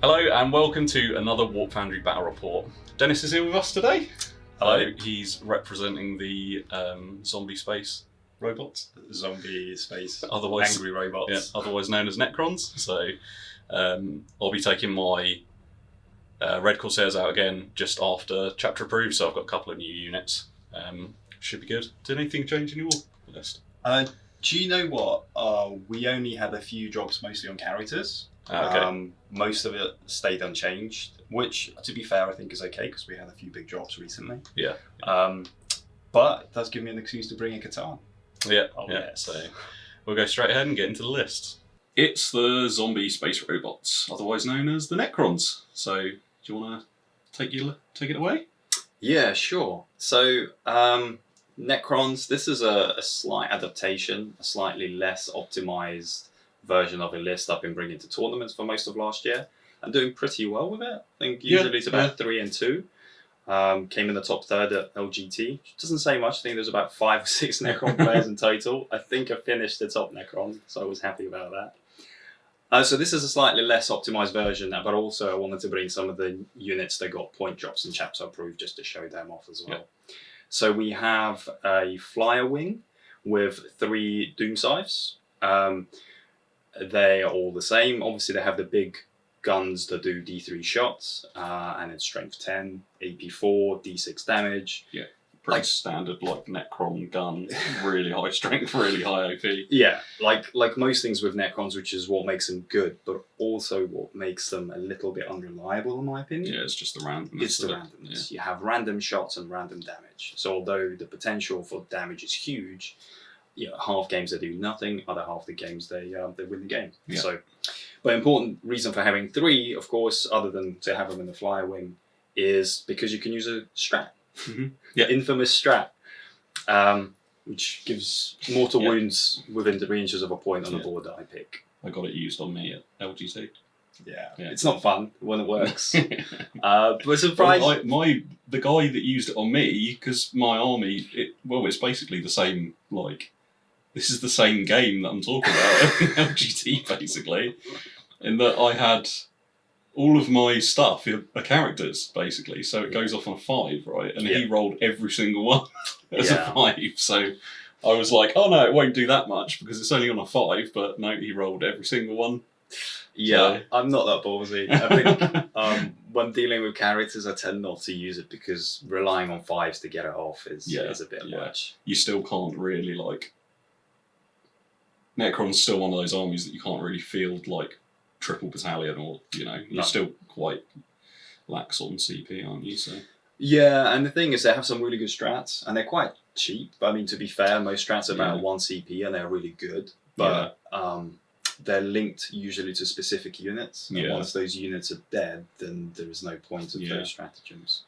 Hello and welcome to another Warp Foundry Battle Report. Dennis is here with us today. Hello. He's representing the zombie space robots. Zombie space. Otherwise, angry robots. Yeah, otherwise known as Necrons. So I'll be taking my Red Corsairs out again just after chapter approved. So I've got a couple of new units. Should be good. Did anything change in your list? Do you know what? We only had a few drops mostly on characters. Okay. Most of it stayed unchanged, which, to be fair, I think is okay because we had a few big drops recently. Yeah. But it does give me an excuse to bring a Catan. Yeah. Oh, yeah. yes. So we'll go straight ahead and get into the list. It's the zombie space robots, otherwise known as the Necrons. So do you want to take it away? Yeah, sure. So Necrons, this is a slight adaptation, a slightly less optimized version of a list I've been bringing to tournaments for most of last year. I'm doing pretty well with it. I think usually it's about 3 and 2. Came in the top third at LGT. Doesn't say much. I think there's about 5 or 6 Necron players in total. I think I finished the top Necron, so I was happy about that. So this is a slightly less optimized version, but also I wanted to bring some of the units that got point drops in chapter approved just to show them off as well. Yeah. So we have a flyer wing with 3 Doom Scythes. They are all the same. Obviously, they have the big guns that do D3 shots, and it's strength 10, AP 4, D6 damage. Yeah, pretty standard like Necron gun, really high strength, really high AP. Yeah, like most things with Necrons, which is what makes them good, but also what makes them a little bit unreliable, in my opinion. Yeah, it's just the randomness. It's the randomness. Yeah. You have random shots and random damage. So although the potential for damage is huge, half games they do nothing, other half the games they win the game. Yeah. So, but important reason for having 3, of course, other than to have them in the flyer wing, is because you can use a strat. Mm-hmm. Yeah. Infamous strat, which gives mortal wounds within 3 inches of a point on the board that I pick. I got it used on me at LGT. Yeah. It's not fun when it works. But surprised. Well, the guy that used it on me, because my army, it's basically the same, this is the same game that I'm talking about in LGT, basically, in that I had all of my stuff are characters, basically, so it goes off on a 5, right? And he rolled every single one as a 5, so I was like, oh no, it won't do that much because it's only on a 5, but no, he rolled every single one. Yeah, so. I'm not that ballsy. I think when dealing with characters, I tend not to use it because relying on 5s to get it off is a bit much. You still can't really, Necron's still one of those armies that you can't really field, triple battalion or, you're still quite lax on CP, aren't you? So. Yeah, and the thing is they have some really good strats, and they're quite cheap. I mean, to be fair, most strats are about 1 CP, and they're really good. But they're linked usually to specific units. And once those units are dead, then there is no point of those stratagems.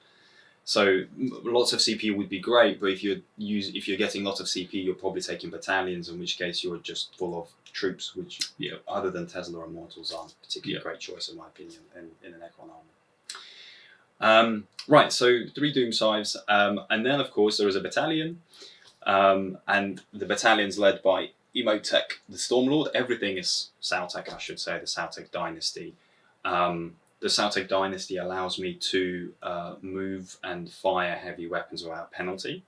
So lots of CP would be great, but if you're getting lots of CP, you're probably taking battalions, in which case you're just full of troops, which other than Tesla or Immortals aren't particularly a great choice in my opinion in an Necron army. Right, so 3 Doom Scythes, and then of course there is a battalion, and the battalion's led by Imotekh the Stormlord. Everything is Sautekh, I should say, the Sautekh Dynasty. The Sautekh Dynasty allows me to move and fire heavy weapons without penalty,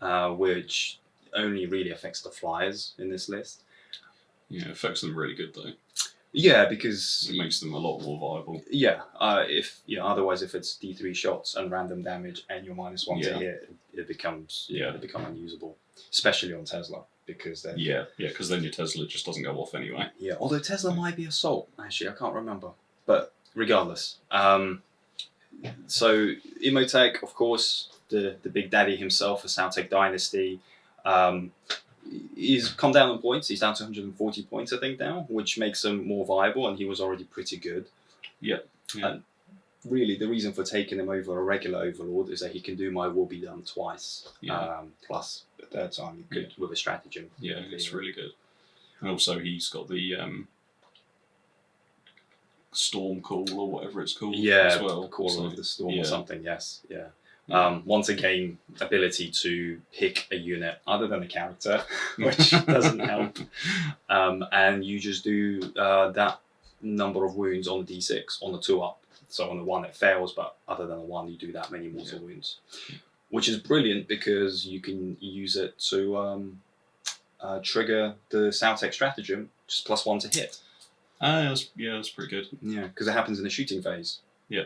which only really affects the flyers in this list. Yeah, it affects them really good though. Yeah, because it makes them a lot more viable. Yeah, otherwise if it's D3 shots and random damage and you're -1 to hit, it becomes unusable, especially on Tesla. Because then because then your Tesla just doesn't go off anyway. Yeah, although Tesla might be assault, actually, I can't remember. But regardless, so Imotekh, of course, the big daddy himself, the Sautekh Dynasty, he's come down on points. He's down to 140 points, I think, now, which makes him more viable, and he was already pretty good. Yeah. And really, the reason for taking him over a regular Overlord is that he can do my will be done twice, plus the third time you could with a stratagem. Yeah, it's really good. And also he's got the Storm Call or whatever it's called as well. Call of the Storm or something, once again, ability to pick a unit other than a character, which doesn't help. And you just do that number of wounds on the d6 on the 2 up. So on the 1 it fails, but other than the 1 you do that many mortal wounds, which is brilliant because you can use it to trigger the Sautekh stratagem, just +1 to hit. That's pretty good. Yeah, because it happens in the shooting phase. Yeah.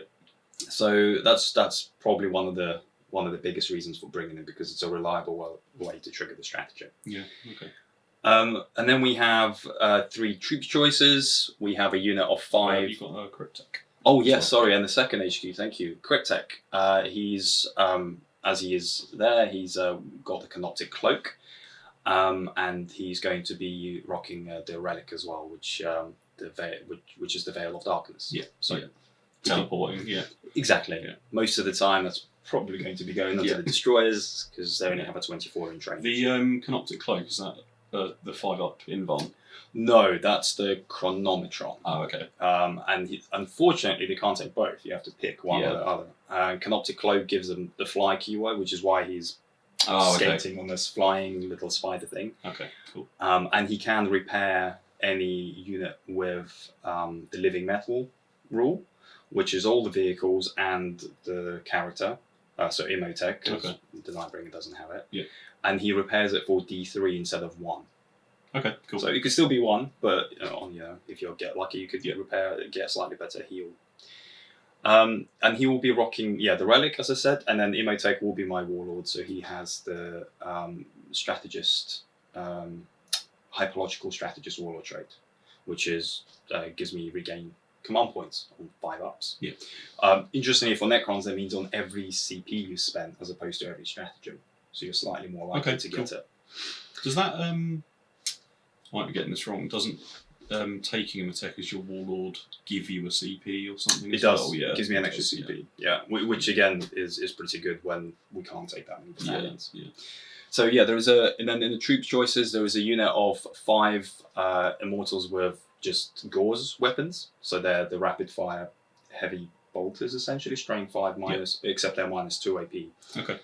So that's probably one of the biggest reasons for bringing it, because it's a reliable way to trigger the stratagem. Yeah. Okay. And then we have 3 troop choices. We have a unit of 5. You've got Cryptek. Oh yes, sorry, and the second HQ. Thank you, Cryptek. He's as he is there. He's got the Canoptek Cloak, and he's going to be rocking the relic as well, which is the Veil of Darkness. Yeah. So Teleporting. Yeah. exactly. Yeah. Most of the time, that's probably going to be going onto the destroyers because they only have a 24 in range. The Canoptek Cloak, is that the 5-up invuln? No, that's the Chronometron. Oh, okay. And unfortunately, they can't take both. You have to pick one or the other. Canoptek Cloak gives them the fly keyword, which is why he's skating on this flying little spider thing. Okay, cool. And he can repair any unit with the living metal rule, which is all the vehicles and the character. So Imotekh, because the Nightbringer doesn't have it. Yeah. And he repairs it for D3 instead of 1. Okay, cool. So it could still be 1, but if you get lucky, you could get a slightly better heal. And he will be rocking the relic, as I said, and then Imotekh will be my warlord. So he has the strategist, hyperlogical strategist warlord trait, which is gives me regain command points on 5 ups. Yeah. Interestingly, for Necrons, that means on every CP you spend, as opposed to every stratagem. So you're slightly more likely to get it. Does that might be getting this wrong? Doesn't taking Imotekh as your warlord give you a CP or something? It does. Well? Yeah, it gives me an extra CP. Yeah, which again is pretty good when we can't take that many battalions. Yeah. So and then in the troops choices, there is a unit of 5 Immortals with just Gauss weapons. So they're the rapid fire heavy bolters, essentially, strain 5 minus, except they're -2 AP. Okay.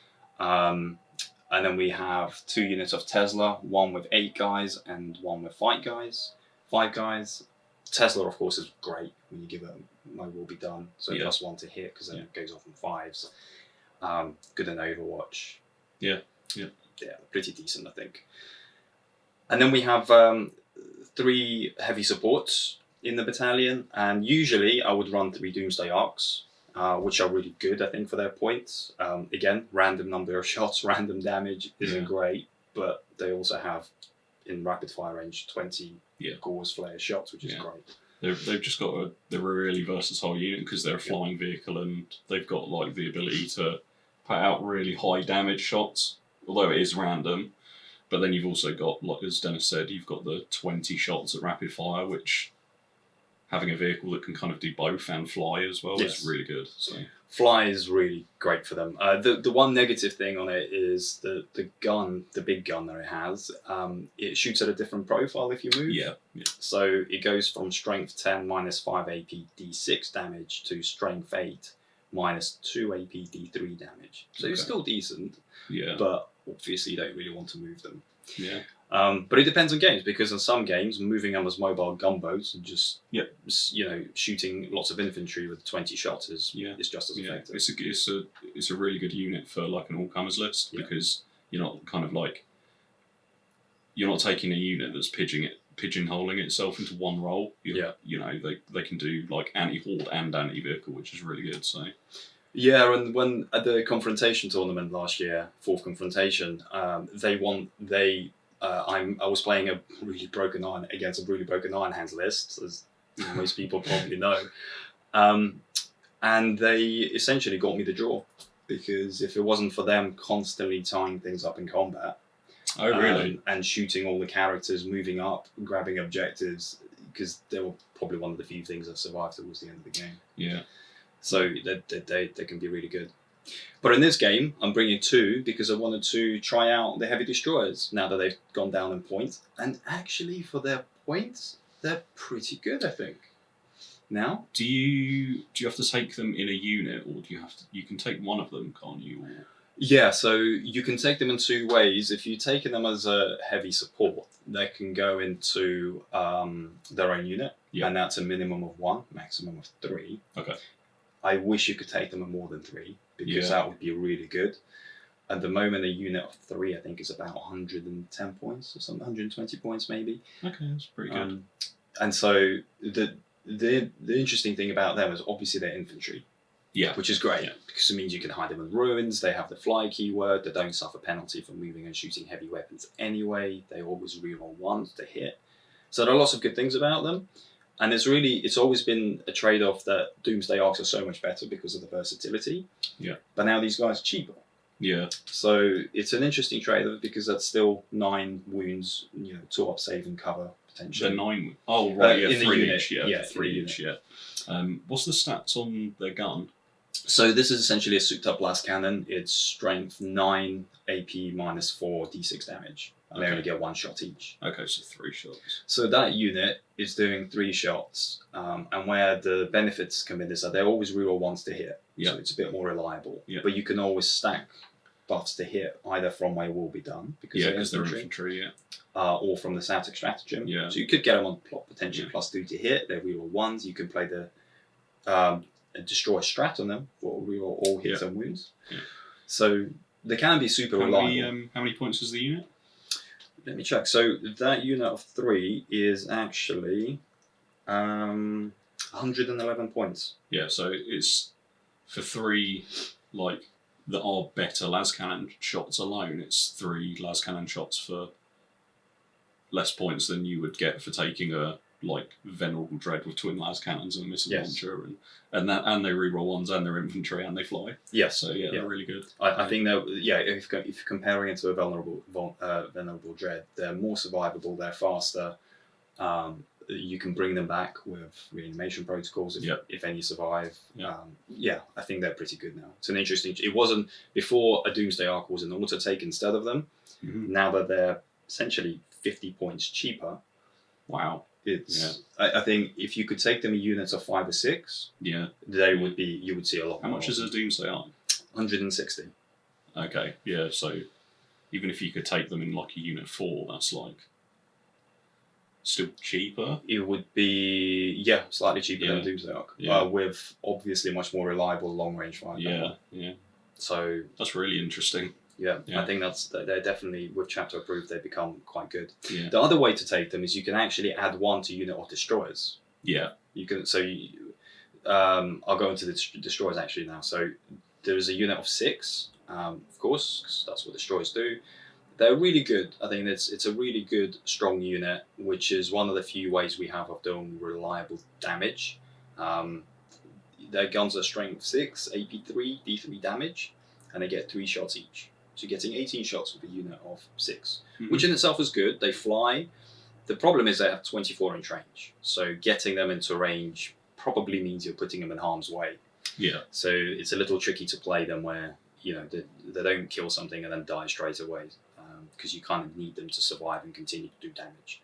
And then we have 2 units of Tesla, 1 with 8 guys and 1 with 5 guys. Tesla, of course, is great when you give it my will be done. So +1 to hit, because then it goes off in 5s. Good in Overwatch. Yeah, pretty decent, I think. And then we have 3 heavy supports in the battalion, and usually I would run 3 Doomsday Arcs, which are really good, I think, for their points. Again, random number of shots, random damage isn't great, but they also have, in rapid fire range, 20 Gauss flare shots, which is great. They've just got they're a really versatile unit because they're a flying vehicle, and they've got like the ability to put out really high damage shots, although it is random. But then you've also got, like as Dennis said, you've got the 20 shots at rapid fire, which having a vehicle that can kind of do both and fly as well is really good. So fly is really great for them. The one negative thing on it is the gun, the big gun that it has. It shoots at a different profile if you move. Yeah. So it goes from strength 10 -5 AP D6 damage to strength 8 -2 AP D3 damage. So it's still decent. Yeah. But obviously you don't really want to move them. Yeah. But it depends on games, because in some games, moving them as mobile gunboats and just shooting lots of infantry with 20 shots is just as effective. It's a really good unit for like an all-comers list, because you're not kind of like you're not taking a unit that's pigeonholing itself into one role. They can do like anti-horde and anti-vehicle, which is really good. So. Yeah, and when at the confrontation tournament last year, 4th confrontation, I was playing a really broken iron against a really broken iron hands list, as most people probably know, and they essentially got me the draw, because if it wasn't for them constantly tying things up in combat, and shooting all the characters, moving up, grabbing objectives, because they were probably one of the few things that survived towards the end of the game. Yeah. So they can be really good. But in this game, I'm bringing 2 because I wanted to try out the heavy destroyers now that they've gone down in points. And actually, for their points, they're pretty good, I think. Now, do you have to take them in a unit, or do you have to? You can take one of them, can't you? Or... Yeah, so you can take them in two ways. If you're taking them as a heavy support, they can go into their own unit, and that's a minimum of 1, maximum of 3. Okay. I wish you could take them at more than 3, because that would be really good. At the moment, a unit of 3, I think, is about 110 points or something, 120 points maybe. Okay, that's pretty good. And so the interesting thing about them is obviously they're infantry. Yeah. Which is great, because it means you can hide them in ruins, they have the fly keyword, they don't suffer penalty for moving and shooting heavy weapons anyway, they always reroll 1s to hit. So there are lots of good things about them, and it's always been a trade-off that Doomsday Arcs are so much better because of the versatility. Yeah. But now these guys are cheaper. Yeah. So it's an interesting trade-off because that's still 9 wounds, 2 up save and cover potentially. They're 9. Oh, right, in the 3 unit, each, yeah. 3 each, yeah. What's the stats on their gun? So this is essentially a souped up blast cannon. It's strength 9, AP -4, d6 damage. And they only get 1 shot each. Okay, so 3 shots. So that unit is doing 3 shots. And where the benefits come in is that they always reroll 1s to hit. Yeah. So it's a bit more reliable. Yeah. But you can always stack buffs to hit either from where will be done, because they're infantry, yeah. Or from the Sautekh stratagem. Yeah. So you could get them on plot potentially +2 to hit. They reroll 1s. You can play the destroy strat on them for reroll all hits and wounds. Yeah. So they can be super reliable. How many points is the unit? Let me check. So that unit of 3 is actually 111 points. Yeah, so it's for 3 that are better las cannon shots alone. It's 3 las cannon shots for less points than you would get for taking a Venerable Dread with twin las cannons and a missile launcher, and they reroll 1s and they're infantry and they fly. Yes. So they're really good. I think that if you're comparing it to a Venerable Dread, they're more survivable. They're faster. You can bring them back with reanimation protocols if any survive. I think they're pretty good now. It's an interesting. It wasn't before a Doomsday Arc was an Autotake instead of them. Mm-hmm. Now that they're essentially 50 points cheaper. Wow. I think if you could take them in units of 5 or 6, they would be. You would see a lot. How much is a Doomsday Arc? 160. Okay, yeah. So even if you could take them in a unit 4, that's still cheaper. It would be slightly cheaper than Doomsday Arc, with obviously much more reliable long range firepower. Yeah. So that's really interesting. Yeah, I think they're definitely, with chapter approved, they become quite good. Yeah. The other way to take them is you can actually add 1 to unit of destroyers. Yeah. You can. So I'll go into the destroyers actually now. So there is a unit of 6, of course, because that's what destroyers do. They're really good. I think it's a really good, strong unit, which is one of the few ways we have of doing reliable damage. Their guns are strength 6, AP 3, D3 damage, and they get 3 shots each. So you're getting 18 shots with a unit of 6, which in itself is good. They fly. The problem is they have 24-inch range. So getting them into range probably means you're putting them in harm's way. Yeah. So it's a little tricky to play them where, they don't kill something and then die straight away, because you kind of need them to survive and continue to do damage.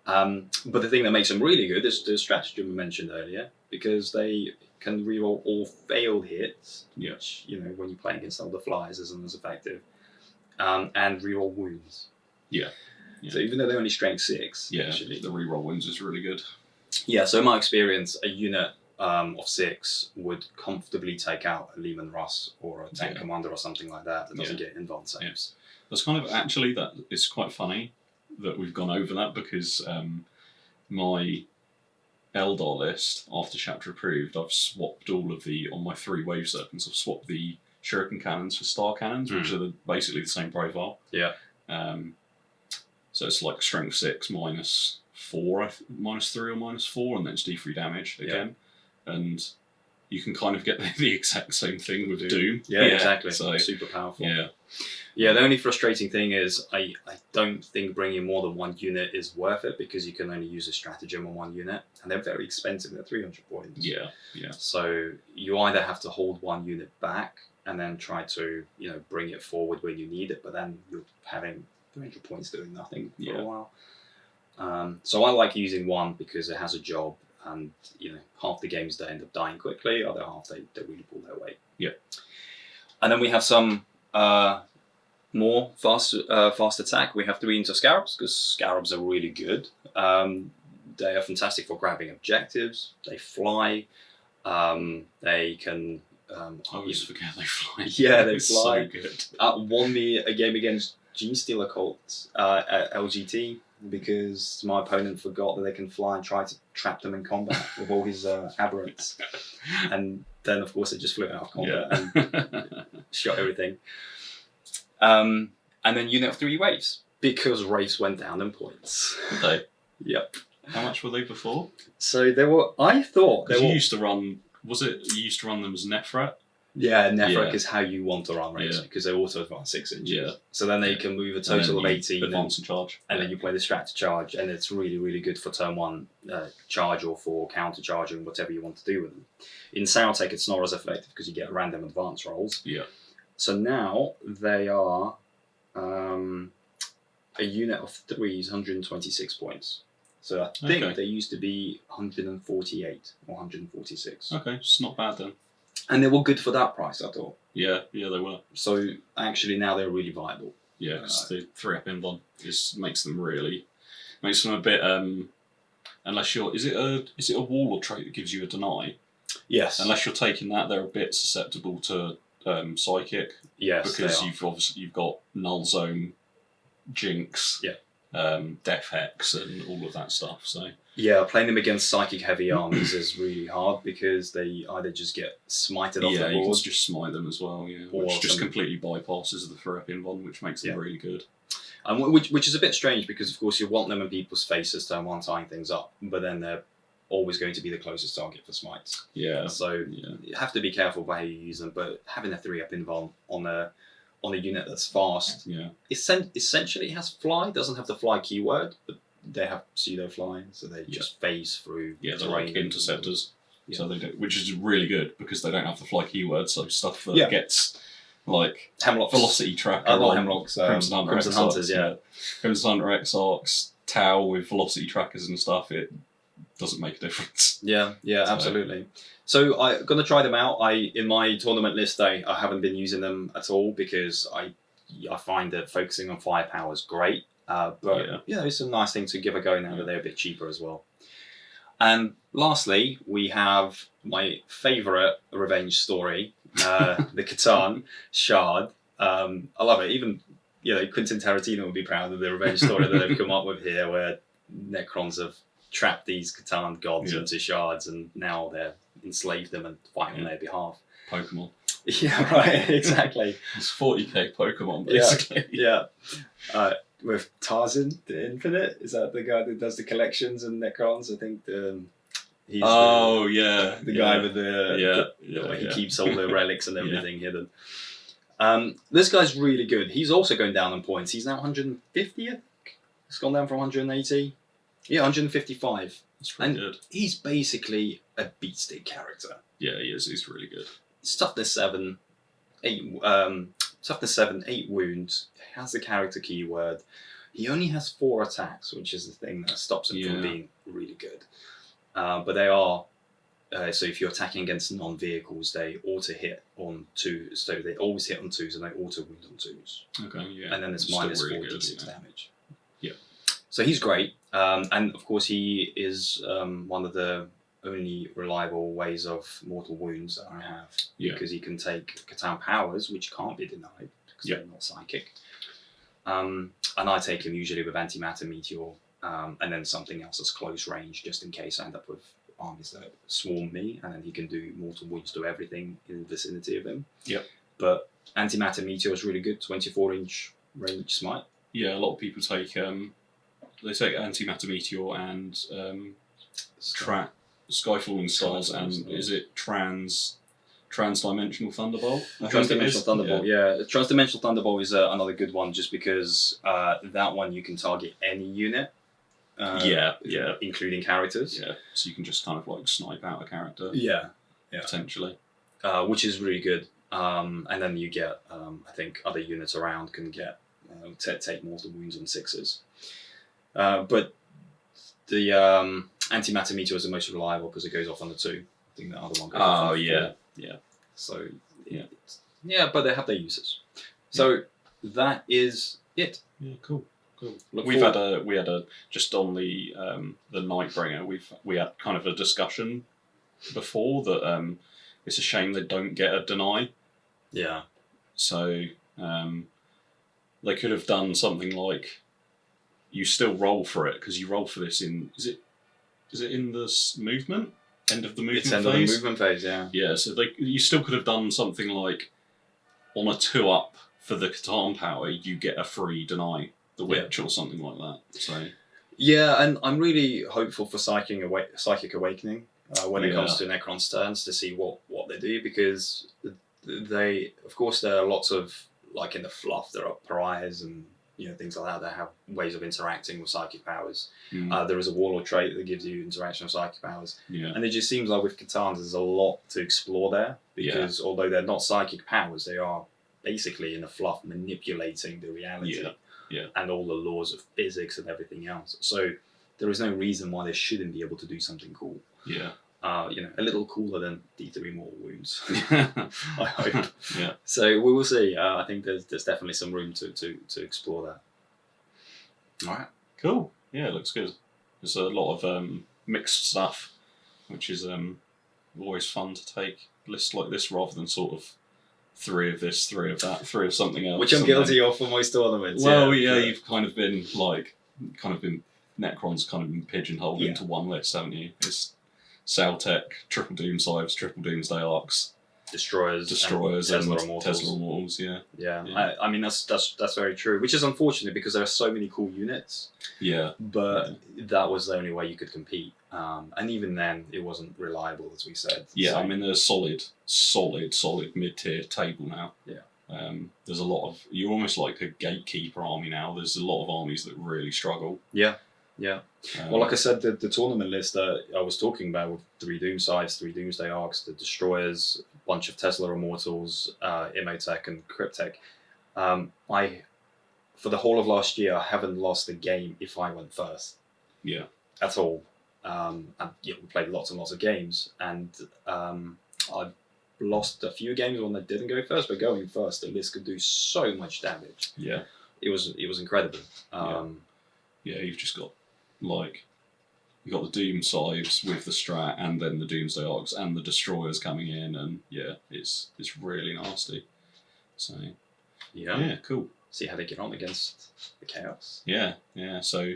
But the thing that makes them really good is the strategy we mentioned earlier, because they can reroll all failed hits, which, when you play against all the flies isn't as effective, and reroll wounds. Yeah. So even though they're only strength 6, actually, the reroll wounds is really good. Yeah, so in my experience, a unit of 6 would comfortably take out a Lehman Russ or a tank commander or something like that doesn't get invuln saves. That's kind of, actually, that it's quite funny that we've gone over that, because my Eldar list, after chapter approved, I've swapped all of on my 3 wave serpents, I've swapped the shuriken cannons for star cannons, which are basically the same profile. Yeah. So it's strength 6 -4, -3 or -4, and then it's D3 damage again. And you can kind of get the exact same thing with Doom. Yeah, exactly. So, super powerful. Yeah. Yeah, the only frustrating thing is I don't think bringing more than 1 unit is worth it, because you can only use a stratagem on 1 unit, and they're very expensive. They're 300 points. Yeah. So you either have to hold 1 unit back and then try to bring it forward when you need it, but then you're having 300 points doing nothing for a while. So I like using 1 because it has a job, and half the games they end up dying quickly, other half they really pull their weight. Yeah. And then we have some more fast attack. We have 3 into Scarabs, because Scarabs are really good. They are fantastic for grabbing objectives. They fly. They can... I always forget they fly. Yeah, they It's fly. so good. Won me a game against Genestealer Cult at LGT, because my opponent forgot that they can fly and tried to trap them in combat with all his aberrants. And then, of course, they just flew out of combat and shot everything. And then unit of 3 waves, because Wraiths went down in points. Did they? Yep. How much were they before? So they were, I thought... Because you used to run... Was it you used to run them as Nefret? Yeah, Nephrek Yeah. is how you want to run Wraiths, Yeah. because they auto advance 6 inches. Yeah. So then they Yeah. can move a And total then of you 18. Advance and charge. And then you play the strat to charge, and it's really, really good for turn 1 charge or for counter charging, whatever you want to do with them. In Sautekh, it's not as effective because you get random advance rolls. Yeah. So now they are a unit of 3 is 126 points. So I think Okay. they used to be 148 or 146. Okay, it's not bad then. And they were good for that price, I thought. Yeah, they were. So actually now they're really viable. Yeah, because the 3-up invuln makes them a bit unless you're is it a Warlord trait that gives you a deny? Yes. Unless you're taking that, they're a bit susceptible to psychic. Yes. Because you've got null zone, jinx, Yeah. death hex, and all of that stuff. So Yeah, playing them against psychic heavy armies is really hard, because they either just get smited off the you board. can just smite them as well. Yeah, Or which just some- completely bypasses the 3-up invuln, which makes them Yeah. really good. And which is a bit strange, because of course you want them in people's faces turn 1 tying things up, but then they're always going to be the closest target for smites. Yeah. So Yeah. you have to be careful by how you use them, but having a 3-up invuln on a unit that's fast, Yeah. essentially has fly, doesn't have the fly keyword, but they have pseudo fly, so they just phase through Yeah, they're terrain. like interceptors. Yeah. So they do, which is really good because they don't have the fly keyword, so stuff that Yeah. gets like Hemlocks. velocity tracker. Not on Hemlocks, Crimson Hunter Crimson Exarchs, Hunters, yeah. Crimson Hunter Exarchs, Tau with velocity trackers and stuff, it doesn't make a difference. Yeah, So- absolutely. So I'm gonna try them out. In my tournament list, I haven't been using them at all, because I find that focusing on firepower is great. But it's a nice thing to give a go now that they're a bit cheaper as well. And lastly, we have my favourite revenge story, the Catan Shard. I love it. Even Quentin Tarantino would be proud of the revenge story that they've come up with here, where Necrons have trapped these Catan gods into shards, and now they're enslaved them and fight on their behalf. Pokemon. Yeah, right. Exactly. It's 40k Pokemon basically. Yeah. With Tarzan the Infinite, is that the guy that does the collections and Necrons? I think he's the guy with he keeps all the relics and everything hidden. This guy's really good. He's also going down in points. He's now 150. It's gone down from 180. Yeah, 155. It's pretty And good. he's basically a beatstick character. Yeah, he is. He's really good. Toughness 7, 8 wounds, has the character keyword. He only has 4 attacks, which is the thing that stops him from being really good. But they are, so if you're attacking against non-vehicles, they auto hit on 2, so they always hit on 2s and they auto wound on 2s. Okay, yeah. And then it's Still minus really 46 good, damage. Yeah. So he's great. And of course he is one of the only reliable ways of mortal wounds that I have, because he can take Catan powers, which can't be denied because they're not psychic, and I take him usually with antimatter meteor, and then something else that's close range, just in case I end up with armies that swarm me, and then he can do mortal wounds to everything in the vicinity of him. But antimatter meteor is really good, 24-inch range smite. Yeah, a lot of people take antimatter meteor and Skyfalling Stars, and is it Transdimensional Thunderbolt? Transdimensional Thunderbolt, yeah. Transdimensional Thunderbolt is another good one, just because that one you can target any unit. Including characters. Yeah, so you can just kind of like snipe out a character. Yeah. Potentially. Which is really good. And then you get, I think other units around can get take mortal wounds on 6s. But the antimatter meteor is the most reliable because it goes off on the 2. I think the other one goes off on the 4. Yeah. So, yeah, but they have their uses. So that is it. Yeah, cool. Cool. Look we forward. had a just on the Nightbringer. We had kind of a discussion before that it's a shame they don't get a deny. Yeah. So they could have done something like you still roll for it because you roll for this in is it in the movement end of the movement It's end phase? of the movement phase, yeah. Yeah, so you still could have done something like on a 2-up for the Catan power, you get a free deny the witch or something like that. So yeah, and I'm really hopeful for Psychic Awakening when it comes to Necron's turns to see what they do, because they, of course, there are lots of, like in the fluff, there are pariahs and things like that have ways of interacting with psychic powers. There is a Warlord trait that gives you interaction of psychic powers. Yeah. And it just seems like with Catans there's a lot to explore there, because although they're not psychic powers, they are basically in the fluff manipulating the reality and all the laws of physics and everything else. So there is no reason why they shouldn't be able to do something cool. Yeah. A little cooler than D3 Mortal Wounds. I hope. Yeah. So we will see. I think there's definitely some room to explore that. All right. Cool. Yeah, it looks good. There's a lot of mixed stuff, which is always fun to take lists like this rather than sort of 3 of this, 3 of that, 3 of something else. Which I'm guilty of for most tournaments. Well, you've kind of been Necrons kind of been pigeonholed into one list, haven't you? It's Sautekh, Triple Doom Scythes, Triple Doomsday Arcs, Destroyers, and Tesla Immortals. Tesla Immortals, Yeah. I mean that's very true. Which is unfortunate because there are so many cool units. Yeah. But that was the only way you could compete, and even then it wasn't reliable, as we said. Yeah, So, I mean there's solid mid-tier table now. Yeah. There's a lot of you're almost like a gatekeeper army now. There's a lot of armies that really struggle. Yeah. Well, like I said, the tournament list that I was talking about with 3 Doom Scythes, 3 Doomsday Arcs, the Destroyers, a bunch of Tesla Immortals, Imotekh and Cryptek. For the whole of last year, I haven't lost a game if I went first. Yeah. At all. And we played lots and lots of games, and I've lost a few games when I didn't go first, but going first, the list could do so much damage. Yeah. It was incredible. You've just got you've got the Doom Scythes with the Strat, and then the Doomsday Arcs and the Destroyers coming in, and it's really nasty. So cool. See how they get on against the Chaos. Yeah. So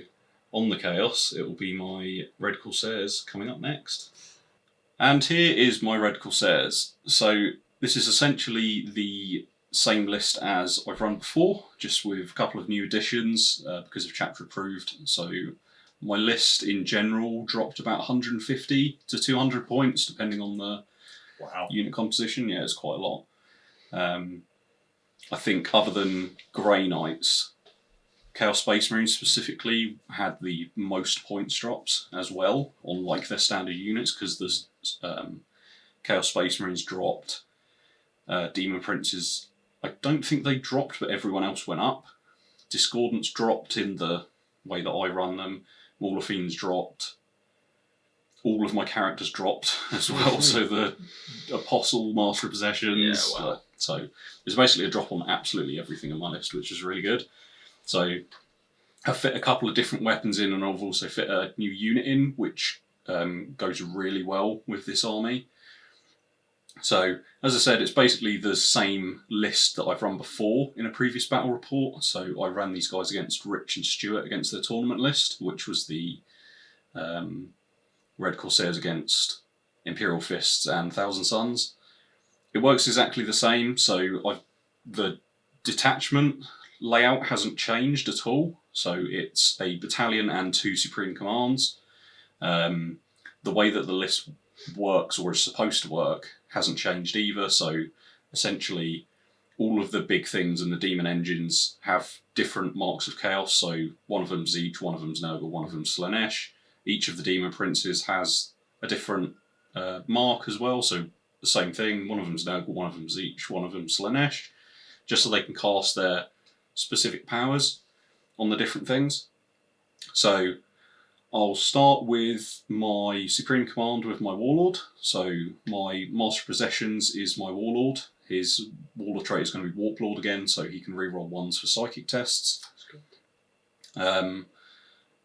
on the Chaos, it will be my Red Corsairs coming up next. And here is my Red Corsairs. So this is essentially the same list as I've run before, just with a couple of new additions because of chapter approved. So my list in general dropped about 150 to 200 points, depending on the unit composition. Yeah, it's quite a lot. I think other than Grey Knights, Chaos Space Marines specifically had the most points drops as well on their standard units, because there's Chaos Space Marines dropped. Demon Princes, I don't think they dropped, but everyone else went up. Discordants dropped in the way that I run them. Wall of Fiends dropped. All of my characters dropped as well. So the Apostle, Master of Possessions. Yeah, wow. So there's basically a drop on absolutely everything in my list, which is really good. So I've fit a couple of different weapons in, and I've also fit a new unit in, which goes really well with this army. So, as I said, it's basically the same list that I've run before in a previous battle report. So I ran these guys against Rich and Stuart against their tournament list, which was the Red Corsairs against Imperial Fists and Thousand Suns. It works exactly the same, so the detachment layout hasn't changed at all. So it's a battalion and 2 supreme commands. The way that the list works, or is supposed to work, hasn't changed either. So essentially all of the big things and the demon engines have different marks of chaos. So one of them's Zeech, one of them's Nurgle, one of them's Slaanesh. Each of the demon princes has a different mark as well. So the same thing, one of them's Nurgle, one of them's Zeech, one of them's Slaanesh, just so they can cast their specific powers on the different things. So I'll start with my Supreme Command with my Warlord. So my Master of Possessions is my Warlord. his Warlord trait is going to be Warlord again, so he can reroll 1s for psychic tests. That's good.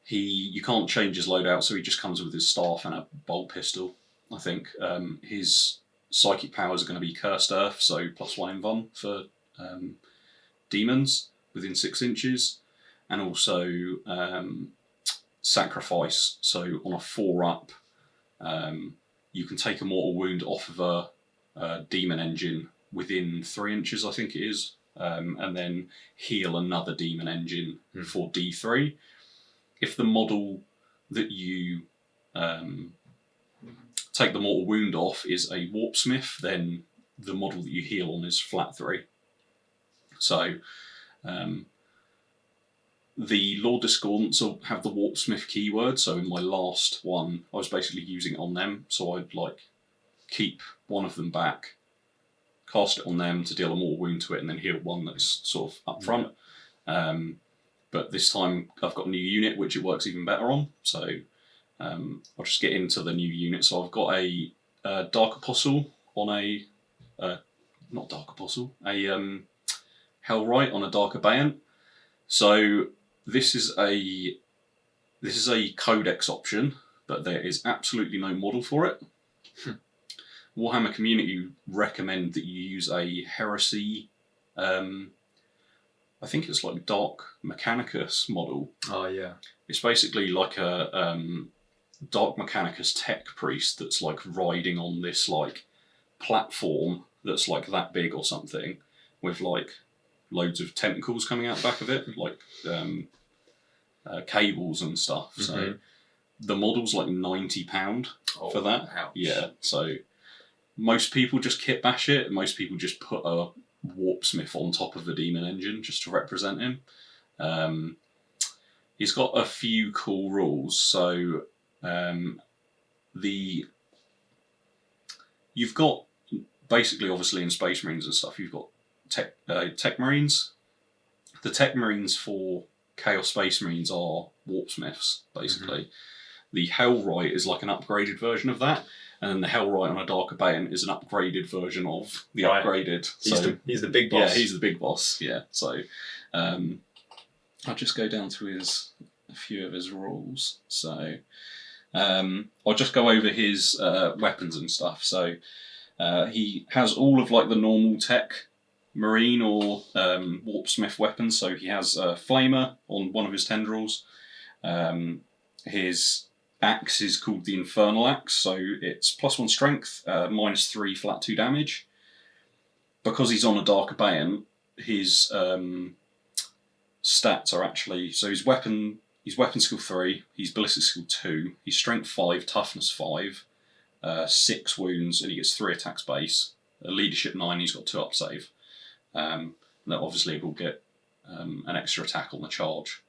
You can't change his loadout, so he just comes with his staff and a bolt pistol. I think his psychic powers are going to be Cursed Earth, so +1 invuln for demons within 6 inches, and also Sacrifice. So on a 4-up, you can take a mortal wound off of a demon engine within 3 inches, I think it is, and then heal another demon engine for D3. If the model that you take the mortal wound off is a Warpsmith, then the model that you heal on is flat 3. So the Lord Discordants will have the Warpsmith keyword, so in my last one I was basically using it on them, so I'd like keep one of them back, cast it on them to deal a mortal wound to it, and then heal one that's sort of up front. But this time I've got a new unit which it works even better on, so I'll just get into the new unit. So I've got a Dark Apostle on a not Dark Apostle, a Hellwright on a Dark Abeyant. So this is a codex option, but there is absolutely no model for it. Warhammer community recommend that you use a Heresy, I think it's like Dark Mechanicus model. Oh yeah. It's basically like a Dark Mechanicus tech priest that's like riding on this like platform that's like that big or something, with like loads of tentacles coming out the back of it, like cables and stuff. So the model's like £90 for that. Ouch. Yeah, so most people just kit bash it. Most people just put a Warpsmith on top of a demon engine just to represent him. He's got a few cool rules. So you've got basically, obviously in Space Marines and stuff, you've got Tech Marines. The Tech Marines for Chaos Space Marines are Warpsmiths, basically. The Hellwright is like an upgraded version of that, and then the Hellwright on a Dark Abeyant is an upgraded version of the upgraded. He's the big boss. Yeah, he's the big boss. Yeah, so I'll just go down to a few of his rules. So I'll just go over his weapons and stuff. So he has all of like the normal tech Marine or Warpsmith weapons. So he has a Flamer on one of his tendrils. His axe is called the Infernal Axe, so it's +1 strength, -3 flat 2 damage. Because he's on a Dark Abeyant, his stats are actually, so he's weapon skill 3, he's ballistic skill 2, he's strength 5, toughness 5, 6 wounds, and he gets 3 attacks base. Leadership 9, he's got 2 up save. That obviously will get an extra attack on the charge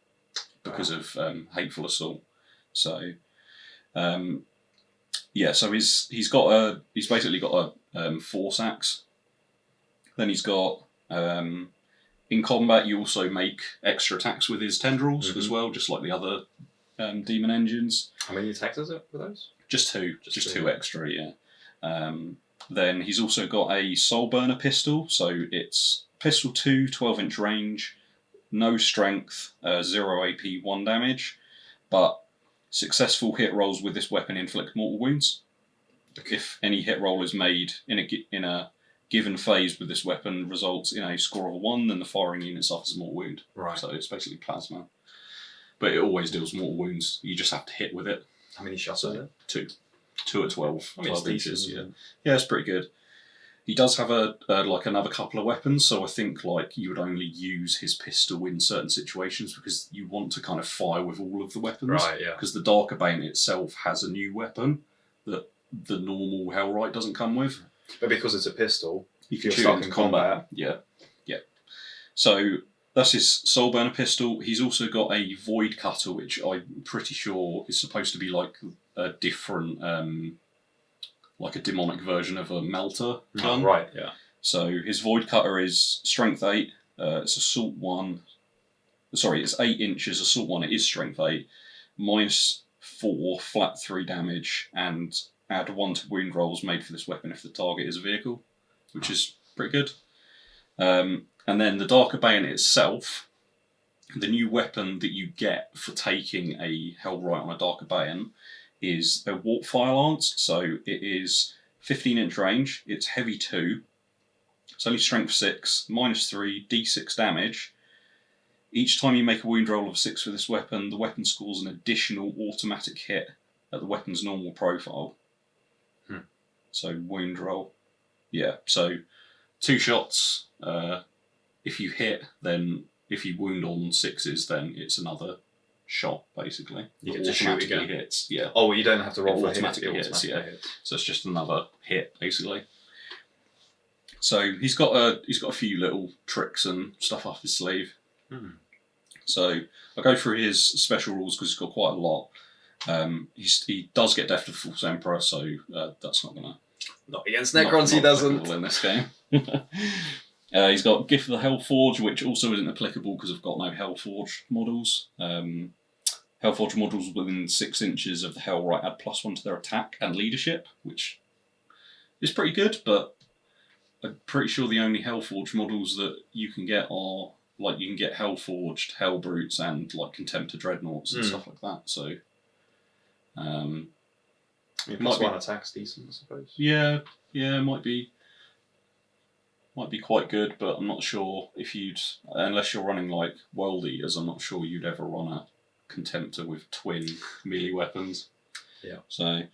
because of Hateful Assault. So yeah, so he's basically got a Force Axe. Then he's got in combat you also make extra attacks with his tendrils as well, just like the other demon engines. How many attacks is it for those? Just two extra, yeah. Then he's also got a Soul Burner pistol, so it's pistol 2, 12-inch range, no strength, 0 AP, 1 damage, but successful hit rolls with this weapon inflict mortal wounds. If any hit roll is made in a given phase with this weapon results in a score of a 1, then the firing unit suffers a mortal wound. Right. So it's basically plasma. But it always deals mortal wounds. You just have to hit with it. How many shots are there? 2. 2 at 12. I mean, 12 it's inches. decent, Yeah, it's pretty good. He does have like another couple of weapons, so I think like you would only use his pistol in certain situations because you want to kind of fire with all of the weapons. Right, yeah. Because the Dark Abeyant itself has a new weapon that the normal Hellwright doesn't come with. But because it's a pistol, You can you're shoot stuck it in combat. Yeah. So that's his Soul Burner pistol. He's also got a Void Cutter, which I'm pretty sure is supposed to be like a different, like a demonic version of a melter gun. Right, yeah. So his Void Cutter is strength 8. It's assault 1. Sorry, it's 8 inches. Assault 1. It is strength 8. -4 flat 3 damage, and add 1 to wound rolls made for this weapon if the target is a vehicle, which is pretty good. And then the Darker Bayonet itself, the new weapon that you get for taking a Hellright on a Darker Bayonet is a Warp Fire Lance. So it is 15-inch range, it's heavy 2, it's only strength 6, -3, d6 damage. Each time you make a wound roll of 6 for this weapon, the weapon scores an additional automatic hit at the weapon's normal profile. So wound roll. Yeah, so 2 shots. If you hit, then if you wound on 6s, then it's another shot, basically. You get to shoot again. Hits, yeah. Oh, you don't have to roll It for automatically hits. hits, yeah. So it's just another hit, basically. So he's got a few little tricks and stuff up his sleeve. So I'll go through his special rules because he's got quite a lot. He does get Death to the False Emperor, so that's not gonna. Not against Necrons, he doesn't. In this game. He's got Gift of the Hellforge, which also isn't applicable because I've got no Hellforge models. Hellforge models within 6 inches of the Hellright add +1 to their attack and leadership, which is pretty good, but I'm pretty sure the only Hellforge models that you can get are, like, you can get Hellforged Hellbrutes and, like, Contemptor Dreadnoughts and stuff like that, so... +1 attack's decent, I suppose. Yeah, might be quite good, but I'm not sure if you'd, unless you're running like World Eaters, I'm not sure you'd ever run a Contemptor with twin melee weapons. Yeah. So,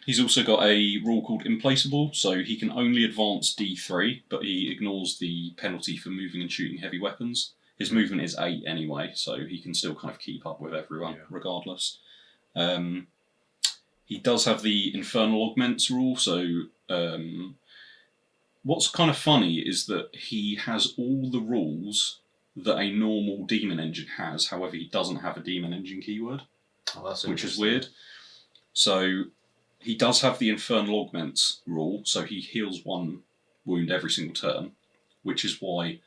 he's also got a rule called Implaceable, so he can only advance D3, but he ignores the penalty for moving and shooting heavy weapons. His movement is 8 anyway, so he can still kind of keep up with everyone, regardless. He does have the Infernal Augments rule, so what's kind of funny is that he has all the rules that a normal Demon Engine has, however he doesn't have a Demon Engine keyword, which is weird. So he does have the Infernal Augments rule, so he heals 1 wound every single turn, which is why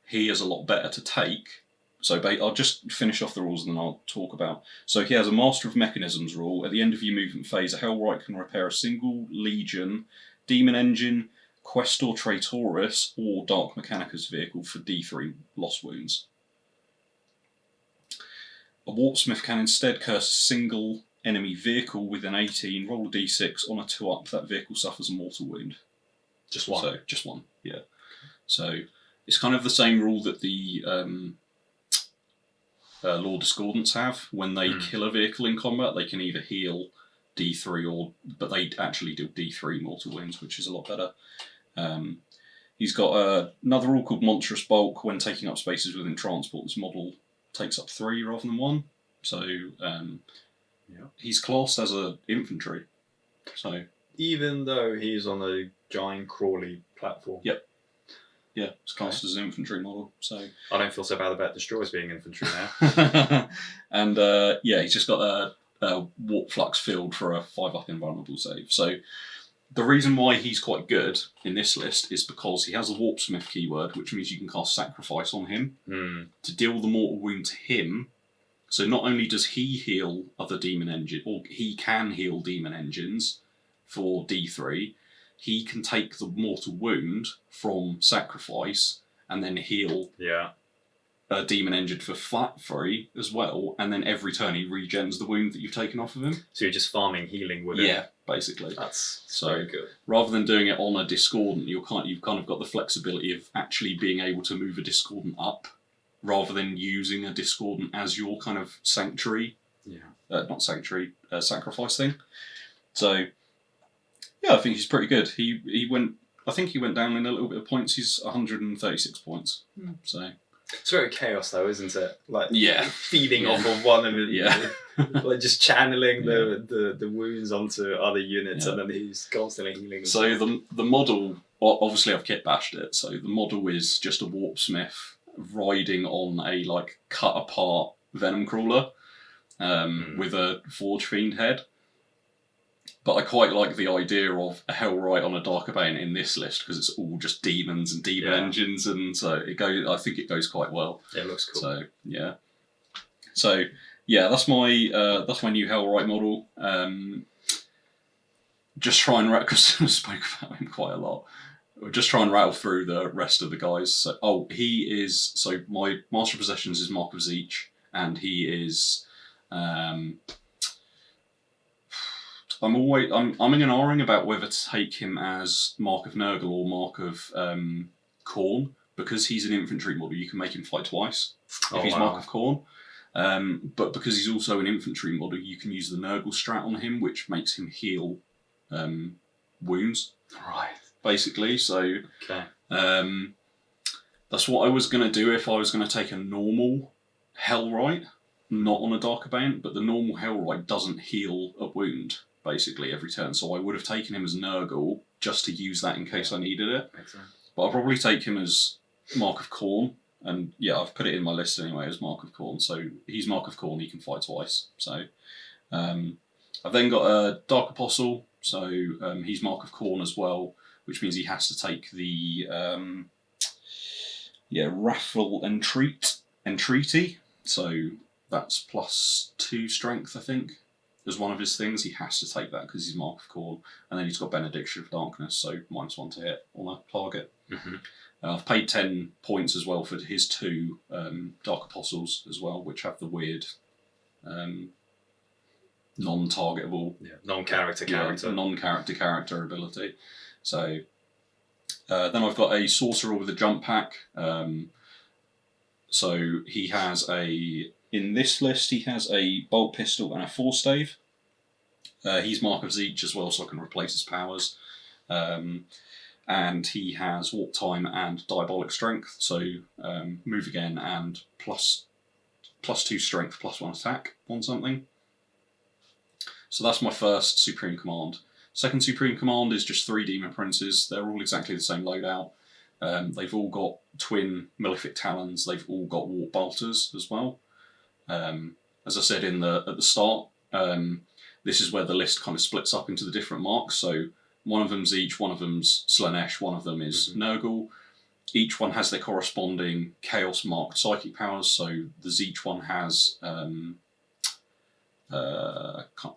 he is a lot better to take. So I'll just finish off the rules and then I'll talk about. So he has a Master of Mechanisms rule. At the end of your movement phase, a Hellright can repair a single Legion, Demon Engine, Questor Traitoris, or Dark Mechanicus vehicle for D3 loss wounds. A Warpsmith can instead curse a single enemy vehicle with an 18, roll a d6, on a 2-up, that vehicle suffers a mortal wound. Just 1? So, just 1, yeah. So it's kind of the same rule that the Lord Discordants have. When they kill a vehicle in combat, they can either heal D3 but they actually do D3 mortal wounds, which is a lot better. He's got another rule called Monstrous Bulk. When taking up spaces within transport, this model takes up 3 rather than 1. So he's classed as an infantry. So even though he's on a giant crawly platform. Yep. Yeah, it's classed as an infantry model. So I don't feel so bad about Destroyers being infantry now. And he's just got a Warp Flux Field for a 5-up invulnerable save. So the reason why he's quite good in this list is because he has a Warpsmith keyword, which means you can cast Sacrifice on him to deal the mortal wound to him. So not only does he heal other Demon Engines, or he can heal Demon Engines for D3, he can take the mortal wound from Sacrifice and then heal a Demon Engine for flat 3 as well, and then every turn he regens the wound that you've taken off of him. So you're just farming healing with it? Yeah, basically. That's so very good. Rather than doing it on a Discordant, you've kind of got the flexibility of actually being able to move a Discordant up, rather than using a Discordant as your kind of sanctuary. Not sanctuary, sacrifice thing. So yeah, I think he's pretty good. I think he went down in a little bit of points. He's 136 points. So it's very chaos though, isn't it? Like feeding off of one of it. Like just channeling the wounds onto other units, and then he's constantly healing. So the model, obviously I've kit bashed it. So the model is just a Warpsmith riding on a like cut apart Venom Crawler with a Forge Fiend head. But I quite like the idea of a Hellright on a Darker Bayonet in this list because it's all just demons and demon engines, and so I think it goes quite well. It looks cool. So that's my new Hellright model. just try and because I spoke about him quite a lot. Just try and rattle through the rest of the guys. So, my Master of Possessions is Mark of Zeech, and he is. I'm in an R-ing about whether to take him as Mark of Nurgle or Mark of Khorne, because he's an infantry model. You can make him fight twice if he's Mark of Khorne. But because he's also an infantry model, you can use the Nurgle strat on him, which makes him heal wounds. Right. Basically, so Okay. that's what I was going to do if I was going to take a normal Hellrite, not on a Dark Abeyant, but the normal Hellrite doesn't heal a wound, basically, every turn, so I would have taken him as Nurgle just to use that in case I needed it. Makes sense. But I'll probably take him as Mark of Khorne, and yeah, I've put it in my list anyway as Mark of Khorne, so he's Mark of Khorne, he can fight twice. So I've then got a Dark Apostle, so he's Mark of Khorne as well, which means he has to take the Raffle Entreaty. So that's +2 strength, I think, as one of his things. He has to take that because he's Mark of Khorne. And then he's got Benediction of Darkness, so -1 to hit on a target. Mm-hmm. I've paid 10 points as well for his 2 Dark Apostles as well, which have the weird non-targetable... non-character character. Non-character ability. So then I've got a Sorcerer with a jump pack. So he has in this list, he has a Bolt Pistol and a Force Stave. He's Mark of Zeech as well, so I can replace his powers. And he has Warp Time and Diabolic Strength, so move again and +2 strength, +1 attack on something. So that's my first Supreme Command. Second Supreme Command is just 3 Demon Princes. They're all exactly the same loadout. They've all got twin Malefic Talons. They've all got Warp Bolters as well. As I said at the start, this is where the list kind of splits up into the different marks. So one of them's Zeech, one of them's Slaanesh, one of them is Nurgle. Each one has their corresponding Chaos marked psychic powers. So the Zeech one has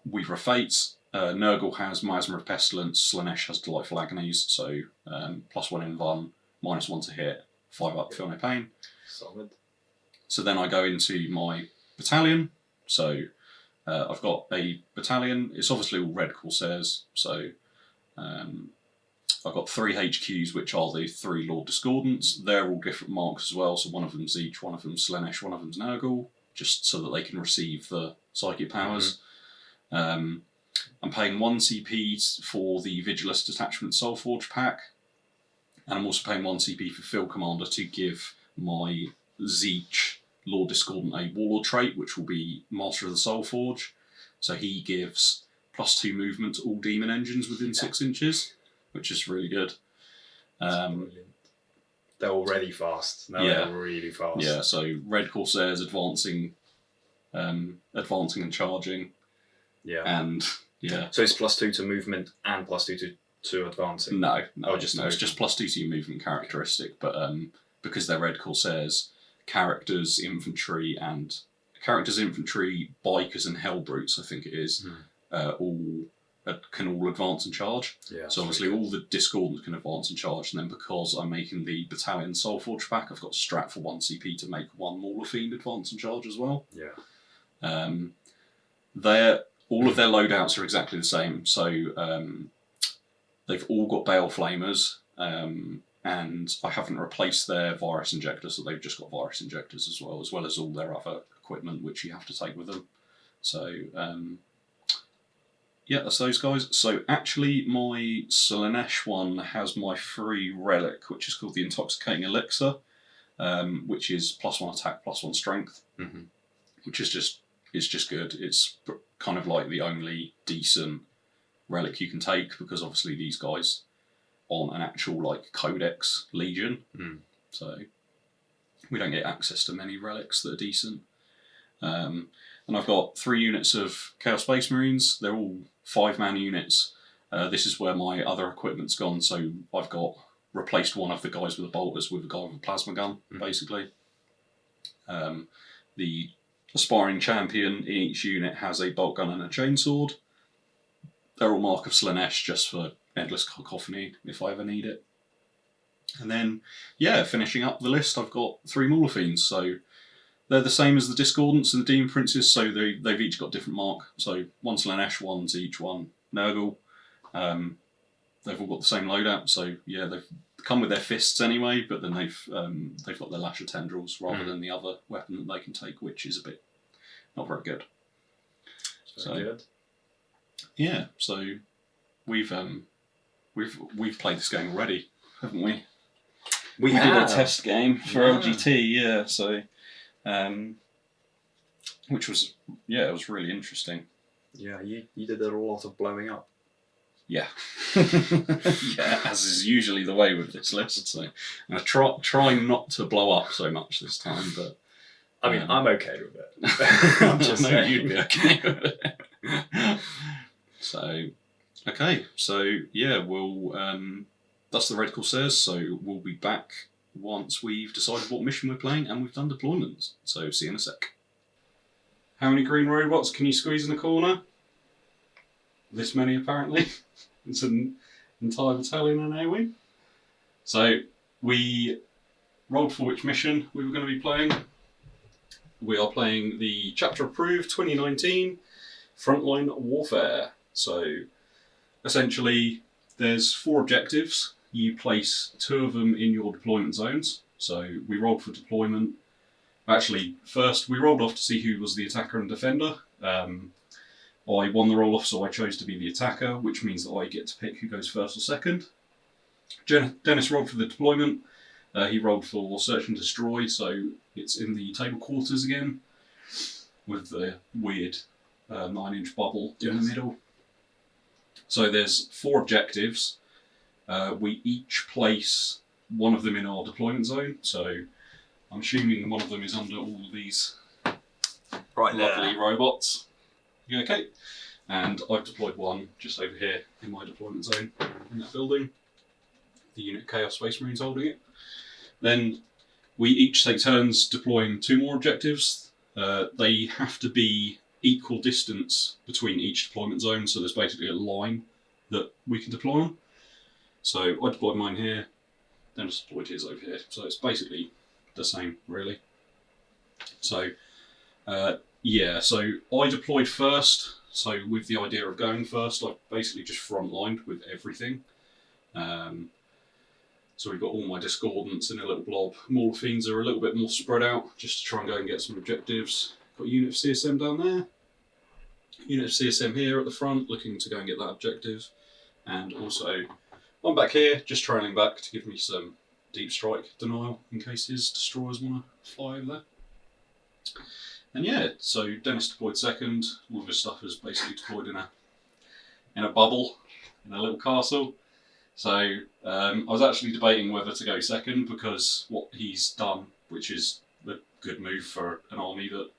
Weaver of Fates. Nurgle has Miasma of Pestilence, Slaanesh has Delightful Agonies, so +1 in Vun, -1 to hit, 5 up, feel no pain. Solid. So then I go into my battalion. So I've got a battalion, it's obviously all Red Corsairs, so I've got 3 HQs, which are the 3 Lord Discordants. They're all different marks as well, so one of them's Zeech, one of them's Slaanesh, one of them's Nurgle, just so that they can receive the psychic powers. I'm paying 1 CP for the Vigilus Detachment Soulforge pack, and I'm also paying 1 CP for Field Commander to give my Zeech Lord Discordant a Warlord trait, which will be Master of the Soulforge. So he gives +2 movement to all demon engines within 6 inches, which is really good. They're already fast. Now they're really fast. Yeah, so Red Corsairs advancing and charging. Yeah. And yeah. So it's +2 to movement and +2 to advancing. No, Just it's just +2 to your movement characteristic, but because they're Red Corsairs, characters, infantry, bikers, and Hellbrutes, I think it is, can all advance and charge. Yeah. So obviously all the Discordants can advance and charge, and then because I'm making the Battalion Soulforge pack, I've got a strat for 1 CP to make 1 Mauler Fiend advance and charge as well. Yeah. All of their loadouts are exactly the same. So they've all got Bale Flamers, and I haven't replaced their Virus Injectors, so they've just got Virus Injectors as well as all their other equipment, which you have to take with them. So yeah, that's those guys. So actually my Slaanesh one has my free relic, which is called the Intoxicating Elixir, which is +1 attack, +1 strength, which is just good. It's kind of like the only decent relic you can take, because obviously these guys aren't an actual like Codex Legion, so we don't get access to many relics that are decent. And I've got 3 units of Chaos Space Marines. They're all 5-man units. This is where my other equipment's gone, so I've replaced one of the guys with the bolters with a guy with a plasma gun, basically. The aspiring champion in each unit has a bolt gun and a chainsword. they're all Mark of Slaanesh just for endless cacophony if I ever need it. And then, yeah, finishing up the list, I've got 3 Mauler Fiends. So they're the same as the Discordants and the Demon Princes, so they've each got different mark. So 1 Slaanesh, 1's each, 1 Nurgle. They've all got the same loadout, so yeah, they've come with their fists anyway, but then they've got their Lasher Tendrils rather than the other weapon that they can take, which is a bit not very good. Very good. Yeah, so we've played this game already, haven't we? We did a test game for LGT, yeah. So, which was it was really interesting. Yeah, you did a lot of blowing up. Yeah, yeah, as is usually the way with this list. So, I'm trying not to blow up so much this time, but I mean, I'm okay with it. I'm just know saying. you'd be okay with it. So, okay, so yeah, we'll. That's the Red Corsairs, so we'll be back once we've decided what mission we're playing and we've done deployments. So see you in a sec. How many green robots can you squeeze in a corner? This many apparently. It's an entire battalion and A-wing. So we rolled for which mission we were going to be playing. We are playing the Chapter Approved 2019 Frontline Warfare. So essentially there's 4 objectives. You place 2 of them in your deployment zones. So we rolled for deployment. Actually, first we rolled off to see who was the attacker and defender. I won the roll off, so I chose to be the attacker, which means that I get to pick who goes first or second. Denis rolled for the deployment. He rolled for search and destroy, so it's in the table quarters again, with the weird 9-inch bubble in the middle. So there's 4 objectives. We each place one of them in our deployment zone. So I'm assuming one of them is under all these lovely robots. Okay. And I've deployed one just over here in my deployment zone in that building. The unit Chaos Space Marines holding it. Then we each take turns deploying 2 more objectives. They have to be equal distance between each deployment zone, so there's basically a line that we can deploy on. So I deployed mine here, then I deployed his over here. So it's basically the same, really. So, so I deployed first. So with the idea of going first, I basically just frontlined with everything. So we've got all my Discordants in a little blob. Mauler Fiends are a little bit more spread out, just to try and go and get some objectives. Got a unit of CSM down there. Unit of CSM here at the front, looking to go and get that objective. And also one back here, just trailing back to give me some deep strike denial in case his destroyers want to fly over there. And yeah, so Denis deployed second. All of his stuff is basically deployed in a bubble, in a little castle. So I was actually debating whether to go second because what he's done, which is a good move for an army that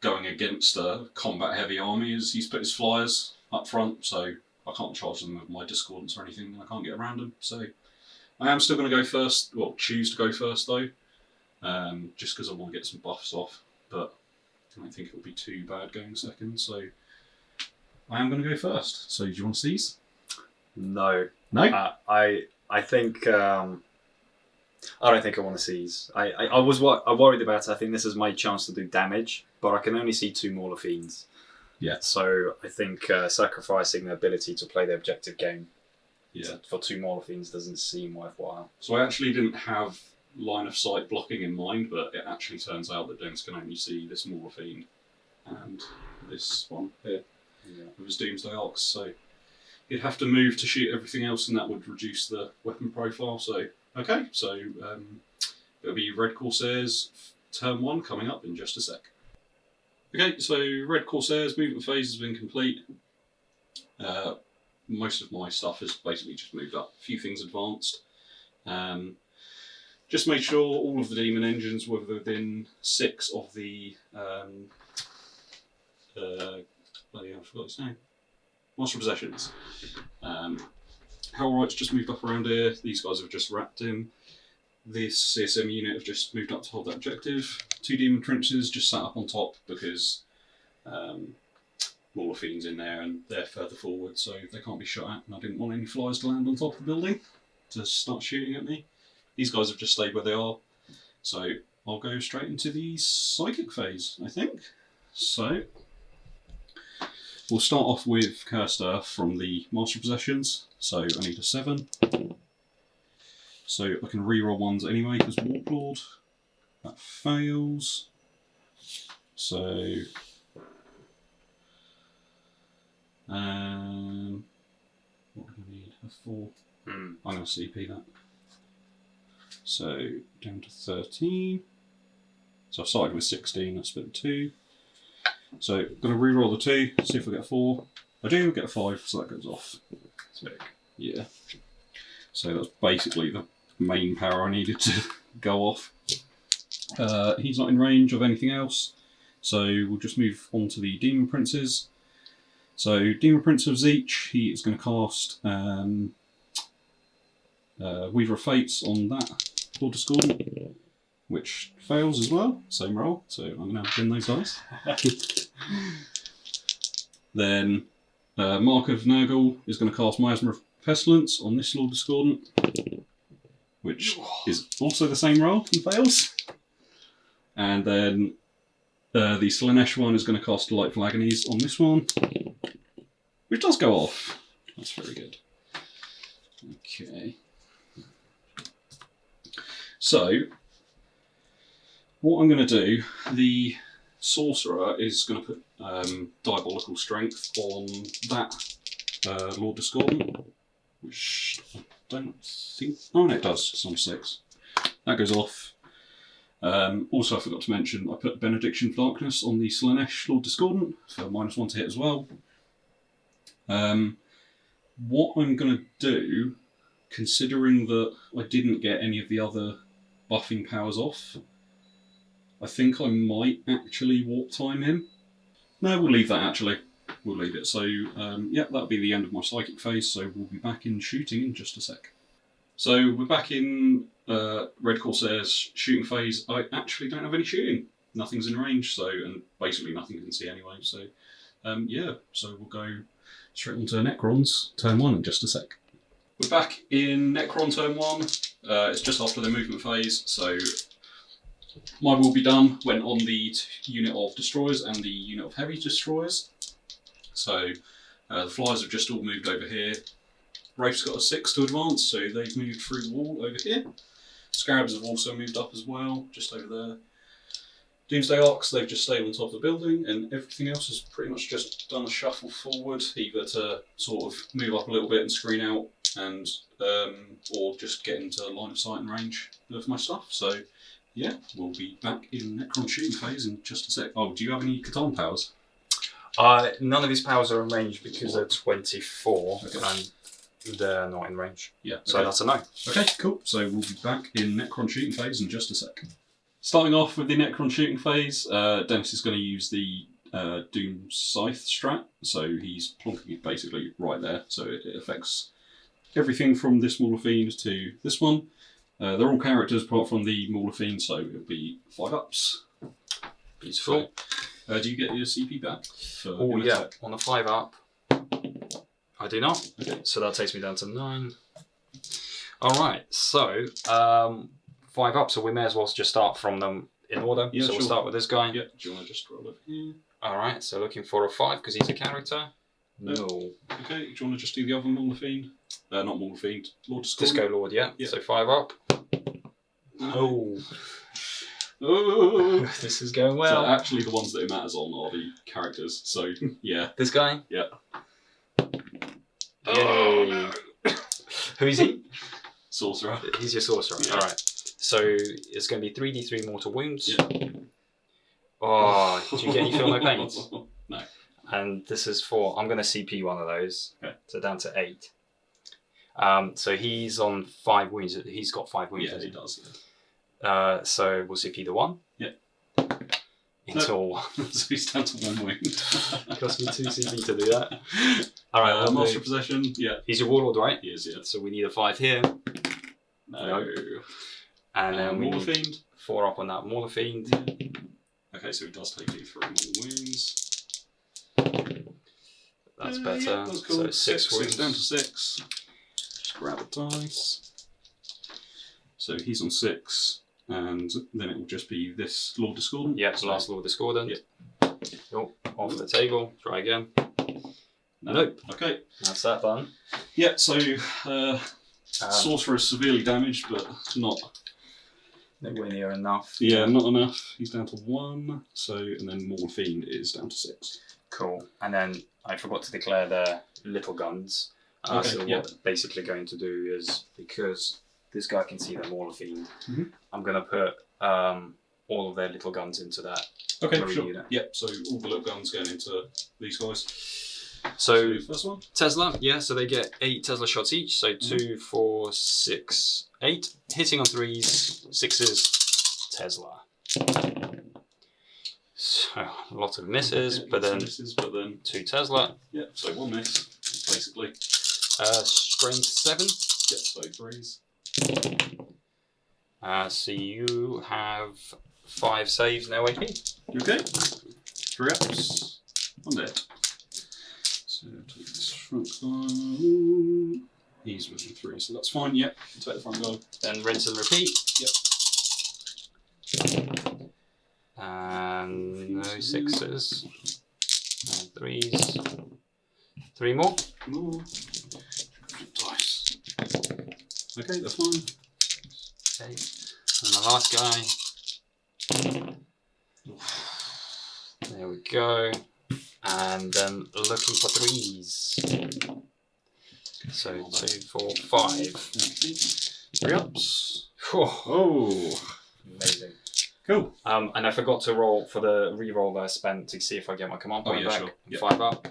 going against a combat-heavy army, is he's put his flyers up front, so I can't charge them with my Discordants or anything, and I can't get around them. So I am still going to go first, well, choose to go first though, just because I want to get some buffs off, but I don't think it'll be too bad going second, so I am going to go first. So do you want to seize? No. No? I think I don't think I want to seize. I worried about it. I think this is my chance to do damage, but I can only see 2 Mauler Fiends. Yeah. So I think sacrificing the ability to play the objective game for 2 Mauler Fiends doesn't seem worthwhile. So I actually didn't have line of sight blocking in mind, but it actually turns out that Denis can only see this Mauler Fiend and this one here with his Doomsday Ox. So he'd have to move to shoot everything else, and that would reduce the weapon profile. So okay, so it'll be Red Corsairs turn 1 coming up in just a sec. Okay, so Red Corsairs movement phase has been complete. Most of my stuff has basically just moved up. A few things advanced. Just made sure all of the demon engines were within 6 of the I forgot his name. Master of Possessions. Hellright's just moved up around here. These guys have just wrapped him. This CSM unit have just moved up to hold that objective. 2 demon trenches just sat up on top because, Mauler Fiends in there, and they're further forward, so they can't be shot at, and I didn't want any flyers to land on top of the building to start shooting at me. These guys have just stayed where they are, so I'll go straight into the Psychic phase, I think. So, we'll start off with Cursed Earth from the Master Possessions, so I need a 7. So I can reroll ones anyway, because Warlord, that fails. So, what do I need? A 4. I'm going to CP that. So, down to 13. So I started with 16, I spent 2. So, I'm going to reroll the 2, see if I get a 4. I do get a 5, so that goes off. Sick. Yeah. So that's basically the main power I needed to go off. He's not in range of anything else, so we'll just move on to the Demon Princes. So, Demon Prince of Zeech, he is going to cast Weaver of Fates on that Lord of Scorn, which fails as well, same roll, so I'm going to have to bin those dice. Then Mark of Nurgle is going to cast Miasma of Pestilence on this Lord Discordant, which is also the same roll and fails. And then the Slanesh one is going to cast Delightful Agonies on this one, which does go off. That's very good. Okay. So, what I'm going to do, the Sorcerer is going to put Diabolical Strength on that Lord Discordant, which I don't think... Oh no, it does. It's on 6. That goes off. Also, I forgot to mention, I put Benediction of Darkness on the Slanesh Lord Discordant for -1 to hit as well. What I'm going to do, considering that I didn't get any of the other buffing powers off, I think I might actually Warp Time him. No, we'll leave that actually. We'll leave it. So, yeah, that'll be the end of my Psychic phase, so we'll be back in shooting in just a sec. So, we're back in Red Corsairs shooting phase. I actually don't have any shooting. Nothing's in range, so, and basically nothing can see anyway, so, yeah, so we'll go straight on to Necrons, turn 1 in just a sec. We're back in Necron turn 1. It's just after the movement phase, so my will be done went on the unit of destroyers and the unit of heavy destroyers. So the flyers have just all moved over here. Wraith's got a 6 to advance, so they've moved through the wall over here. Scarabs have also moved up as well, just over there. Doomsday Arcs, they've just stayed on top of the building, and everything else has pretty much just done a shuffle forward, either to sort of move up a little bit and screen out, and or just get into line of sight and range of my stuff. So yeah, we'll be back in Necron shooting phase in just a sec. Oh, do you have any Catan powers? None of these powers are in range because they're 24, okay. And they're not in range. Yeah. Okay. So that's a no. Okay, cool. So we'll be back in Necron shooting phase in just a sec. Starting off with the Necron shooting phase, Denis is going to use the Doom Scythe strat, so he's plonking it basically right there, so it affects everything from this Mauler Fiend to this one. They're all characters apart from the Mauler Fiend, so it'll be 5-ups. Beautiful. So, do you get your CP back? Oh yeah, on the 5-up. I do not. Okay. So that takes me down to 9. Alright, so 5-up, so we may as well just start from them in order. Yeah, so we'll start with this guy. Yeah, do you want to just roll over here? Alright, so looking for a 5 because he's a character. No. Okay, do you want to just do the other Mauler Fiend? Not Mauler Fiend, Lord of Scorn. Disco Lord, yeah. So 5-up. Oh. Oh. This is going well. So actually the ones that it matters on are the characters, so yeah. This guy? Yeah. Oh, no. Who is he? Sorcerer. He's your sorcerer. Yeah. Alright. So it's going to be 3d3 mortal wounds. Yeah. Oh, do you get any feel no pains? No. And this is 4. I'm going to CP one of those. Okay. So down to 8. So he's on 5 wounds. He's got 5 wounds. Yeah, he does. Yeah. So we'll CP the 1. Yeah. Until so he's down to 1 wound. It cost me 2 CP to do that. Alright, Master Possession, yeah. He's your Warlord, right? He is, yeah. So we need a 5 here. No. And then we Mauler need Fiend. 4 up on that Mauler Fiend. Okay, so he does take you 3 more wounds. That's better. Yeah, that's cool. So it's 6 wounds. down to 6. Just grab a dice. So he's on 6, and then it will just be this Lord Discordant. Yep, so, last Lord Discordant. Yep. Oh, off the table. Try again. No. Nope. Okay. That's that done. Yeah, so Sorcerer is severely damaged, but not. Nowhere near enough. Yeah, not enough. He's down to 1. So, and then Maul Fiend is down to 6. Cool. And then I forgot to declare their little guns. Okay, So yeah. what I'm basically going to do is, because this guy can see them all Fiend, Mhm. I'm going to put all of their little guns into that. Okay, Marine sure. unit. Yep. So all the little guns going into these guys. So first one. Tesla, yeah, so they get 8 Tesla shots each, so 2, 4, 6, 8. Hitting on 3s, 6s, Tesla. So a lot of misses, but then misses, but then 2 Tesla. Yep. So 1 miss, basically. Strength 7. Yep. So 3s. So you have 5 saves, no AP. You okay? 3 ups. I'm dead. So take this front guy. He's within 3, so that's fine. Yep. Take the front guy. Then rinse and repeat. Yep. And no 6s. And 3s. 3 more. More. Dice. Okay, that's fine. Okay. And the last guy. There we go. And then looking for 3s. So 2, 4, 5. Okay. 3 ups. Whew. Oh. Amazing. Cool. And I forgot to roll for the re-roll that I spent to see if I get my command point back. Sure. Yep. 5 up.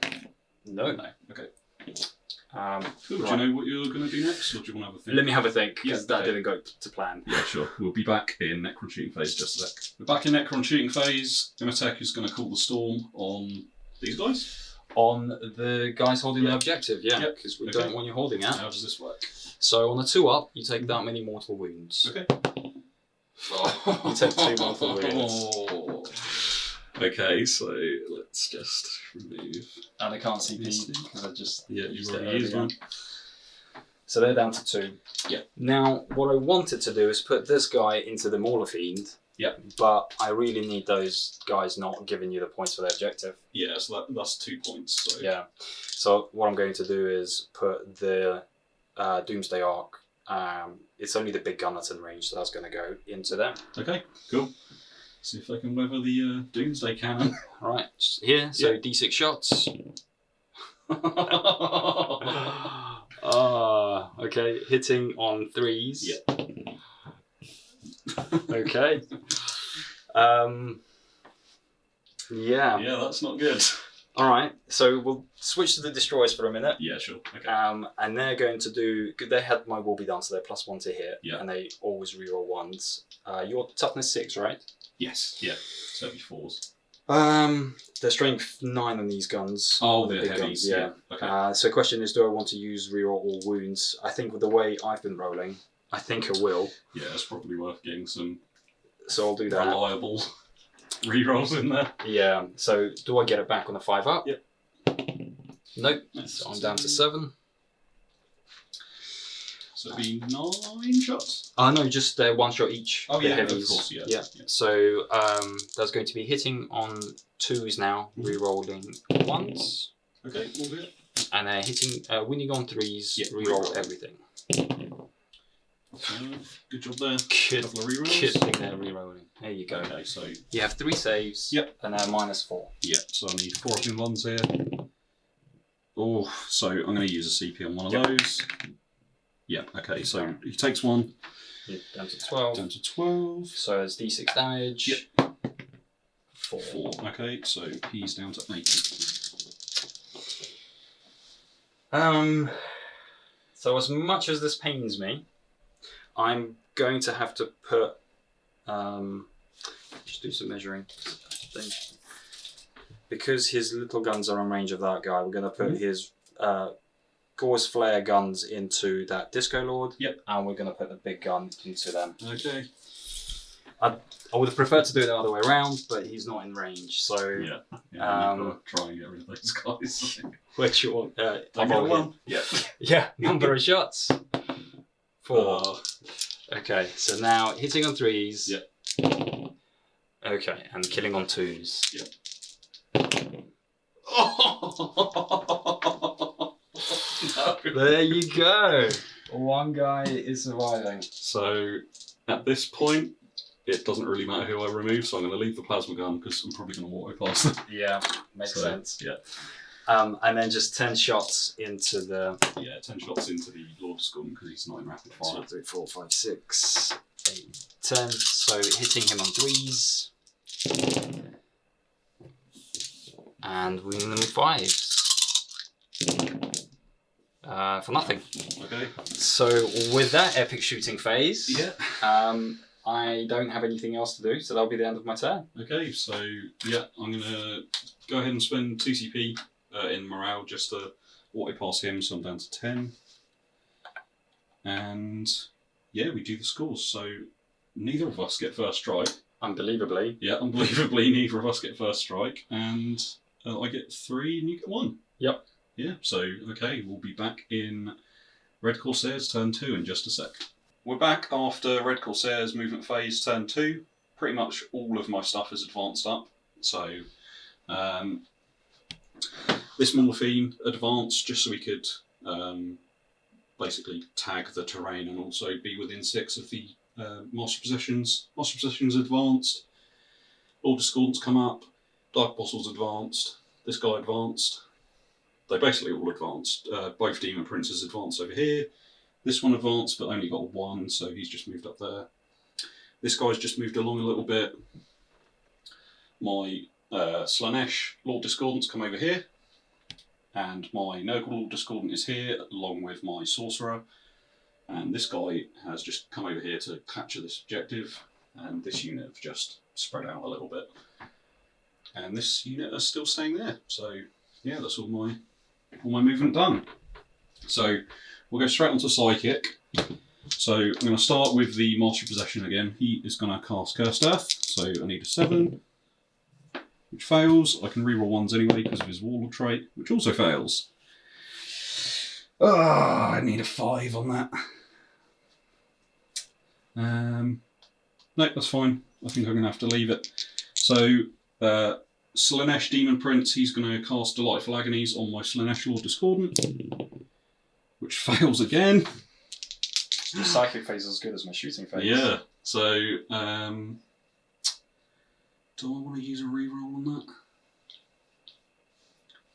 No. No. Okay. Right. Cool. Do you know what you're going to do next, or do you want to have a think? Let me have a think, because Yeah, that okay. didn't go to plan. Yeah, sure. We'll be back in Necron shooting phase just a sec. We're back in Necron shooting phase. Imotekh is going to call the storm on these guys. On the guys holding the objective, yeah, Yep. because we Okay. don't want you holding it. How does this work? So on a 2 up, you take that many mortal wounds. Okay. You take 2 mortal wounds. Oh. Okay, so let's just remove. And I can't CP Yes. because I just Yeah, used you've it already used earlier. one. So they're down to 2. Yeah. Now, what I wanted to do is put this guy into the Mauler Fiend. Yeah. But I really need those guys not giving you the points for their objective. Yeah, so that's 2 points. So. Yeah. So what I'm going to do is put the Doomsday Arc. It's only the big gun that's in range, so that's going to go into them. Okay, cool. See if they can weather the Doomsday Cannon. All right, just here. So Yeah. D6 shots. Okay, hitting on 3s. Yeah. Okay. Yeah. Yeah, that's not good. All right. So we'll switch to the destroyers for a minute. Yeah, sure. Okay. And they're going to do. They had my will be done, so they're +1 to hit. Yeah. And they always reroll 1s. Your toughness 6, right? Yes. Yeah. So it'd be 4s. Their strength 9 on these guns. Oh, the the big heavies. guns. Yeah. Okay. So the question is, do I want to use reroll all wounds? I think with the way I've been rolling, I think I will. Yeah, it's probably worth getting some So I'll do that. reliable rerolls in there. Yeah. So do I get it back on a 5 up? Yep. Nope. That's So I'm down to 7. So it'd be 9 shots. No, just 1 shot each. Oh, the yeah, of heavies. course, yeah. Yeah. Yeah. So that's going to be hitting on 2s now, re-rolling 1s, Okay, we'll do it. and hitting winning on 3s, Yeah, re-roll reroll. everything. Good job there. Good, Couple of rerolls. good thing there, re-rolling. There you go. Okay, so You have 3 saves. Yep. And -4. yeah, so I need 4 up in ones here. Oh, so I'm going to use a CP on one of Yep. those. Yeah, okay, so he takes 1, You're down to 12. down to 12. So it's D6 damage. Yep. 4. 4. Okay, so he's down to 8. So as much as this pains me, I'm going to have to put just do some measuring. I think. Because his little guns are in range of that guy, we're going to put his Gauss flare guns into that Disco Lord. Yep. And we're going to put the big gun into them. Okay. I would have preferred to do it the other way around, but he's not in range. So Yeah, you've got to try and get rid of those guys. which you want? Take another one. Yeah. Yeah, number of shots. 4. Okay, so now hitting on 3s. Yeah. Okay, and killing on 2s. Yeah. No. There you go. One guy is surviving. So at this point, it doesn't really matter who I remove, so I'm going to leave the plasma gun because I'm probably going to auto pass them. Yeah, makes So, sense. Yeah. And then just 10 shots into the 10 shots into the Lord Discordant because he's not in rapid fire. 2, 3, 4, 5, 6, 8, 10. So hitting him on 3s. And wounding them with 5s. For nothing. Okay. So with that epic shooting phase, Yeah. I don't have anything else to do, so that'll be the end of my turn. Okay, so yeah, I'm going to go ahead and spend 2 CP in morale just to auto pass him, so I'm down to 10. And yeah, we do the scores. So neither of us get first strike. Unbelievably. Yeah, unbelievably, neither of us get first strike, and I get 3 and you get 1. Yep. Yeah, so okay, we'll be back in Red Corsairs turn 2 in just a sec. We're back after Red Corsairs movement phase turn 2. Pretty much all of my stuff is advanced up. So this Morphine advanced just so we could basically tag the terrain and also be within 6 of the Master Possessions. Master Possessions advanced. Lord Discordants come up. Dark Apostles advanced. This guy advanced. They basically all advanced. Both Demon Princes advanced over here. This one advanced, but only got 1, so he's just moved up there. This guy's just moved along a little bit. My Slaanesh Lord Discordants come over here. And my Nurgle Lord Discordant is here, along with my Sorcerer. And this guy has just come over here to capture this objective. And this unit have just spread out a little bit. And this unit is still staying there. So yeah, that's all my movement done. So we'll go straight onto Psychic. So I'm going to start with the Master Possession again. He is going to cast Cursed Earth. So I need a 7, which fails. I can reroll 1s anyway because of his Warlord trait, which also fails. I need a 5 on that. No, that's fine. I think I'm going to have to leave it. So Slaanesh Demon Prince, he's going to cast Delightful Agonies on my Slaanesh Lord Discordant, which fails again. The psychic phase is as good as my shooting phase. Yeah, so do I want to use a reroll on that?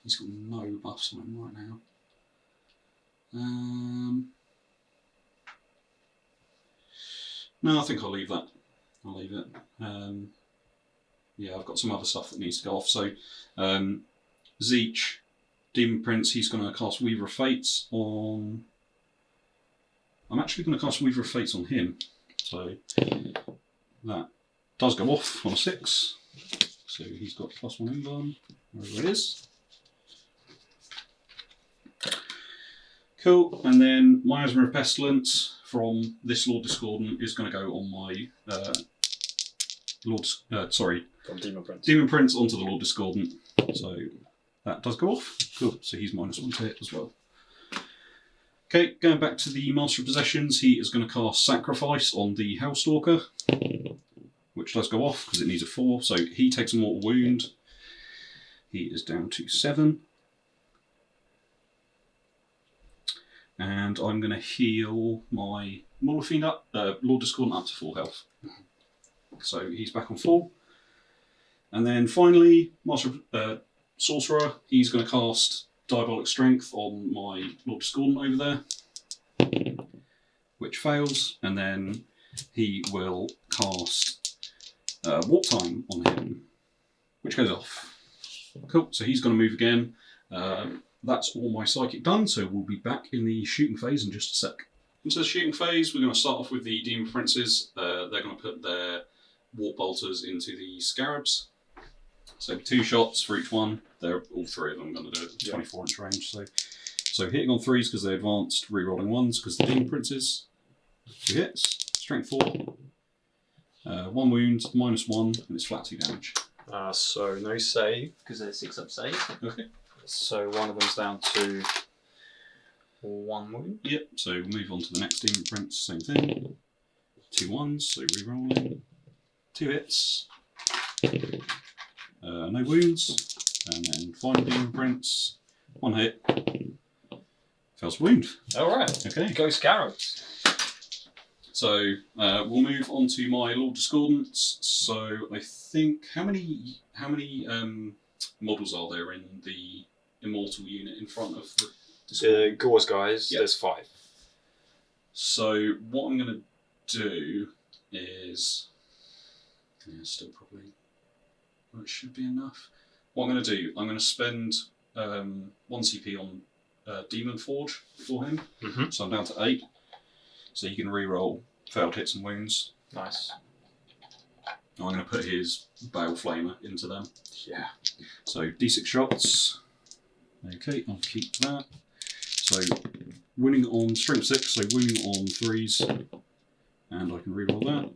He's got no buffs on him right now. No, I think I'll leave that. I'll leave it. Yeah, I've got some other stuff that needs to go off. So, Zeech, Demon Prince, he's going to cast Weaver of Fates on... I'm actually going to cast Weaver of Fates on him. So, that does go off on a 6. So he's got +1 invuln, wherever it is. Cool, and then Miasma of Pestilence from this Lord Discordant is going to go on my From Demon Prince. Demon Prince onto the Lord Discordant. So that does go off. Cool, so he's -1 to hit as well. Okay, going back to the Master of Possessions, he is going to cast Sacrifice on the Hellstalker, which does go off because it needs a 4. So he takes a mortal wound. He is down to 7. And I'm going to heal my Morphine up, Lord Discordant up to full health. So he's back on full. And then finally, Sorcerer, he's going to cast Diabolic Strength on my Lord Discordant over there, which fails. And then he will cast Warp Time on him, which goes off. Cool, so he's going to move again. That's all my Psychic done, so we'll be back in the shooting phase in just a sec. Into the shooting phase, we're going to start off with the Demon Princes. They're going to put their Warp Bolters into the Scarabs. So 2 shots for each one. They're all 3 of them going to do it, 24-inch range. So hitting on 3s because they advanced, rerolling 1s because the Demon Princes. 2 hits, strength 4, 1 wound, -1, and it's flat 2 damage. So no save because they're 6-up save. Okay. So one of them's down to 1 wound. Yep, so we'll move on to the next Demon Prince, same thing. 2 1s, so re-rolling. 2 hits. No wounds. And then final Demon Prince, 1 hit. Fails wound. Alright. Okay. Go Scarabs. So we'll move on to my Lord Discordants. So I think how many models are there in the Immortal unit in front of the Discordant? Gauss guys, Yep. there's 5. So what I'm going to do is still probably it should be enough. What I'm going to do, I'm going to spend 1 CP on Demon Forge for him. Mm-hmm. So I'm down to 8. So you can re-roll failed hits and wounds. Nice. I'm going to put his Bale Flamer into them. Yeah. So D6 shots. Okay, I'll keep that. So winning on strength 6, so winning on 3s. And I can re-roll that.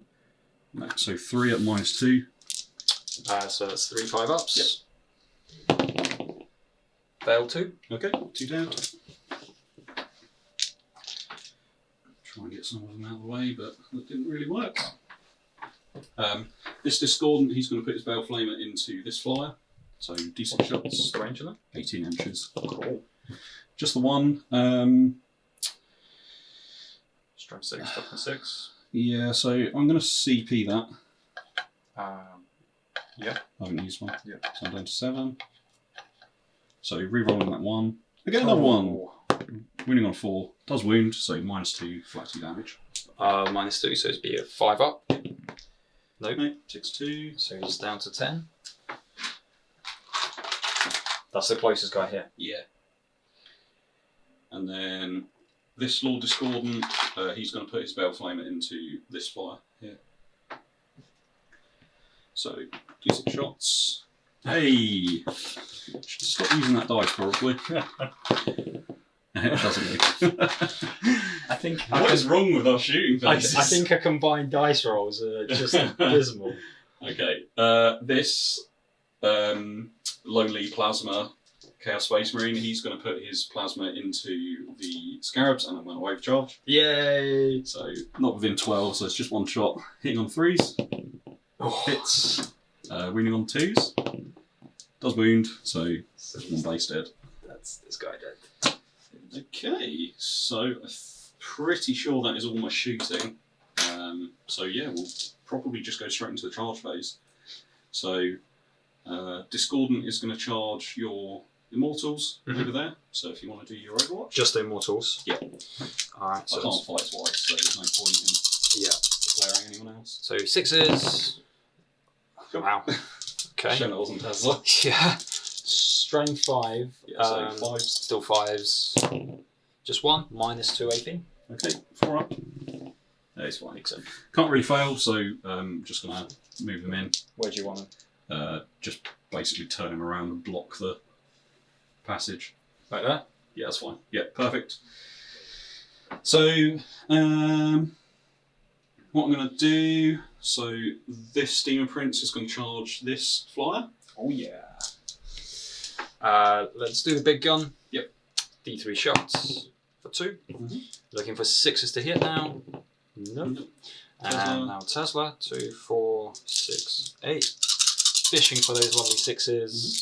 So 3 at -2. So that's 3 5-ups. Yep. Fail 2. Okay, 2 down. Try and get some of them out of the way, but that didn't really work. This Discordant, he's going to put his Bale Flamer into this flyer. So D6 shots. What's the range of that? 18 inches. Cool. Just the one. Strength 6, toughness 6. Yeah, so I'm going to CP that. Yeah. I haven't used one. Yeah. So I'm down to 7. So re-rolling that 1. Again, another 1. Winning on 4. Does wound, so -2, flat 2 damage. -2, so it'd be a 5-up. Nope. No, 6-2. So he's down to 10. That's the closest guy here. Yeah. And then this Lord Discordant, he's going to put his Bale Flamer into this flyer here. So, D6 shots. Hey! Should stop using that dice, probably. It doesn't. I think. What is wrong with our shooting I faces? think our combined dice rolls are just abysmal. Okay. This Lonely Plasma Chaos Space Marine, he's going to put his plasma into the Scarabs and I'm going to wave charge. Yay! So, not within 12, so it's just 1 shot. Hitting on 3s. Oh. Hits. Winning on 2s. Does wound, so 1 base dead. That's this guy dead. Okay, so I'm pretty sure that is all my shooting. So yeah, we'll probably just go straight into the charge phase. So Discordant is going to charge your Immortals over there. So if you want to do your Overwatch. Just the Immortals? Yeah. Alright, so I can't fight twice, so there's no point in declaring anyone else. So 6s. Cool. Wow. Okay. Shame it wasn't Tesla. Yeah. Strain 5. Yeah, so 5s. Still 5s. Just 1. -2 AP. Okay, 4 up. It's fine. Can't really fail, so just going to move him in. Where do you want him? Just basically turn him around and block the passage. Like that? Yeah, that's fine. Yeah, perfect. So, what I'm going to do, so this Demon Prince is going to charge this flyer. Oh yeah. Let's do the big gun. Yep. D3 shots for 2. Mm-hmm. Looking for 6s to hit now. Nope. And now Tesla. 2, 4, 6, 8. Fishing for those lovely 6s.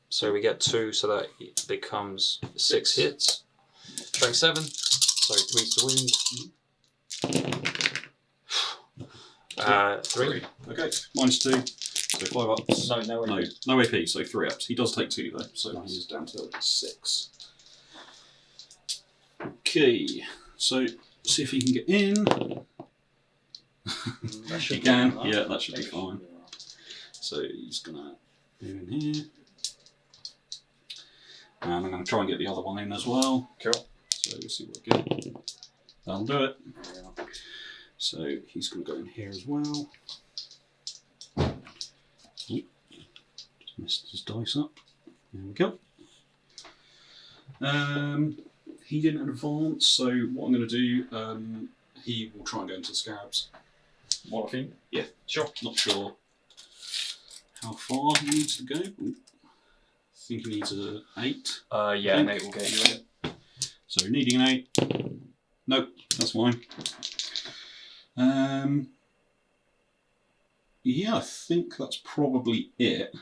So we get 2, so that it becomes 6 hits. Strength 7. So 3s to wound. 3. Okay, -2. So 5 ups. No AP, so 3 ups. He does take 2 though, so Nice. he is down to 6. Okay, so see if he can get in. He can, yeah, that should be fine. So he's gonna go in here. And I'm gonna try and get the other one in as well. Cool. So we'll see what we get. That'll do it. So he's gonna go in here as well. Just messed his dice up. There we go. He didn't advance, so what I'm going to do, he will try and go into the Scarabs. What I think? Yeah, sure. Not sure how far he needs to go. Ooh. I think he needs a 8. Yeah, an 8 will get you in it. So needing an 8. Nope, that's fine. Yeah, I think that's probably it.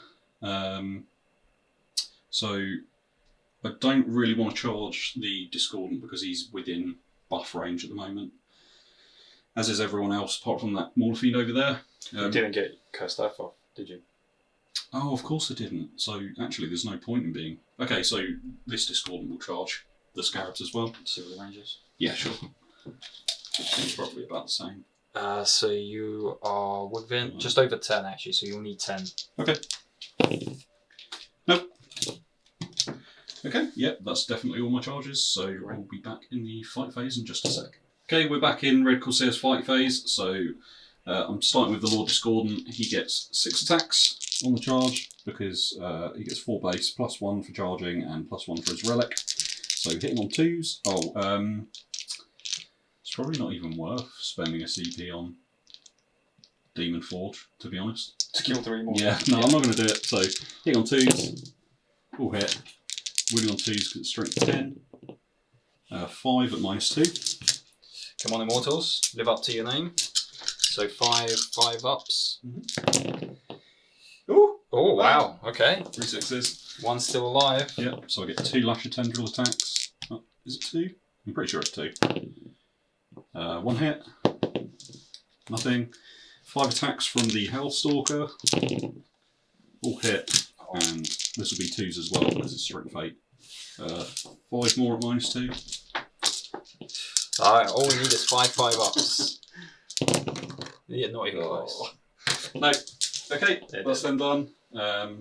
So I don't really want to charge the Discordant because he's within buff range at the moment. As is everyone else, apart from that Morphine over there. You didn't get Cursed Earth off, did you? Oh, of course I didn't. So actually there's no point in being... Okay, so this Discordant will charge the Scarabs as well. See what the range is. Yeah, sure. It's probably about the same. So you are within just over 10 actually, so you'll need 10. Okay. Nope. Okay, yeah, that's definitely all my charges, so I'll be back in the fight phase in just a sec. Okay, we're back in Red Corsairs fight phase, so I'm starting with the Lord Discordant. He gets 6 attacks on the charge, because he gets 4 base, +1 for charging, and +1 for his relic. So hitting on 2s. It's probably not even worth spending a CP on Demon Forge, to be honest. To kill 3 more. Yeah, no, I'm not going to do it. So hitting on 2s, all hit. Winning on 2s because it's strength 10. 5 at -2. Come on, Immortals, live up to your name. So 5 ups. Ooh! Oh, wow, okay. 3 6s. One's still alive. Yep, so I get 2 Lasher Tendril attacks. Oh, is it 2? I'm pretty sure it's 2. 1 hit. Nothing. 5 attacks from the Hellstalker. All hit. And this will be 2s as well because it's strength 8. 5 more at -2. Alright, all we need is 5 ups. Yeah, not even close. No. Okay, Yeah, that's then done. Let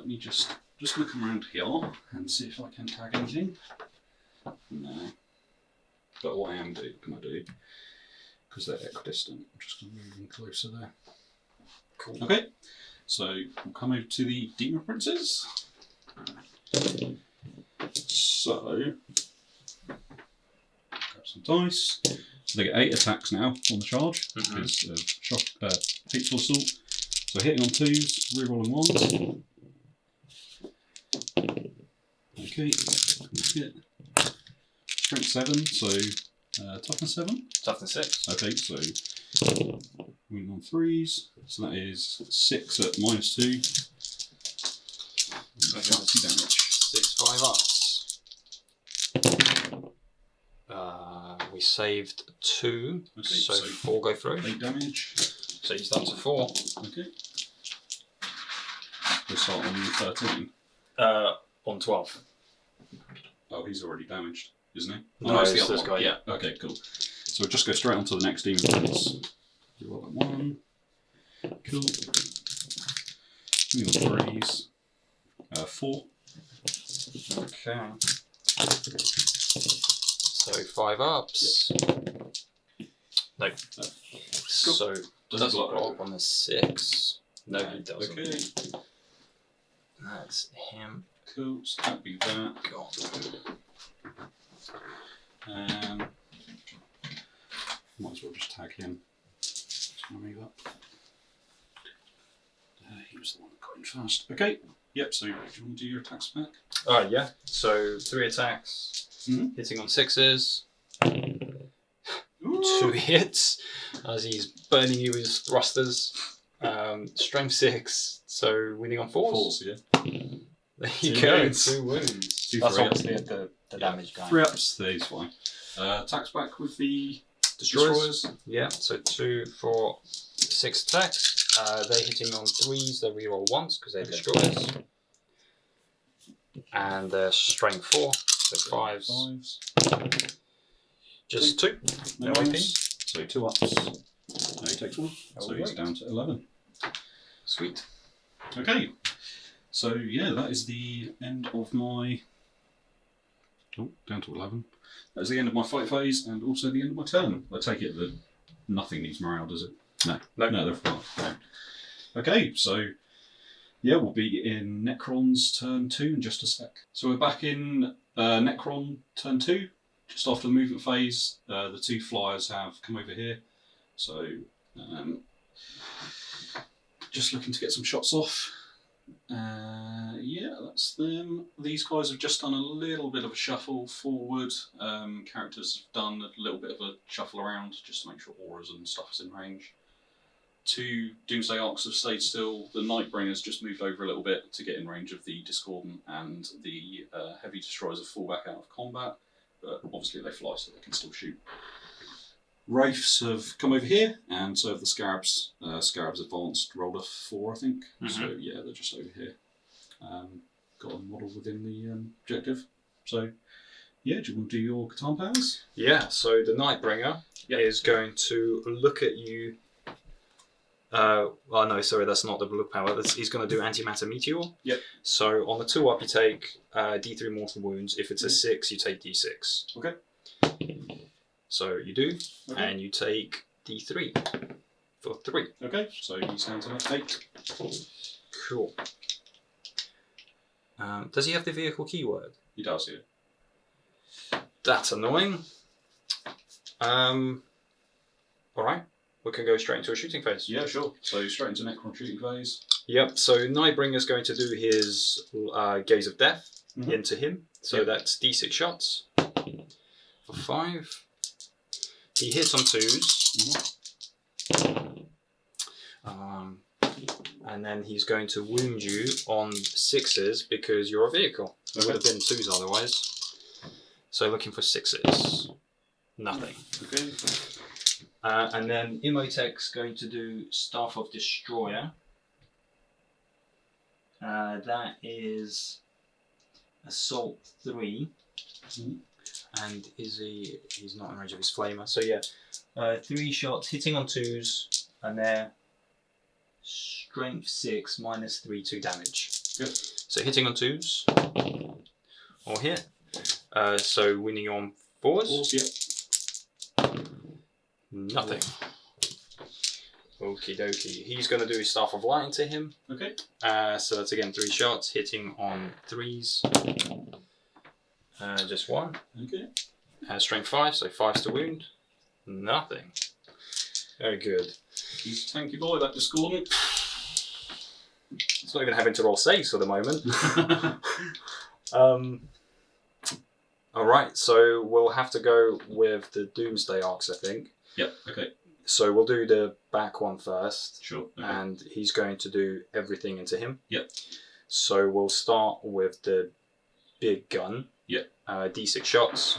me just look around here and see if I can tag anything. No. But what I am doing, can I do? Because they're equidistant. I'm just going to move in closer there. Cool. Okay, so we'll come over to the Demon Princes. So, grab some dice. So they get 8 attacks now on the charge because of Hateful Assault. So hitting on 2s, rerolling 1s. Okay, hit. Strength 7, so toughness 7. Toughness 6. Okay, so winning on 3s, so that is 6 at -2. So That's 2 damage. 6 5 ups. We saved 2, Okay, so so 4 go through. 8 damage. So he's down to 4. Okay. We'll start on 13. On 12. Oh, he's already damaged, isn't he? No, it's it's the other this one. guy. Yeah, okay, cool. So we'll just go straight on to the next Demon Prince. Do roll that 1. Cool. Winning on 3s. 4. Okay. So 5 ups. No. So does Doesn't block block. on the 6? No, he Right, doesn't. okay. That's him. Cool, so that'd be that. Might as well just tag him. Just gonna move up. He was the one that got in first. Okay, yep, so do you want to do your attacks back? Alright, yeah. So 3 attacks. Hitting on 6s. 2 hits as he's burning you with thrusters. Strength 6, so winning on 4s. 4s, yeah. There you 2 go, wounds. 2 wounds. 2 That's for obviously the damage guy. 3 ups, there he's fine. Attacks back with the Destroyers. Yeah, so 2 for 6 attacks. They're hitting on 3s, they reroll once because they're destroyers. And they're strength 4, so 5s. 5s. Just 2. No No minus. So 2 ups. Now he takes 1. So he's Alright. down to 11. Sweet. Okay. So yeah, that is the end of my... Oh, down to 11. That is the end of my fight phase and also the end of my turn. I take it that nothing needs morale, does it? No. No. No, they're fine. No. Okay, so yeah, we'll be in Necron's turn 2 in just a sec. So we're back in Necron turn 2. Just after the movement phase, the 2 flyers have come over here So just looking to get some shots off. Yeah, that's them. These guys have just done a little bit of a shuffle forward. Characters have done a little bit of a shuffle around just to make sure auras and stuff is in range. 2 Doomsday Arcs have stayed still. The Nightbringers just moved over a little bit to get in range of the Discordant, and the Heavy Destroyers have fall back out of combat, but obviously they fly so they can still shoot. Wraiths have come over here, and so have the Scarabs. Scarabs advanced, rolled a 4, I think. So yeah, they're just over here. Got a model within the objective. So yeah, do you want to do your Catan powers? Yeah, so the Nightbringer is going to look at you. Oh no, sorry, that's not the blue power. He's going to do Antimatter Meteor. Yep. So on the 2-up, you take D3 mortal wounds. If it's a 6, you take D6. Okay. So you do, and you take D3 for 3. Okay, so he's down to 8. Cool. Does he have the vehicle keyword? He does, yeah. That's annoying. Alright, we can go straight into a shooting phase. Yeah, sure. So straight into Necron shooting phase. Yep, so Nightbringer's going to do his Gaze of Death into him. So that's D6 shots for 5. He hits on 2s. And then he's going to wound you on 6s because you're a vehicle. It would have been 2s otherwise. So looking for 6s. Nothing. Okay. And then Imotek's going to do Staff of Destroyer. That is Assault 3. And he's not in range of his flamer. So yeah, 3 shots hitting on 2s, and they're strength 6 minus 3, 2 damage. Good. So hitting on 2s or hit. So winning on 4s. Yep. Nothing. Okie dokie. He's going to do his Staff of Light into him. Okay. So that's again 3 shots hitting on 3s. Just 1. Okay. Strength 5, so 5's to wound. Nothing. Very good. He's a tanky boy, that Discordant. It's not even having to roll saves for the moment. Alright, so we'll have to go with the Doomsday Arcs, I think. Yep, okay. So we'll do the back one first. Sure. Okay. And he's going to do everything into him. Yep. So we'll start with the big gun. Yep. D6 shots.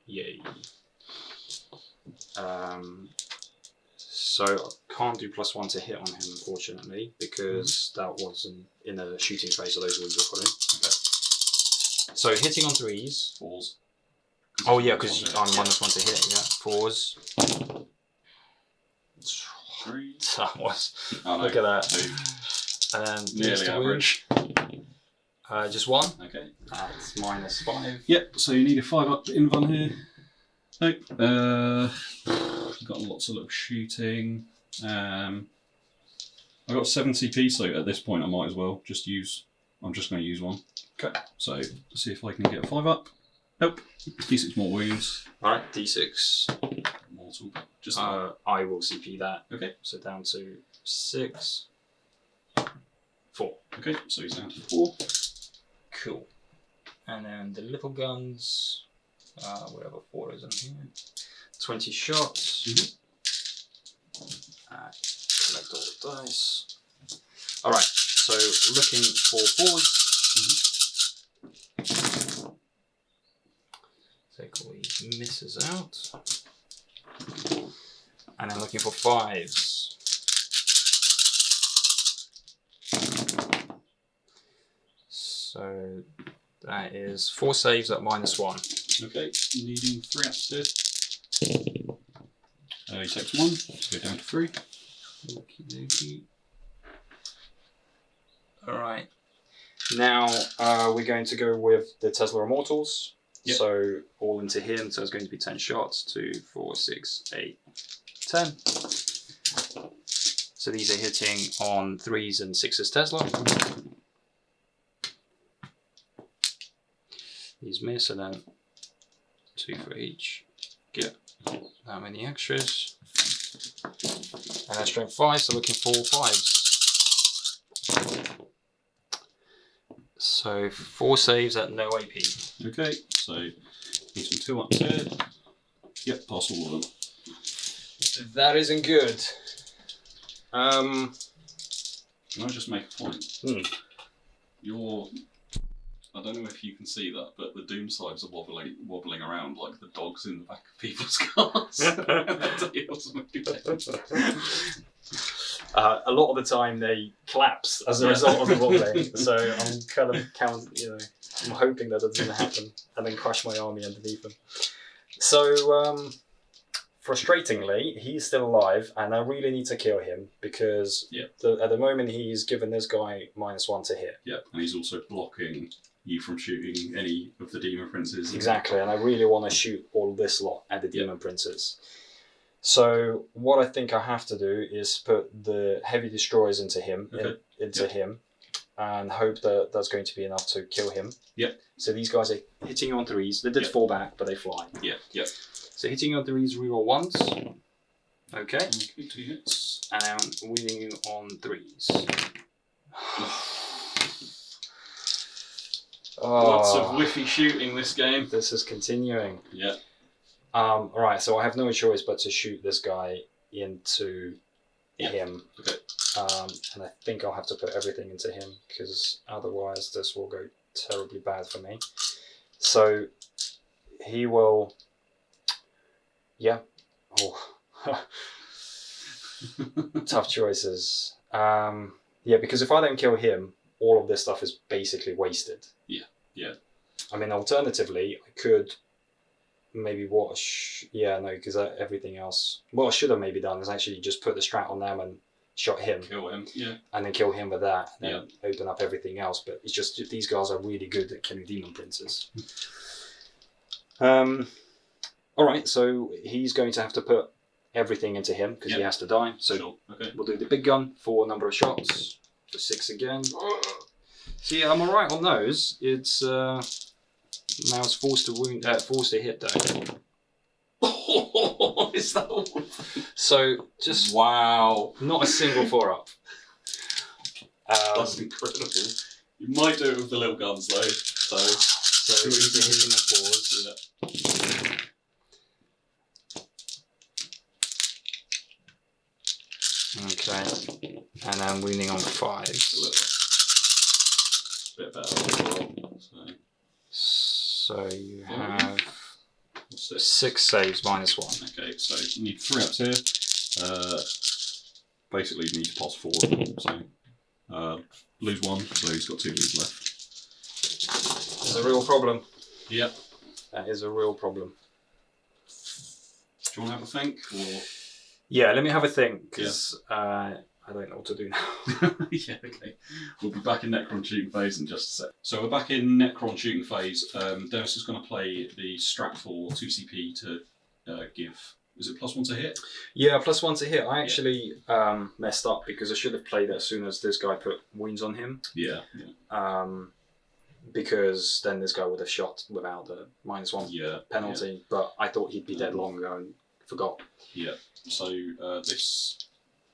Yay. So I can't do +1 to hit on him, unfortunately, because that wasn't in a shooting phase of those wounds were put in. Okay. So hitting on 3s. 4s. Oh yeah, because I'm -1 to hit, yeah. 4s. 3. That was. Oh, no. Look at that. 2. And Nearly average. Just 1. Okay. That's -5. Yep, so you need a 5-up invuln here. Nope. Got lots of little shooting. I've got 7 CP, so at this point I might as well just use. I'm just going to use 1. Okay. So let's see if I can get a 5-up. Nope. D6 more wounds. Alright, D6. Mortal. Just I will CP that. Okay. So down to 6. 4. Okay, so he's down to 4. Cool. And then the little guns. Whatever 4 is in here. 20 shots. Collect all the dice. Alright, so looking for 4s. Take all these misses out. And then looking for 5s. So that is 4 saves at -1. Okay, needing 3 ups here. He takes 1, go down to 3. Okie dokie. Alright. Now we're going to go with the Tesla Immortals. Yep. So all into him, so it's going to be 10 shots. 2, 4, 6, 8, 10. So these are hitting on 3s and 6s Tesla. These miss, and then 2 for each. Get that many extras. And then strength 5, so looking for 5s. So 4 saves at no AP. Okay, so need some 2 ups here. Yep, pass all of them. That isn't good. Can I just make a point? Hmm. I don't know if you can see that, but the doom sides are wobbling around like the dogs in the back of people's cars. A lot of the time they collapse as a result of the wobbling, so I'm kind of I'm hoping that doesn't happen and then crush my army underneath them. So, frustratingly, he's still alive, and I really need to kill him because at the moment he's given this guy -1 to hit. Yeah, and he's also blocking you from shooting any of the demon princes. Exactly, and I really want to shoot all this lot at the demon princes. So what I think I have to do is put the heavy destroyers into him, and hope that that's going to be enough to kill him. Yep. So these guys are hitting on 3s. They did fall back, but they fly. Yeah, yeah. So hitting on 3s, reroll 1s. Okay. Okay, 2 hits. And I'm winning on 3s. Lots of whiffy shooting this game. This is continuing. Yeah. Alright, so I have no choice but to shoot this guy into him. Okay. And I think I'll have to put everything into him because otherwise this will go terribly bad for me. So he will. Yeah. Oh. Tough choices. Yeah, because if I don't kill him, all of this stuff is basically wasted. Yeah. Yeah. I mean, alternatively, I could maybe because everything else. What I should have maybe done is actually just put the strat on them and shot him. Kill him, yeah. And then kill him with that, and then open up everything else. But it's just these guys are really good at killing demon princes. Alright, so he's going to have to put everything into him because he has to die. So we'll do the big gun for a number of shots. For 6 again. So yeah, I'm alright on those. It's now it's forced to hit though. Is that all? So just wow, not a single 4-up. That's incredible. You might do it with the little guns though. So these are hitting the 4s. Yeah. Okay, and I'm winning on 5s. A bit better overall. So you have 6 saves -1. Okay, so you need 3 ups here. Basically, you need to pass 4 of them. So lose 1, so he's got 2 leads left. It's a real problem. Yep. That is a real problem. Do you want to have a think? Or? Yeah, let me have a think, because I don't know what to do now. Yeah, okay. We'll be back in Necron shooting phase in just a sec. So we're back in Necron shooting phase. Dennis is going to play the strat for 2CP to give... Is it +1 to hit? Yeah, +1 to hit. I actually messed up because I should have played it as soon as this guy put wounds on him. Yeah. Because then this guy would have shot without the -1 penalty. Yeah. But I thought he'd be dead long ago and forgot. Yeah. So this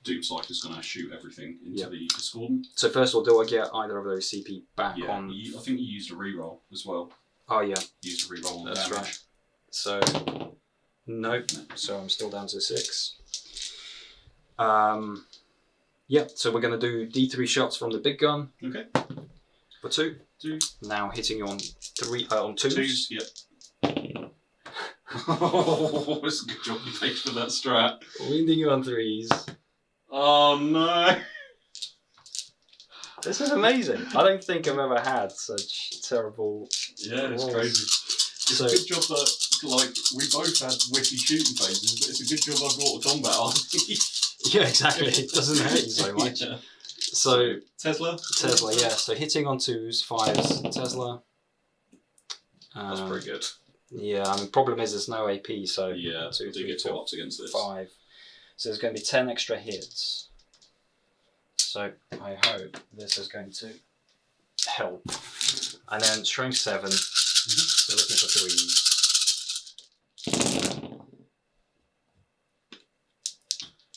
Doom Scythe is going to shoot everything into the Discordant. So first of all, do I get either of those CP back on? I think you used a reroll as well. Oh yeah. You used a reroll on That's damage. right. So nope. So I'm still down to 6. Yeah. So we're going to do D3 shots from the big gun. Okay. For 2. 2. Now hitting on 3 on 2s. 2s. Yep. Oh, it's a good job you paid for that strat. Winding you on 3s. Oh no! This is amazing. I don't think I've ever had such terrible. Yeah, it's rolls. crazy. It's a good job that we both had whiffy shooting phases, but it's a good job I've got a combat army. Yeah, exactly. It doesn't hurt you so much. Yeah. So Tesla, yeah. So hitting on 2s, 5s, Tesla. That's pretty good. Yeah, I mean, problem is there's no AP, so 2, 3, 4 ups against this. 5. So there's going to be 10 extra hits. So I hope this is going to help. And then strength 7. So looking for 3s.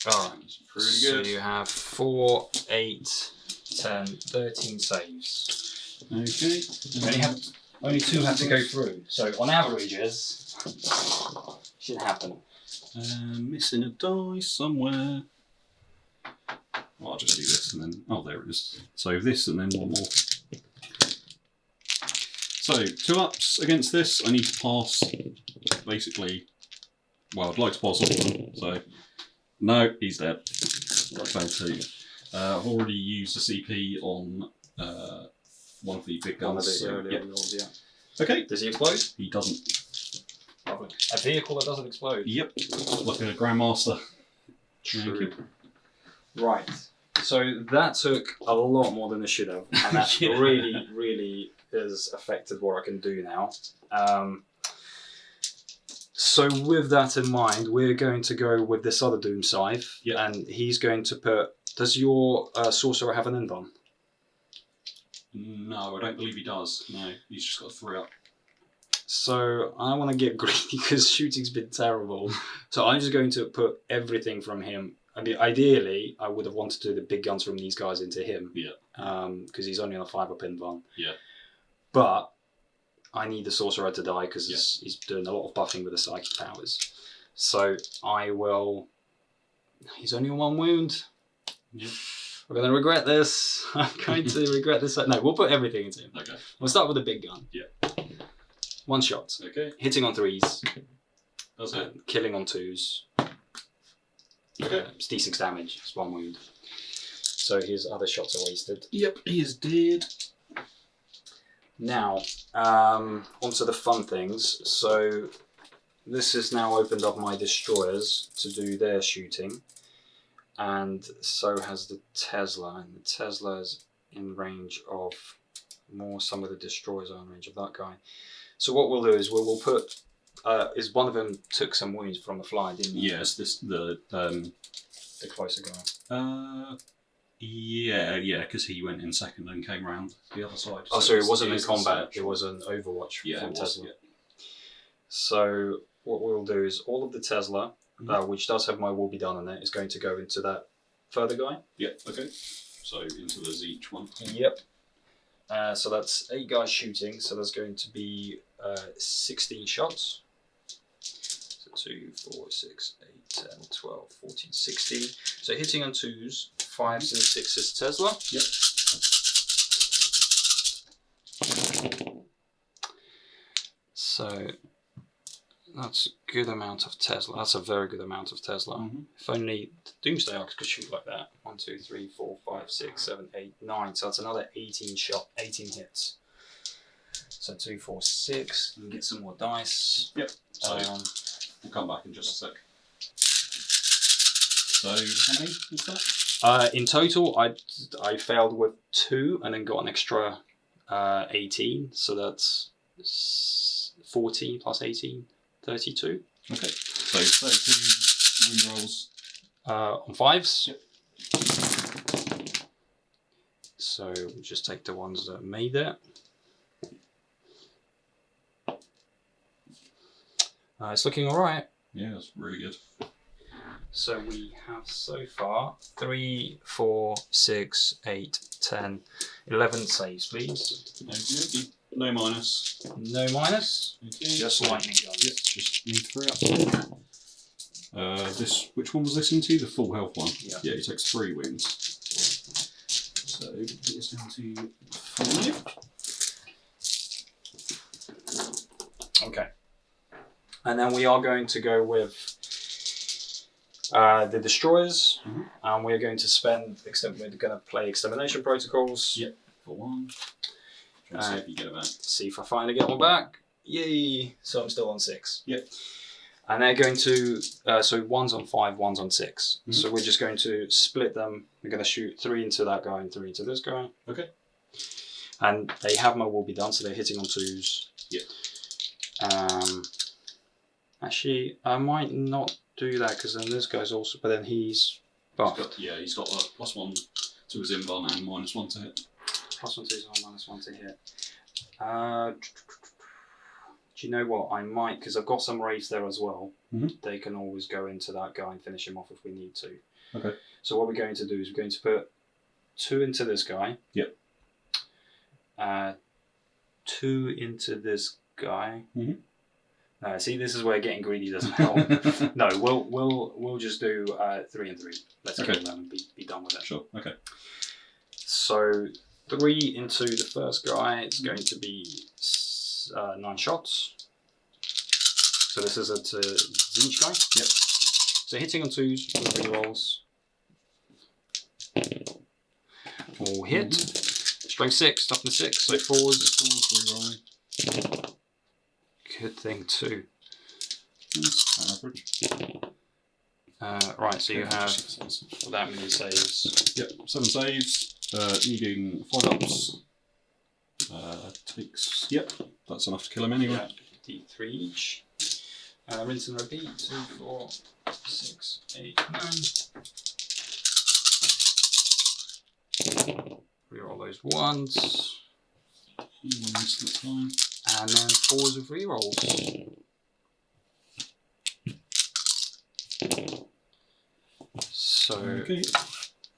Alright, That's pretty so good. you have 4, 8, 10, 13 saves. Okay. Only 2 have to go through, so on averages, should happen. Missing a die somewhere. Well, I'll just do this and then. Oh, there it is. So this and then one more. So 2 ups against this. I need to pass basically. Well, I'd like to pass all of them. So no, he's dead. Failed 2. I've already used a CP on one of the big One of guns. the So, earlier yeah. rolls, yeah. Okay. Does he explode? He doesn't. Lovely. A vehicle that doesn't explode. Yep. Like a Grandmaster. Thank you. Right. So that took a lot more than it should have, and that Yeah. really, really has affected what I can do now. So with that in mind, we're going to go with this other Doom Scythe, Yep. and he's going to put. Does your sorcerer have an invuln? No, I don't believe he does. No, he's just got 3 up. So I want to get greedy because shooting's been terrible. So I'm just going to put everything from him. I mean, ideally, I would have wanted to do the big guns from these guys into him. Yeah. Because he's only on a 5 up invuln. Yeah. But I need the sorcerer to die because Yeah. he's doing a lot of buffing with the psychic powers. So I will. He's only on 1 wound. Yeah. We're going to regret this. I'm going to regret this. No, we'll put everything into him. Okay. We'll start with the big gun. Yeah. 1 shot. Okay. Hitting on 3s. That's it. Killing on 2s. Okay. It's D6 damage. It's 1 wound. So his other shots are wasted. Yep, he is dead. Now, onto the fun things. So this has now opened up my destroyers to do their shooting. And so has the Tesla. And the Tesla is in range of more. Some of the destroyers are in range of that guy. So what we'll do is we'll put... is one of them took some wounds from the fly, didn't he? Yes, The closer guy. yeah, because he went in second and came round the other side. Oh, so it wasn't in is the combat. search. It was an Overwatch Yeah, from it was. Tesla. Yeah. So what we'll do is all of the Tesla, Mhm. which does have my will be done in it, is going to go into that further guy. Yeah. Okay. So into the Zeech one. Yep. So that's 8 guys shooting. So there's going to be 16 shots. So 2, 4, 6, 8, 10, 12, 14, 16. So hitting on 2s, 5s and 6s Tesla. Yep. So that's a good amount of Tesla. That's a very good amount of Tesla. Mhm. If only the Doomsday Arcs could shoot like that. 1, 2, 3, 4, 5, 6, 7, 8, 9. So that's another 18 hits. So 2, 4, 6. You can get some more dice. Yep. So we'll come back in just a sec. So how many is that? In total, I failed with 2 and then got an extra 18. So that's 14 plus 18, 32. Okay. So 32 wound rolls. On 5s. Yep. So we'll just take the ones that made it. It's looking alright. Yeah, that's really good. So we have so far 3, 4, 6, 8, 10, 11 saves, please. Okay. No minus. No minus. Okay. Just lightning guns. Yep. Just need 3 up. This. Which one was this into? The full health one. Yeah. Yeah, he takes 3 wounds. So it's down to 5. Okay. And then we are going to go with the destroyers, and we're going to spend. We're going to play extermination protocols. Yep. For 1. Try and see if you get it back. See if I finally get one back. Yay! So I'm still on 6. Yep. And they're going to so 1's on 5, 1's on 6. Mhm. So we're just going to split them. We're going to shoot 3 into that guy and 3 into this guy. Okay. And they have my will be done, so they're hitting on 2s. Yep. Actually, I might not do that because then this guy's also, but then he's buffed. He's got a +1 to his invuln and -1 to hit. +1 to his arm, -1 to hit. Do you know what? I might, because I've got some Wraiths there as well. Mhm. They can always go into that guy and finish him off if we need to. Okay. So what we're going to do is we're going to put 2 into this guy. Yep. 2 into this guy. Mhm. See, this is where getting greedy doesn't help. No, we'll just do 3 and 3. Let's Okay. kill them and be done with it. Sure. Okay. So 3 into the first guy is going to be 9 shots. So this is a Zinch guy. Yep. So hitting on 2s with rerolls. All hit. Strength 6, toughness 6, so 4s. Rerolling. Good thing too. That's average. Right, so you Okay, have just- that many saves. Yep, 7 saves, needing 5 ups. Takes. Yep, that's enough to kill him anyway. Yeah, D3 each. Rinse and repeat. 2, 4, 6, 8, 9. Reroll those 1s. Most of the time. And then 4s of rerolls. So Okay.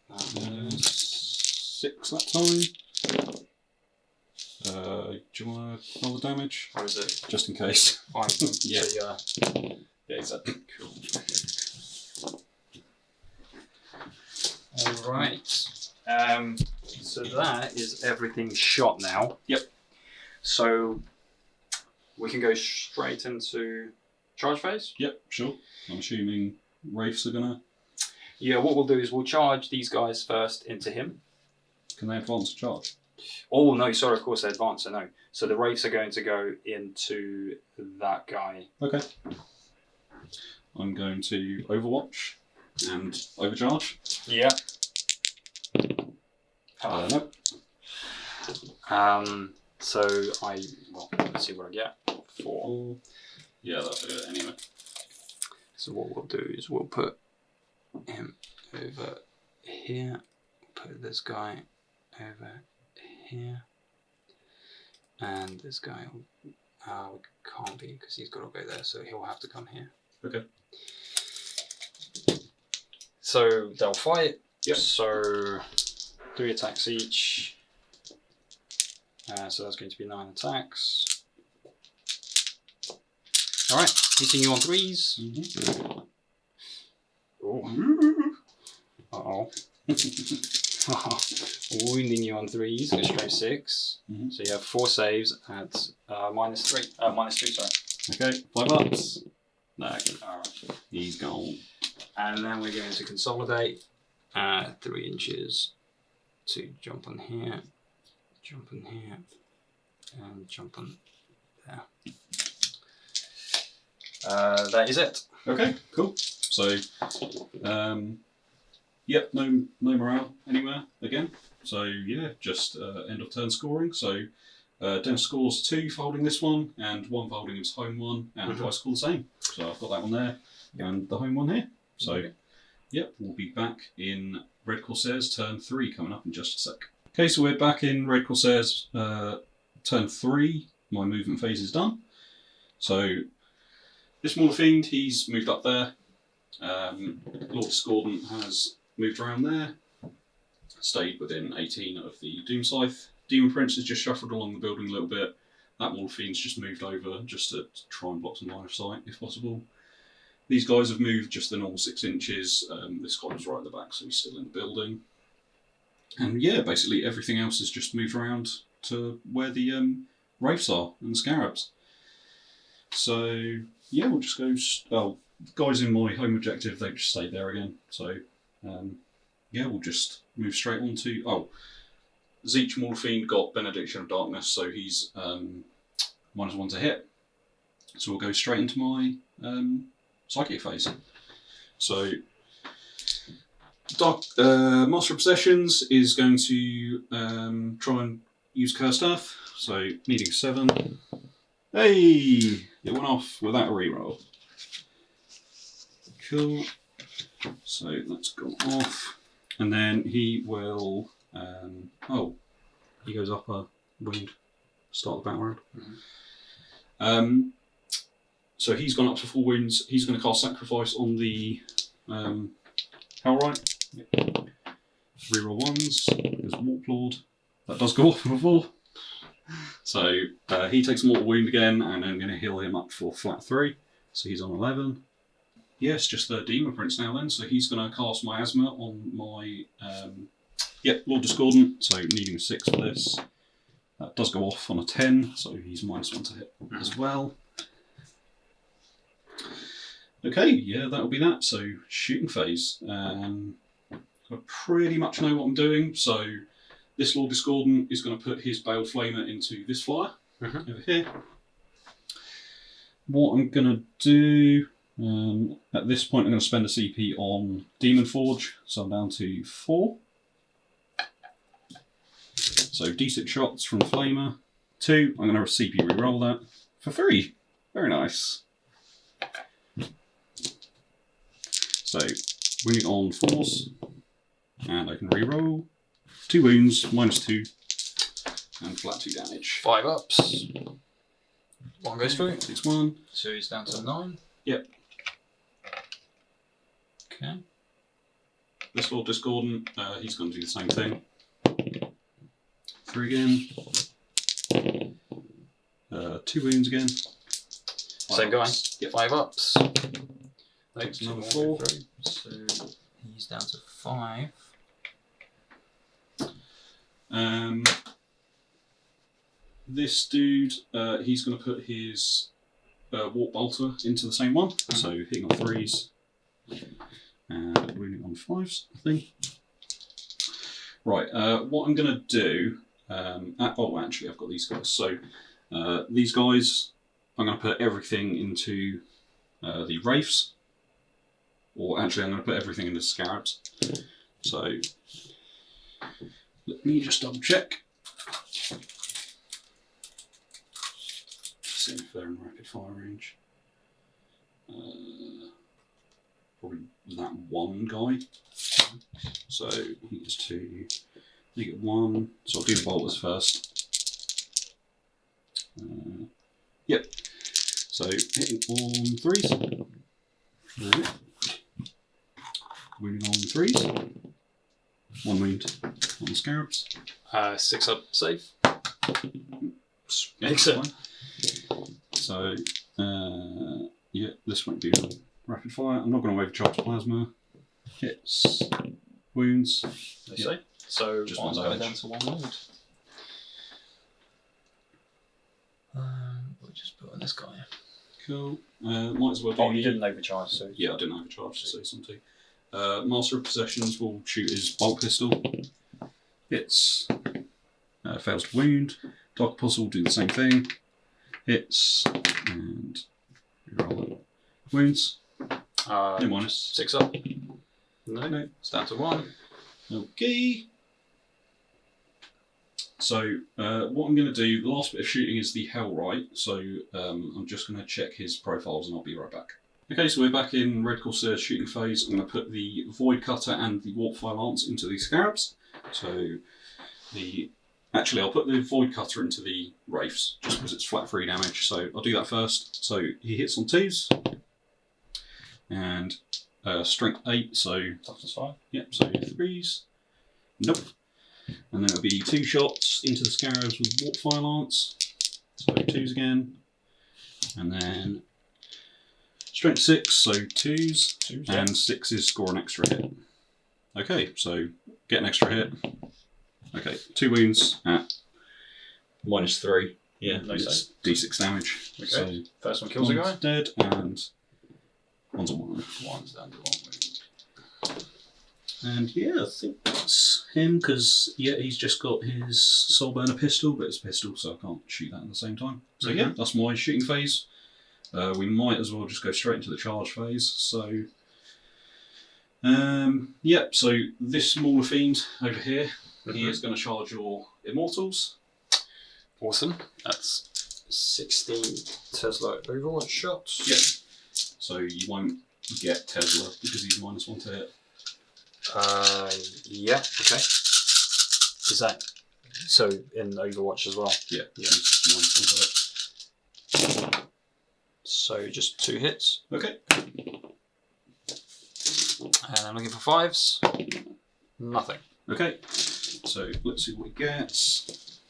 that is 6 that time. Do you want to roll the damage? what is it? Just in case. 5. Yeah. So Yeah, exactly. cool. Alright. So that is everything shot now. Yep. So we can go straight into charge phase. Yep, sure. I'm assuming Wraiths are gonna. Yeah, what we'll do is we'll charge these guys first into him. Can they advance a charge? Oh no, sorry, of course they advance, so no. So the Wraiths are going to go into that guy. Okay. I'm going to Overwatch and Overcharge. Yeah. Nope. So let's see what I get. 4. Yeah, that'll do it anyway. So what we'll do is we'll put him over here, put this guy over here, and this guy can't be because he's got to go there, so he'll have to come here. Okay. So they'll fight. Yep. So 3 attacks each. So that's going to be 9 attacks. Alright, hitting you on 3s. Mm-hmm. Oh. Uh-oh. Wounding you on 3s, go straight 6. Mhm. So you have 4 saves at -2, sorry. Okay, 5 ups. No, Alright. he's gone. And then we're going to consolidate 3 inches to jump on here, jump on here, and jump on there. That is it. Okay, cool. So, yep, no morale anywhere again. So yeah, just end of turn scoring. So Dennis scores 2 for holding this one, and 1 for holding his home one, and I score the same. So I've got that one there, and the home one here. So yep, we'll be back in Red Corsairs turn 3 coming up in just a sec. Okay, so we're back in Red Corsairs turn 3. My movement phase is done. So this Mauler Fiend, he's moved up there. Lord Discordant has moved around there, stayed within 18 of the Doom Scythe. Demon Prince has just shuffled along the building a little bit. That Mauler Fiend's just moved over just to try and block some line of sight if possible. These guys have moved just the normal 6 inches. This guy was right at the back, so he's still in the building. And yeah, basically everything else has just moved around to where the Wraiths are and the Scarabs. So yeah, we'll just go. The guys in my home objective, they just stayed there again. So yeah, we'll just move straight on to. Oh, Zeech Mauler Fiend got Benediction of Darkness, so he's -1 to hit. So we'll go straight into my psychic phase. So Master of Possessions is going to try and use Cursed Earth. So needing 7. Hey! It went off without a reroll. Cool. So that's gone off. And then he will... he goes up a wound. Start the battle round. So he's gone up to 4 wounds. He's going to cast Sacrifice on the Hellright. Reroll 1s. There's Warlord. That does go off for 4. So he takes a mortal wound again, and I'm going to heal him up for flat 3. So he's on 11. Yes, just the Demon Prince now then. So he's going to cast Miasma on my Lord Discordant. So needing a 6 for this. That does go off on a 10, so he's -1 to hit as well. Okay, yeah, that'll be that. So shooting phase. I pretty much know what I'm doing. So this Lord Discordant is going to put his Baled Flamer into this flyer over here. What I'm going to do, at this point I'm going to spend a CP on Demon Forge, so I'm down to 4. So D6 shots from the Flamer. 2, I'm going to CP reroll that for 3. Very nice. So, winning on 4s, and I can reroll 2 wounds, -2, and flat 2 damage. 5 ups. 1 goes through. 6-1. So he's down to 9. Yep. Okay. This Lord Discordant, he's going to do the same thing. 3 again. 2 wounds again. Same guy. Yep. 5 ups. Takes another 4. 4. So he's down to 5. This dude, he's going to put his Warp Bolter into the same one. So hitting on 3s and wounding on 5s, I think. Right, what I'm going to do, actually I've got these guys. So these guys, I'm going to put everything into the Wraiths. Or actually I'm going to put everything into Scarabs. So let me just double check. See if they're in rapid fire range. Probably that one guy. So he gets 2. You get 1. So I'll do the bolters first. Yep. So hitting on 3s. Right. Wounding on 3s. 1 wound on the Scarabs. 6 up save. Excellent. So, yeah, this won't be rapid fire. I'm not going to overcharge plasma. Hits, wounds. They say. So Just one's 1 going damage. down to 1 wound. We'll just put on this guy. Cool. Might as well do. Oh, you didn't overcharge, so. Yeah, I didn't overcharge to say something. Master of Possessions will shoot his bolt pistol. Hits. Fails to wound. Dark Apostle will do the same thing. Hits. And reroll it. Wounds. No minus. 6 up. No. It's down to 1. Okay. So, what I'm going to do, the last bit of shooting is the Hellright, so I'm just going to check his profiles and I'll be right back. Okay, so we're back in Red Corsairs shooting phase. I'm going to put the Void Cutter and the Warpfire Lance into the Scarabs. So, actually I'll put the Void Cutter into the Wraiths, just because it's flat 3 damage, so I'll do that first. So, he hits on 2s, and strength 8, so... Toughness 5. Yep, so 3s. Nope. And then it'll be 2 shots into the Scarabs with Warpfire Lance. So 2s again. And then strength 6, so 2s. And 6s score an extra hit. Okay, so get an extra hit. Okay, 2 wounds at -3. Yeah, No it's D6 damage. Okay. So First one kills a guy. one's dead and one's on 1. One's down to 1 wound. And yeah, I think that's him, because yeah, he's just got his Soul Burner pistol, but it's a pistol, so I can't shoot that at the same time. So yeah, that's my shooting phase. We might as well just go straight into the charge phase. So, yep, so this smaller fiend over here, he is going to charge your Immortals. Awesome. That's 16 Tesla Overwatch shots. Yep. So you won't get Tesla because he's -1 to hit. Yeah, okay. Is that so in Overwatch as well? Yeah, he's -1 to hit. So just 2 hits. Okay. And I'm looking for 5s. Nothing. Okay. So let's see what he gets.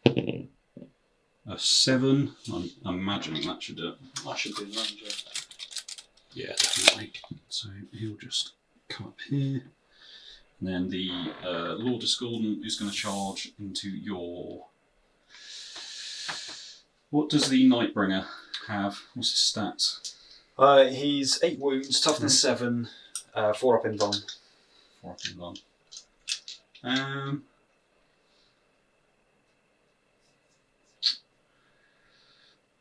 A 7. I'm imagining that should do it. I should do range. Yeah, definitely. So he'll just come up here. And then the Lord Discordant is going to charge into your... What does the Nightbringer have? What's his stats? He's 8 wounds, toughness 7, 4 up in Von. 4 up in Von.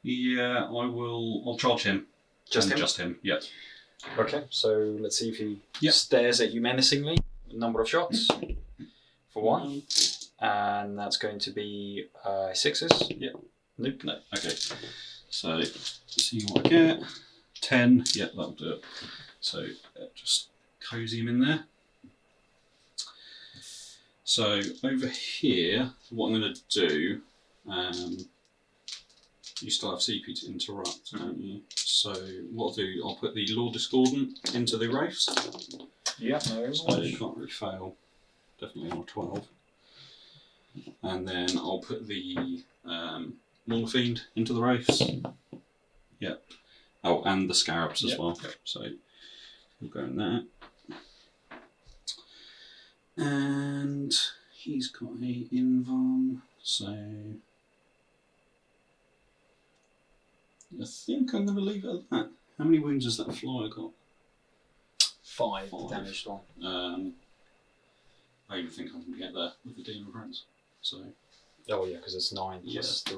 Yeah, I'll charge him. Just him? Just him, yeah. Okay, so let's see if he Yep. stares at you menacingly. Number of shots for 1. And that's going to be 6s. Yep. Nope. No, okay. So, let's see what I get. 10, yeah, that'll do it. So, just cozy him in there. So, over here, what I'm going to do, you still have CP to interrupt, don't you? So, what I'll do, I'll put the Lord Discordant into the Wraiths. Yeah, no, So, you can't really fail. Definitely on a 12. And then I'll put the Fiend into the Wraiths. Yep. Oh, and the Scarabs as well. Yep. So we'll go in there. And he's got a Invarm, so I think I'm going to leave it at that. How many wounds has that flyer got? 5 damaged on. I even think I can get there with the Demon Prince. So. Oh yeah, because it's 9 plus 3,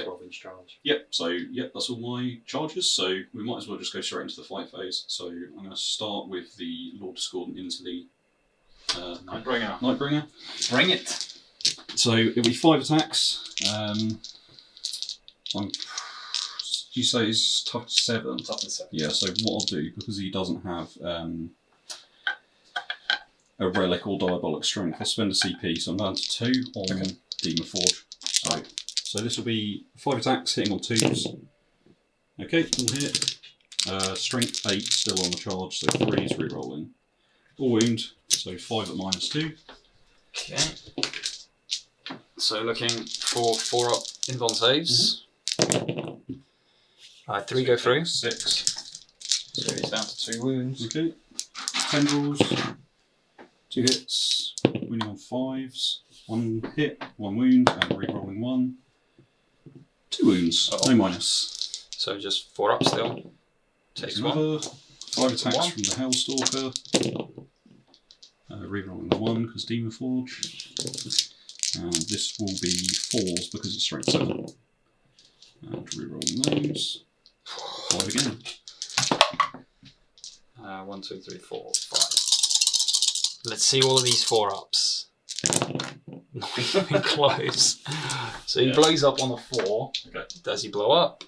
12 inch charge. Yep, so that's all my charges, so we might as well just go straight into the fight phase. So I'm going to start with the Lord Discordant into the Nightbringer. Bring it! So it'll be 5 attacks. Do you say he's tough 7? Toughness 7. Yeah, so what I'll do, because he doesn't have a relic or diabolic strength, I'll spend a CP, so I'm down to 2 on Demon Forge. So this will be 5 attacks, hitting on 2s. Okay, all hit. Strength 8 still on the charge, so 3 is re-rolling. All wound, so 5 at -2. Okay. So looking for 4 up Invon saves. 3 go through. 6. So he's down to 2 wounds. Okay. Tendrils. 2 hits. Winning on 5s. 1 hit, 1 wound, and re-rolling 1. 2 wounds, no minus. So just 4 up still. Takes 1. Another 5 attacks from the Hellstalker. Re-rolling the 1 because Demon Forge. And this will be 4s because it's strength 7. And re-rolling those. 5 again. 1, 2, 3, 4, 5. Let's see all of these 4 ups. Not even close. So he blows up on a 4. Okay. Does he blow up?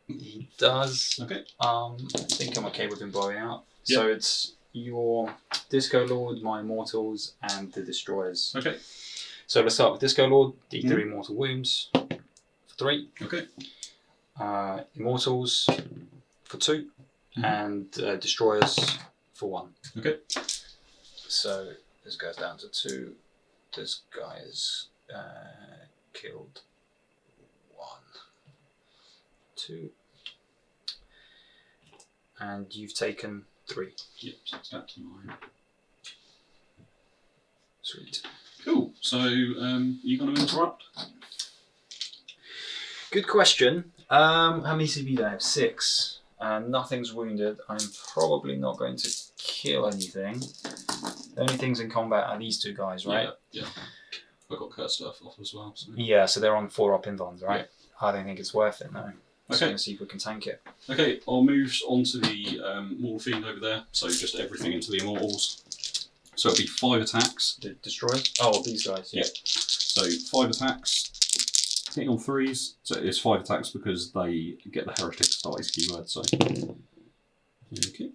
He does. Okay. I think I'm okay with him blowing up. Yep. So it's your Disco Lord, my Immortals, and the Destroyers. Okay. So let's start with Disco Lord. D3 mortal wounds for 3. Okay. Immortals for 2. And Destroyers for 1. Okay. So this goes down to 2. This guy is killed 1, 2, and you've taken 3. Yep, so it's back to 9. Sweet. Cool. So, you going to interrupt? Good question. How many CP do I have? 6. Nothing's wounded. I'm probably not going to kill anything. The only things in combat are these 2 guys, right? Yeah. I got cursed stuff off as well. So. Yeah, so they're on 4 up invons, right? Yeah. I don't think it's worth it, no. Okay. Just going to see if we can tank it. Okay, I'll move on to the Mortal Fiend over there. So just everything into the Immortals. So it'll be 5 attacks. Destroyers? Oh, these guys. Yeah. So 5 attacks. Hitting on 3s. So it's 5 attacks because they get the Heretic Dice keyword. So. Okay.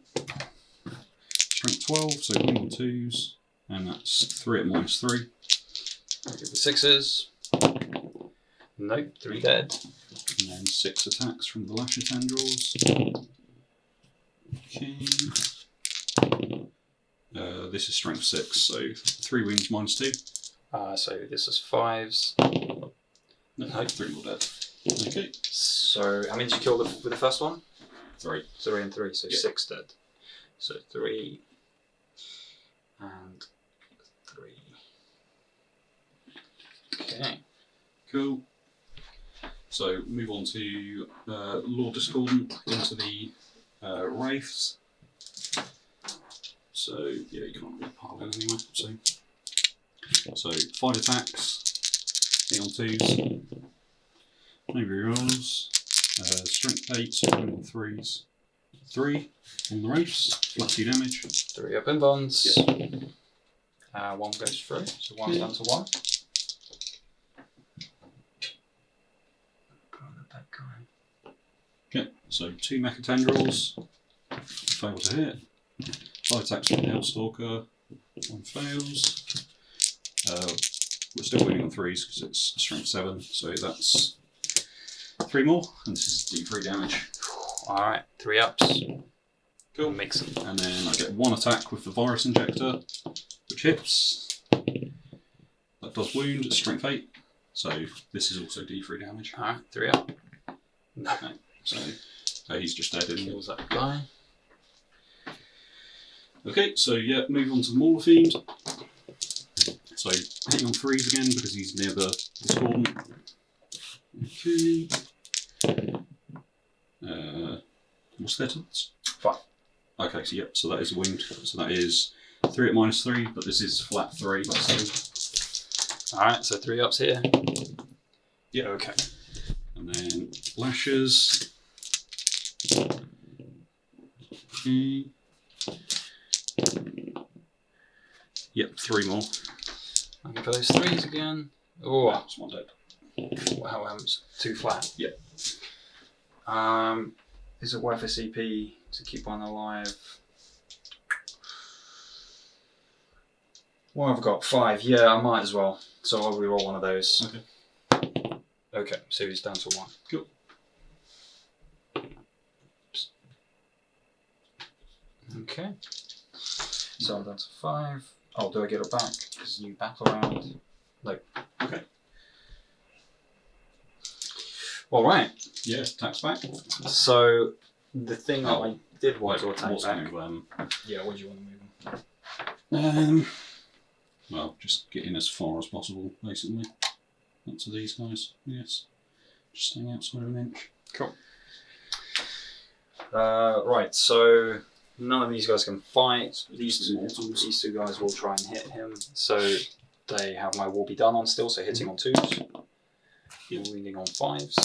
Strength 12, so hitting on 2s. And that's 3 at -3. Give the 6s. Nope, 3 dead. And then 6 attacks from the Lasher Tendrils. Okay. This is strength 6, so 3 wounds minus 2. So this is 5s. No, 3 more dead. Okay. So how many did you kill with the first one? 3. 3 and 3, so Yeah. 6 dead. So 3 and 3. Okay. Cool. So move on to Lord Discordant into the Wraiths. So yeah, you can't really pile in anyway. So 5 attacks, hit on 2s, maybe rolls, strength 8, so on 3s, 3 on the Wraiths, flat 2 damage. 3 up in bonds. Yeah. 1 goes through, so 1's down to 1. Okay, so 2 Mecha Tendrils, fail to hit. 5 attacks from the Hellstalker, 1 fails. We're still winning on 3s because it's strength 7, so that's 3 more, and this is D3 damage. Alright, 3 ups. Cool. Mix them. And then I get 1 attack with the Virus Injector, which hits. That does wound, it's strength 8, so this is also D3 damage. Alright, 3 up. Okay, so he's just dead in. Kills that guy. Okay, so yeah, move on to the Mauler Fiend. So hitting on 3s again because he's near the Discordant. Okay. What's their turns? 5. Okay, so yep, so that is a wound. So that is 3 at -3, but this is flat 3. So. Alright, so 3 ups here. Yeah. Okay. And then lashes. Okay. Yep, 3 more. Looking for those 3s again. Oh, That's 1 dead. wow, 2 flat. Yeah. Is it worth a CP to keep one alive? Well, I've got 5. Yeah, I might as well. So I'll reroll one of those. Okay. Okay, so he's down to 1. Cool. Okay. So I'm down to 5. Oh, do I get it back? Because new battle round. No. Okay. Alright. Yeah, attacks back. So the thing that Oh, I did want to attack what's back. going to, Yeah, what do you want to move on? well, just get in as far as possible, basically. Up to these guys, yes. Just staying outside of an inch. Cool. Right, so none of these guys can fight. These two guys will try and hit him. So they have my will be done on still, so hitting on 2s. Wounding on 5s.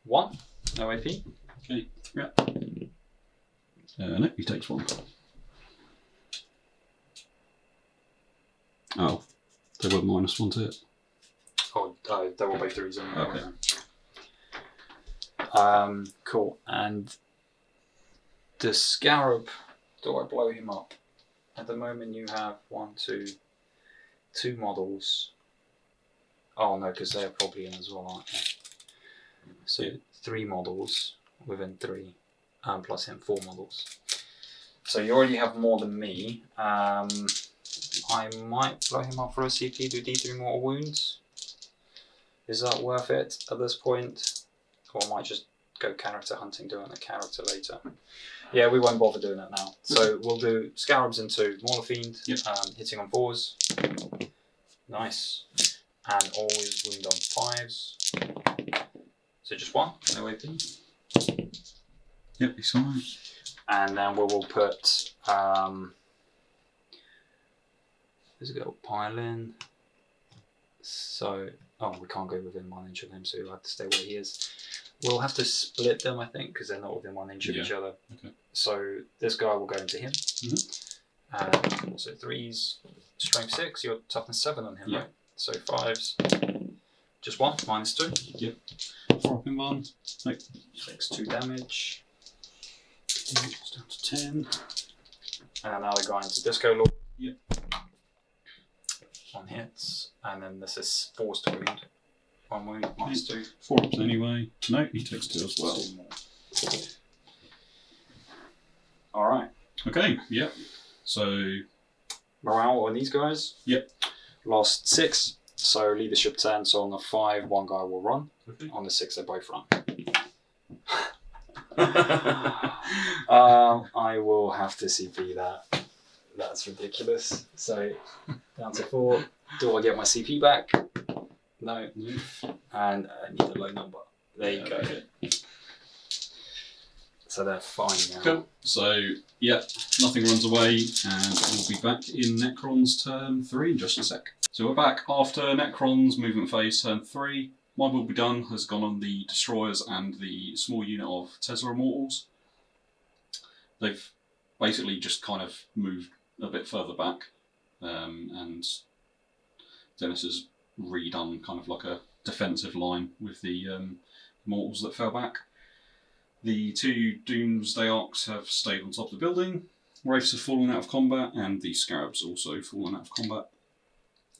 1. No AP. Okay, yeah. No, he takes 1. Oh, they were -1 to it. Oh, they were both 3s on there. Okay. Cool. And the Scarab, do I blow him up? At the moment you have 2 models. Oh no, because they're probably in as well, aren't they? So Yeah. 3 models within 3, plus him 4 models. So you already have more than me. I might blow him up for a CP, do D3 mortal wounds. Is that worth it at this point? Or I might just go character hunting, doing a character later. Yeah, we won't bother doing that now. So we'll do Scarabs into Mauler Fiend, Yep. hitting on 4s. Nice. And always wound on 5s. So just 1, no AP. Yep, he's fine. And then we will put let's go pile in. So we can't go within 1 inch of him, so we'll have to stay where he is. We'll have to split them, I think, because they're not within 1 inch of each other. Okay. So this guy will go into him. So 3s, strength 6, you're toughness 7 on him, Yeah. right? So 5s, just 1, -2. Yep. 4 up in 1. Nope. Takes 2 damage. It's down to 10. And now they're going into Disco Lord. Yep. 1 hits, and then this is forced wound. 1 wound, -2. 4 ups anyway. No, he takes 2 as well. Alright. Okay, yep. So, Morale on these guys? Yep. Lost 6, so leadership 10, so on the 5, one guy will run. okay. On the 6, they both run. I will have to CP that. That's ridiculous. So, down to 4. Do I get my CP back? No. And I need a low number. There you go. Okay. So they're fine now. Cool. So, yeah, nothing runs away, and we'll be back in Necrons turn 3 in just a sec. So we're back after Necrons movement phase turn 3. My Will Be Done has gone on the Destroyers and the small unit of Tesla Immortals. They've basically just kind of moved a bit further back, and Denis has redone kind of like a defensive line with the Immortals that fell back. The 2 Doomsday Arcs have stayed on top of the building, Wraiths have fallen out of combat, and the Scarabs also fallen out of combat.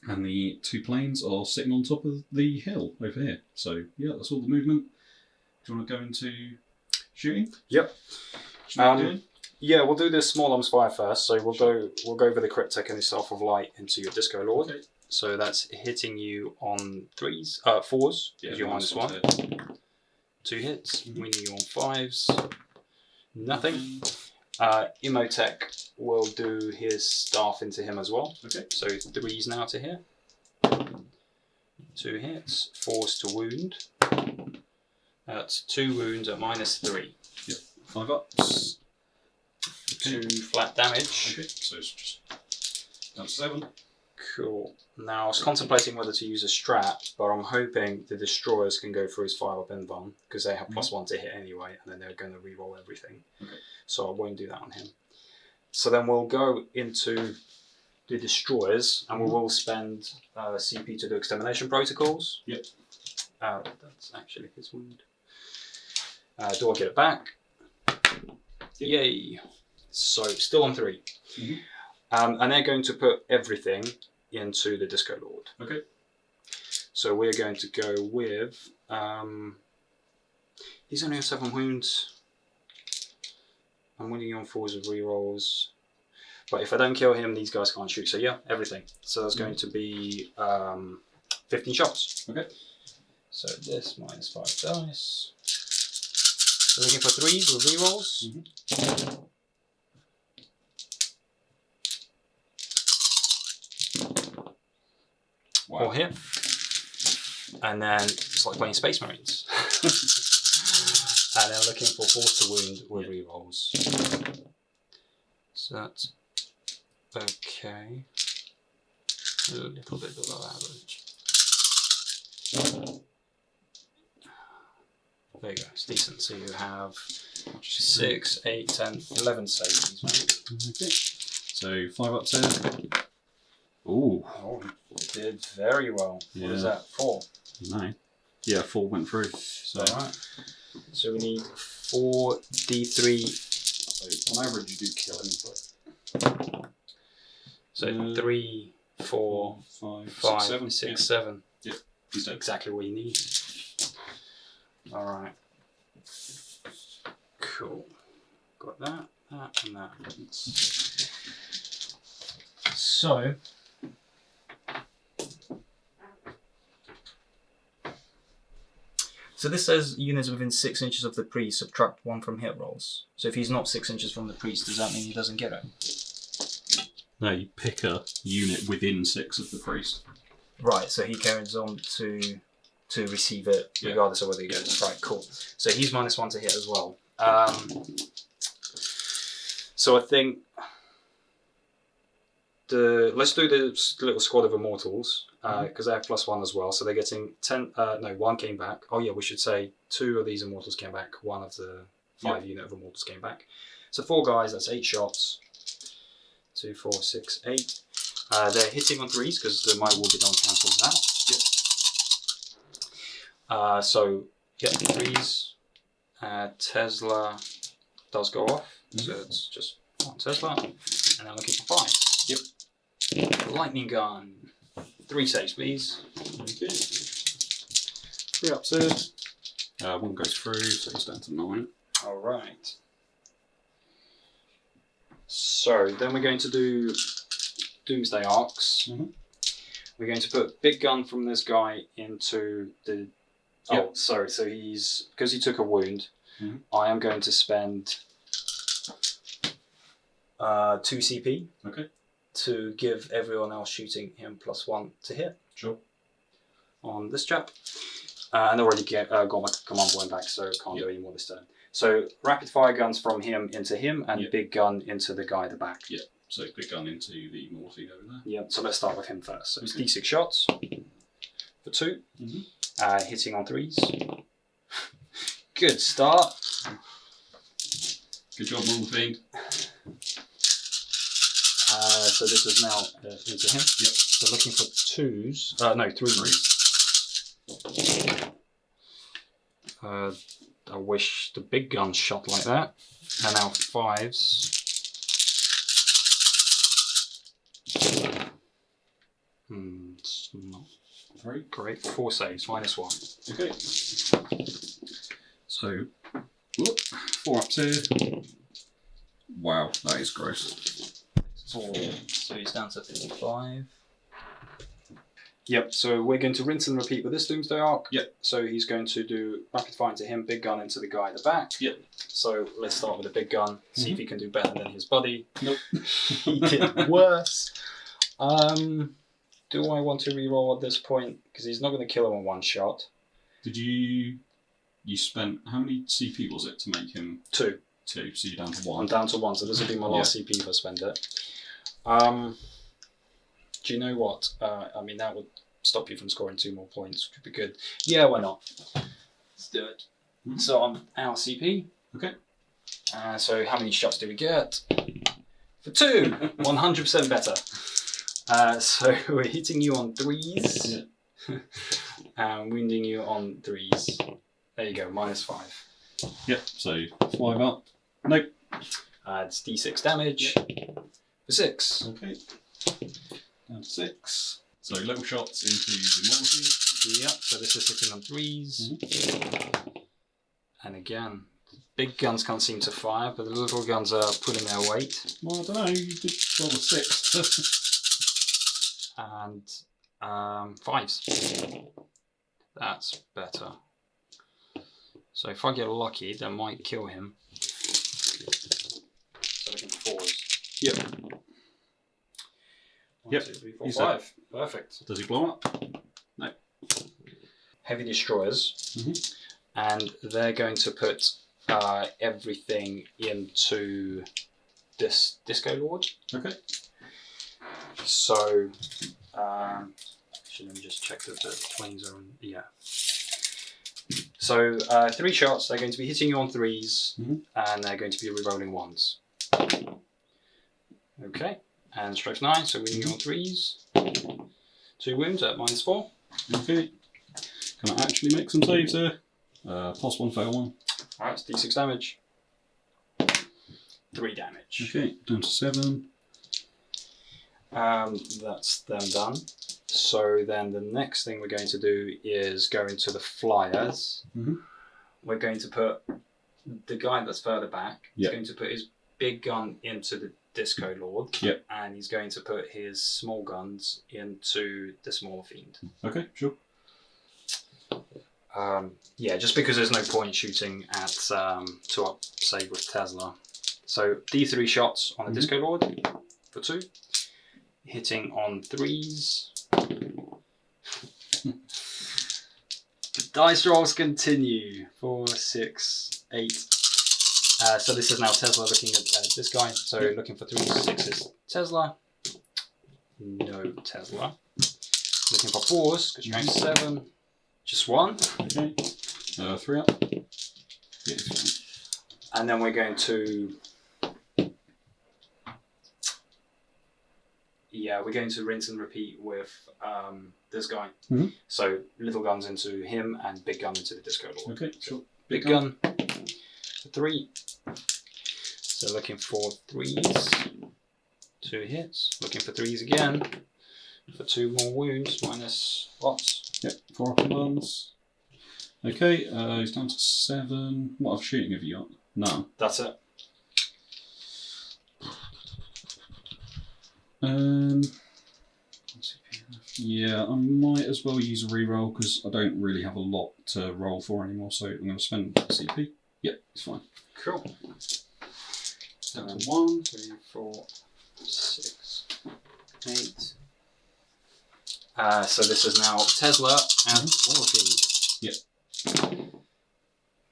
And the 2 planes are sitting on top of the hill over here. So yeah, that's all the movement. Do you want to go into shooting? Yep. What are you doing? Yeah, we'll do the small arms fire first. So we'll go over the Cryptek and the Self of Light into your Disco Lord. Okay. So that's hitting you on 4s. Yeah, You're -1. 2 hits, winning you on 5s. Nothing. Imotekh will do his staff into him as well. Okay. So 3s now to hit. 2 hits, 4s to wound. That's 2 wounds at -3. Yep. 5 ups. 2 flat damage. Okay, so it's just down to 7. Cool. Now I was contemplating whether to use a strat, but I'm hoping the Destroyers can go through his 5-up invuln because they have +1 to hit anyway, and then they're going to reroll everything. Okay. So I won't do that on him. So then we'll go into the Destroyers, and we will spend CP to do Extermination Protocols. Yep. That's actually his wound. Do I get it back? Yay! So still on 3. Mhm. And they're going to put everything into the Disco Lord. Okay. So we're going to go with... he's only on 7 wounds. I'm winning on 4s of rerolls. But if I don't kill him, these guys can't shoot. So yeah, everything. So that's going to be 15 shots. Okay. So this -5 dice. So looking for 3s with rerolls. Mm-hmm. Wow. Or hit. And then it's like playing Space Marines. And then looking for 4s to wound with rerolls. So that's okay. A little bit below average. There you go, it's decent. So you have 6, 8, 10, 11 saves, mate. Okay. So 5 up 10. Ooh. Oh, you did very well. What is Yeah. that? 4. No. Yeah, 4 went through. So, Alright. So we need 4d3. so on average you do kill him, but So 3, 4, 5, 5, 7. 6, 7. He's dead. Exactly what you need. Alright. Cool. Got that, and that. So. So this says units within 6 inches of the priest subtract 1 from hit rolls. So if he's not 6 inches from the priest, does that mean he doesn't get it? No, you pick a unit within 6 of the priest. Right, so he carries on to receive it regardless of whether he gets it. Right, cool. So he's -1 to hit as well. So I think let's do the little squad of Immortals because they have +1 as well. So they're getting 10. No, 1 came back. Oh yeah, we should say 2 of these Immortals came back. 1 of the 5 unit of Immortals came back. So 4 guys. That's 8 shots. 2, 4, 6, 8. They're hitting on 3s because the Might Will Be Done cancels that. Yep. So yeah, 3s. Tesla does go off, so it's just 1 Tesla, and I'm looking for 5. Yep. Lightning gun. 3 saves, please. Okay. 3 ups here. 1 goes through, so he's down to 9. Alright. So then we're going to do Doomsday Arcs. Mhm. We're going to put big gun from this guy into the... Yep. Oh, sorry, so because he took a wound, Mhm. I am going to spend 2 CP Okay, to give everyone else shooting him +1 to hit sure. on this chap. And I already got my command point back, so can't do any more this turn. So rapid fire guns from him into him, and Yep. big gun into the guy at the back. Yeah, so big gun into the Immortal over there. Yep. So let's start with him first. So it's Okay. D6 shots for 2, Mhm. hitting on 3s. Good start. Good job, Mortal Fiend. So this is now into him. Yep. So looking for 2s. No, 3s. I wish the big gun shot like that. And now 5s. It's not 3. great. 4 saves, -1. Okay. So, whoop, 4 ups here. Wow, that is gross. 4. So he's down to 55. Yep, so we're going to rinse and repeat with this Doomsday Arc. Yep. So he's going to do rapid fire into him, big gun into the guy at the back. Yep. So let's start with the big gun, see if he can do better than his buddy. Nope. He did worse. Do I want to reroll at this point? Because he's not going to kill him in 1 shot. Did you spent, how many CP was it to make him 2. 2? So you're down to I'm 1. down to 1, so this will be my last CP if I spend it. Do you know what? I mean, that would stop you from scoring 2 more points, which would be good. Yeah, why not? Let's do it. Mhm. So I'm out CP. Okay. So how many shots do we get? For 2! 100% better. So we're hitting you on 3s. And wounding you on 3s. There you go, -5. Yep, so 5 up. Nope. It's D6 damage. For 6. Okay. Down to 6. So little shots into the Immortal. Yep, so this is hitting on 3s. And again, big guns can't seem to fire, but the little guns are pulling their weight. Well, I don't know, you did roll a 6. And 5s. That's better. So if I get lucky, that might kill him. So looking for 4s. Yep. 1, Yep. 2, 3, 4, He's 5. Perfect. Does he blow up? No. Heavy destroyers. And they're going to put everything into this Disco Lord. Okay. So, actually, let me just check that the 20s are on. Yeah. So, 3 shots, they're going to be hitting you on 3s, and they're going to be rerolling 1s. Okay, and strikes 9, so winning you on 3s. 2 wounds at -4. Okay. Can I actually make some saves here? +1, fail 1. Alright, it's D6 damage. 3 damage. Okay, down to 7. That's them done. So then the next thing we're going to do is go into the flyers. We're going to put the guy that's further back. He's going to put his big gun into the Disco Lord. Yep. And he's going to put his small guns into the smaller fiend. Okay, sure. Yeah, just because there's no point shooting at 2 up, say with Tesla. So D3 shots on the Disco Lord for 2. Hitting on 3s. The dice rolls continue. 4, 6, 8. So this is now Tesla looking at this guy. So looking for 3 6s. Tesla. No Tesla. Looking for 4s, because you're 7. Just 1. Okay. 3 up. Yeah, and then we're going to... Yeah, we're going to rinse and repeat with this guy. So little guns into him and big gun into the Disco Lord. Okay, sure. Big gun for 3. So looking for 3s. 2 hits. Looking for 3s again. For 2 more wounds. Minus what? Yep, 4 up and 1s. Okay, he's down to 7. What other shooting have you got? None. That's it. Yeah, I might as well use a reroll because I don't really have a lot to roll for anymore, so I'm going to spend CP. Yep, it's fine. Cool. Down to 1. 3, 4, 6, 8. So this is now Tesla and Warfiend. Yep.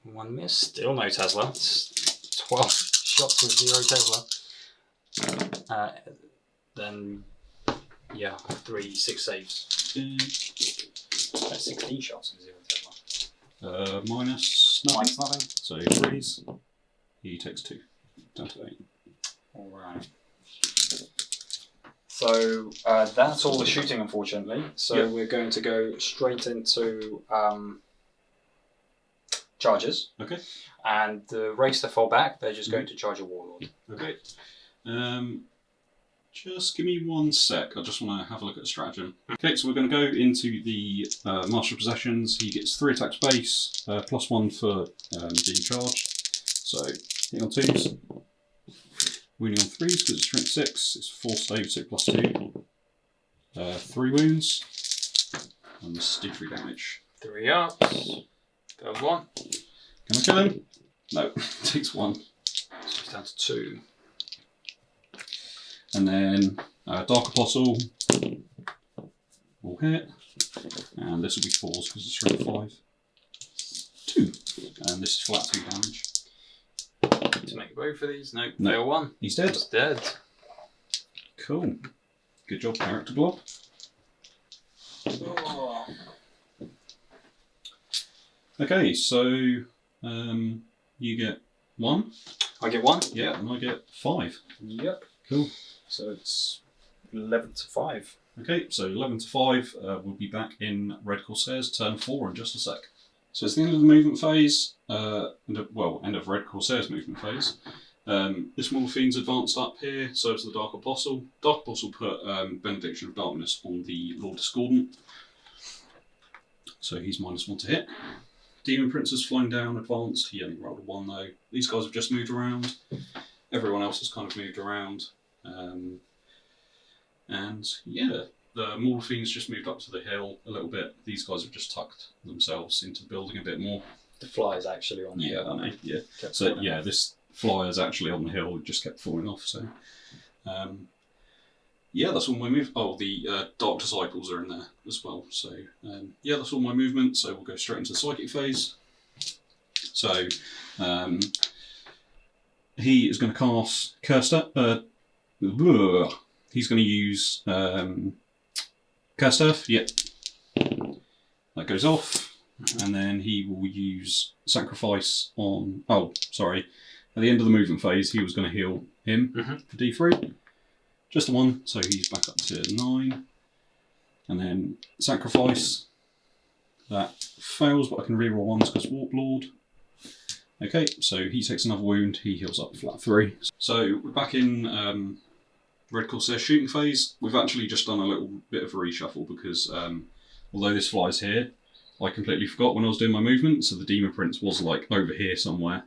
1 miss, still no Tesla. It's 12 shots with 0 Tesla. Then, yeah, 3, 6 saves. 16 shots with 0 Tesla. Minus nothing. Minus nothing. So 3s. He takes 2. Down to 8. Alright. So that's all the shooting, unfortunately. So we're going to go straight into charges. Okay. And the race to fall back, they're just going to charge a Warlord. Okay. Just give me 1 sec. I just want to have a look at the stratagem. Okay, so we're going to go into the Master of Possessions. He gets 3 attacks base, +1 for being charged. So hitting on 2s. Wounding on 3s because it's strength 6. It's 4 save, so +2. 3 wounds. And this is D3 damage. 3 ups. Goes 1. Can I kill him? No. Takes 1. So it's down to 2. And then Dark Apostle will hit. And this will be 4s because it's strength 5. 2. And this is flat 2 damage. To make both of these? Nope. No. Fail 1. He's dead. He's dead. Cool. Good job, character blob. Oh. Okay, so you get 1. I get 1? Yeah, and I get 5. Yep. Cool. So it's 11 to 5. Okay, so 11 to 5. We'll be back in Red Corsairs turn 4 in just a sec. So it's the end of the movement phase. End of Red Corsairs movement phase. This Warfiend's advanced up here, so is the Dark Apostle. Dark Apostle put Benediction of Darkness on the Lord Discordant. So he's -1 to hit. Demon Prince has flown down, advanced. He only rolled a 1 though. These guys have just moved around. Everyone else has kind of moved around. And yeah, the Warfiend's just moved up to the hill a little bit. These guys have just tucked themselves into the building a bit more. The fly's actually on Yeah, there. I know. Yeah. Kept So falling yeah, off. this flyer's actually on the hill. It just kept falling off. So yeah, that's all my move. Oh, the Dark Disciples are in there as well. So yeah, that's all my movement. So we'll go straight into the psychic phase. So he is going to cast Cursed Earth. He's going to use Cursed Earth. Yep. That goes off. And then he will use Sacrifice on... Oh, sorry. At the end of the movement phase, he was going to heal him for D3. Just a 1, so he's back up to 9. And then Sacrifice. That fails, but I can reroll 1s because Warlord. Okay, so he takes another wound. He heals up flat 3. So we're back in Red Corsair shooting phase. We've actually just done a little bit of a reshuffle because although this fly's here, I completely forgot when I was doing my movement, so the Demon Prince was like over here somewhere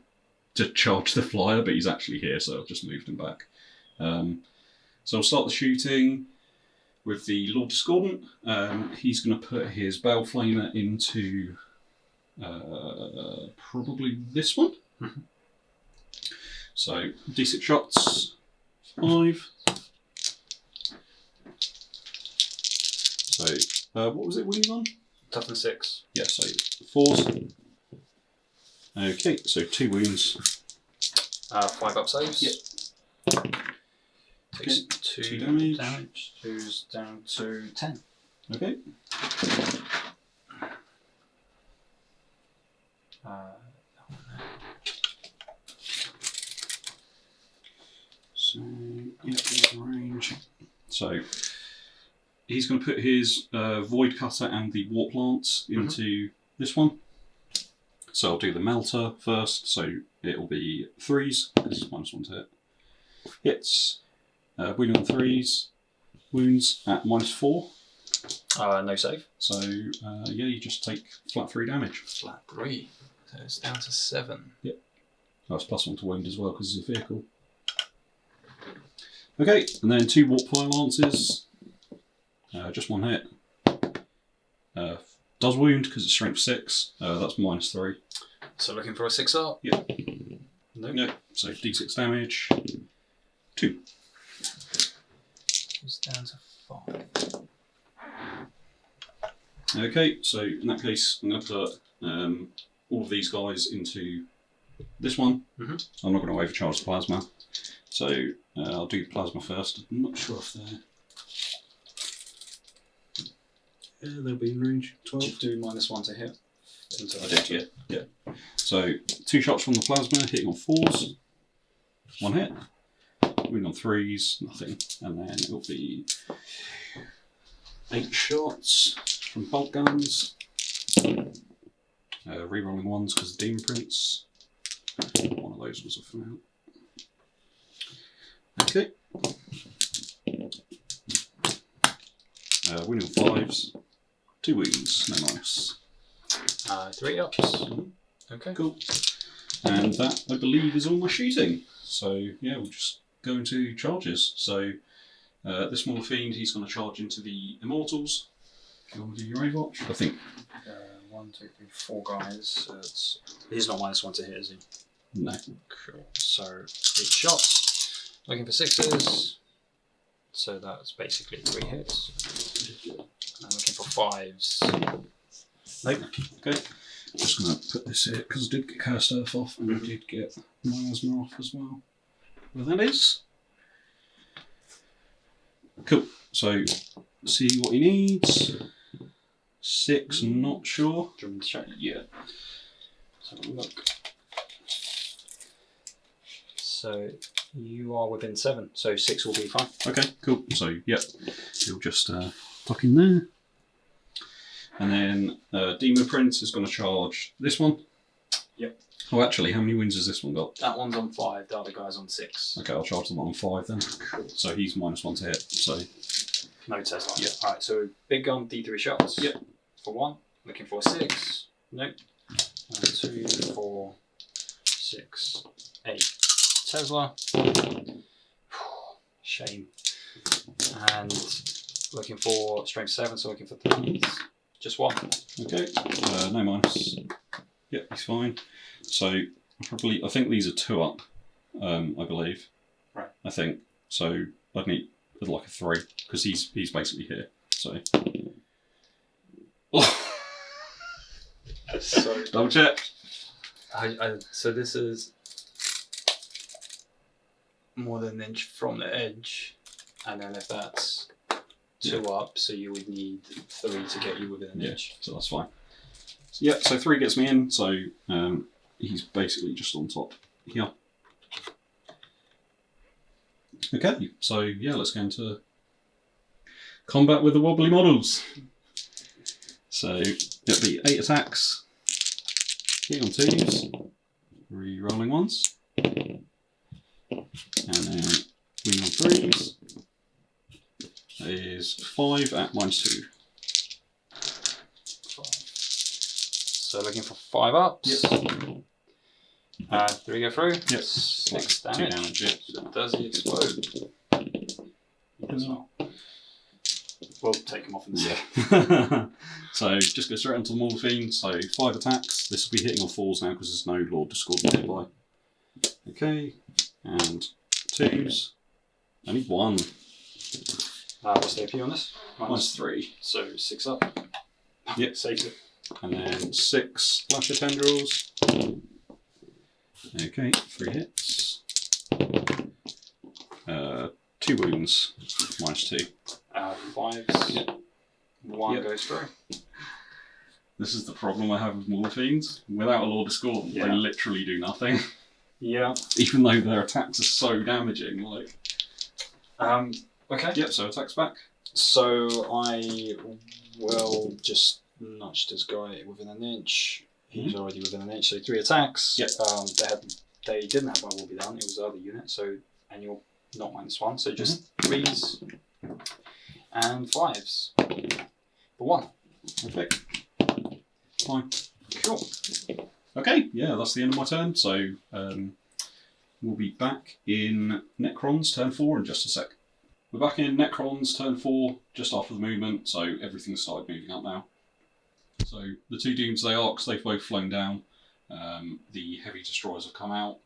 to charge the flyer, but he's actually here, so I've just moved him back. So I'll start the shooting with the Lord Discordant. He's going to put his Bale Flamer into probably this one. So D6 shots, 5. So what was it winning on? Toughness 6. Yeah, so 4s. Okay, so 2 wounds. 5 up saves. Yep. Takes Okay, 2 damage. damage. 2's down to 10. Okay. So, yeah, there's range. So, he's going to put his Void Cutter and the Warp Lance into this one. So I'll do the Melter first, so it'll be 3s, because it's -1 to hit. Hits, wounding on 3s, wounds at -4. No save. So yeah, you just take flat 3 damage. Flat 3. So it's down to 7. Yep. That's +1 to wound as well because it's a vehicle. Okay, and then 2 warp fire lances. Just 1 hit. Does wound because it's strength 6. That's -3. So looking for a 6 up? Yep. Nope. No. So d6 damage. 2. It's down to 5. Okay, so in that case, I'm going to put all of these guys into this one. Mm-hmm. I'm not going to overcharge the plasma. So I'll do plasma first. I'm not sure if they're... Yeah, they'll be in range 12. Did you do -1 to hit? I did, yeah. So 2 shots from the plasma, hitting on 4s. 1 hit. Wound on 3s, nothing. And then it'll be 8 shots from bolt guns. Rerolling 1s because of the Demon Prince. One of those was a fail. Okay. Wound on 5s. 2 wounds, no minus. 3 ups. Okay. Cool. And that, I believe, is all my shooting. So, yeah, we'll just go into charges. So, this smaller fiend, he's going to charge into the Immortals. If you want to do your Overwatch, I think. 1, 2, 3, 4 guys. So he's not -1 to hit, is he? No. Cool. So 8 shots. Looking for 6s. So that's basically 3 hits. I'm looking for 5s. Nope. Okay. Just going to put this here because I did get Cursed Earth off and I did get Miasma off as well. Well, that is. Cool. So, see what he needs. 6, not sure. Do you want me to check? Yeah. Let's have a look. So you are within 7, so 6 will be fine. Okay, cool. So, yep, you'll just tuck in there. And then Demon Prince is going to charge this one. Yep. Oh, actually, how many wounds has this one got? That one's on 5, the other guy's on 6. Okay, I'll charge the one on 5 then. Cool. So he's -1 to hit. So No Tesla. Yeah. Alright, so big gun, D3 shots. Yep. For 1. Looking for 6. Nope. 2, 4, 6, 8. Tesla. Shame. And looking for strength 7, so looking for 3s. Just 1. okay, no minus. Yep, he's fine. So I think these are 2 up. I believe. Right. I think so. I'd need like a 3 because he's basically here. So. So Double check. So this is more than an inch from the edge, and then if that's 2 up, so you would need 3 to get you within an inch. So that's fine. Yeah, so 3 gets me in, so he's basically just on top here. Okay, so yeah, let's go into combat with the wobbly models. So it'll be 8 attacks, hitting on 2s, re-rolling 1s, and then winning on 3s. That is 5 at -2. 5. So looking for 5 ups. Yep. 3 go through. Yep. 6 2 damage. damage, yeah. So does he explode? as well. We'll take him off in the Yeah. So just go straight onto the Maul Fiend. So 5 attacks. This will be hitting on 4s now because there's no Lord Discordant nearby. Okay, and 2s. I need 1. What's the AP on this? -3. So 6 up. Yep. Saves it. And then 6 Lasher Tendrils. Okay, 3 hits. 2 wounds, -2. 5s. Yep. 1 Yep. goes through. This is the problem I have with Maul Fiends. Without a Lord Discordant, Yeah. they literally do nothing. Yeah. Even though their attacks are so damaging. Like. Okay. Yep, so attacks back. So I will just nudge this guy within an inch. He's already within an inch, so 3 attacks. Yep. They didn't have one will be done. It was the other unit, so and you're not -1, so just 3s and 5s. for 1. Okay. Fine. Cool. Okay, yeah, that's the end of my turn. So we'll be back in Necrons turn 4 in just a sec. We're back in Necrons turn 4 just after the movement, so everything's started moving up now. So the 2 Doomsday Arcs, they've both flown down. The heavy destroyers have come out.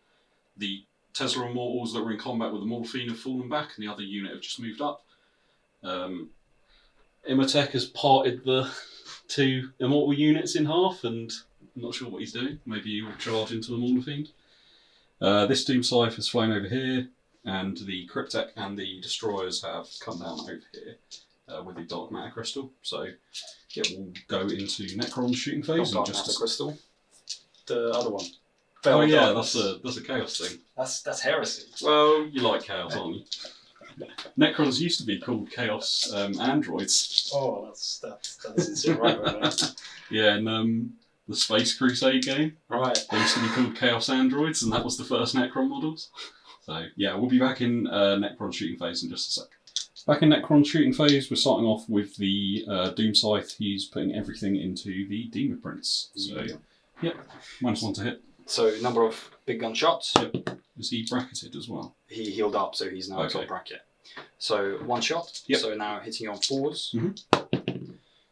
The Tesla Immortals that were in combat with the Mortal Fiend have fallen back, and the other unit have just moved up. Imotekh has parted the 2 Immortal units in half, and I'm not sure what he's doing. Maybe he will charge into the Mortal Fiend. This Doom Scythe has flown over here, and the Cryptek and the Destroyers have come down over here with the Dark Matter Crystal. So yeah, we'll go into Necron's shooting phase. Dark Matter Crystal. The other one. Oh yeah, that's a Chaos thing. That's heresy. Well, you like Chaos, aren't you? Necrons used to be called Chaos Androids. Oh, that doesn't seem right. Yeah, and the Space Crusade game. Right. They used to be called Chaos Androids, and that was the first Necron models. So yeah, we'll be back in Necron shooting phase in just a sec. Back in Necron shooting phase, we're starting off with the Doom Scythe. He's putting everything into the Demon Prince. So yep, -1 to hit. So number of big gun shots. Yep. Is he bracketed as well? He healed up, so he's now top bracket. So 1 shot. Yep. So now hitting on 4s.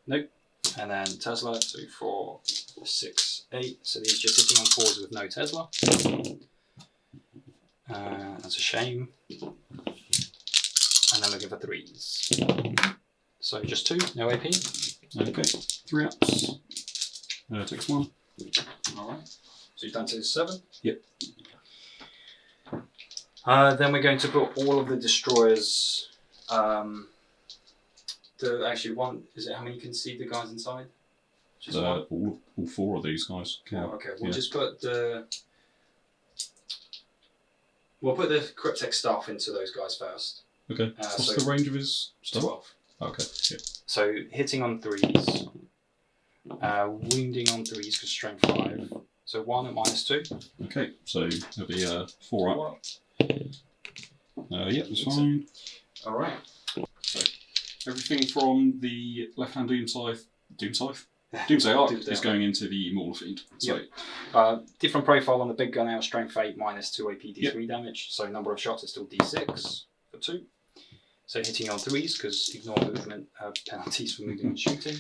Nope. And then Tesla 2, 4, 6, 8. So he's just hitting on 4s with no Tesla. That's a shame. And then looking for 3s. So just 2, no AP. Okay, 3 ups. Takes 1. Alright. So you've done to 7? Yep. Then we're going to put all of the destroyers. Actually, one is it? How many can see the guys inside? Just one. All 4 of these guys. Oh, okay, we'll just put the. We'll put the Cryptek staff into those guys first. Okay. What's the range of his stuff? 12. Okay. Yeah. So hitting on 3s, wounding on 3s because strength 5. So 1 at -2. Okay, so it'll be 4 up. Yep, that's fine. All right. So everything from the left-hand Doomsday Arc is going into the Immortal Fiend. So different profile on the big gun now, strength 8, -2 AP, D3 damage. So number of shots is still D6 for 2. So hitting on 3s because ignore movement penalties for moving and shooting.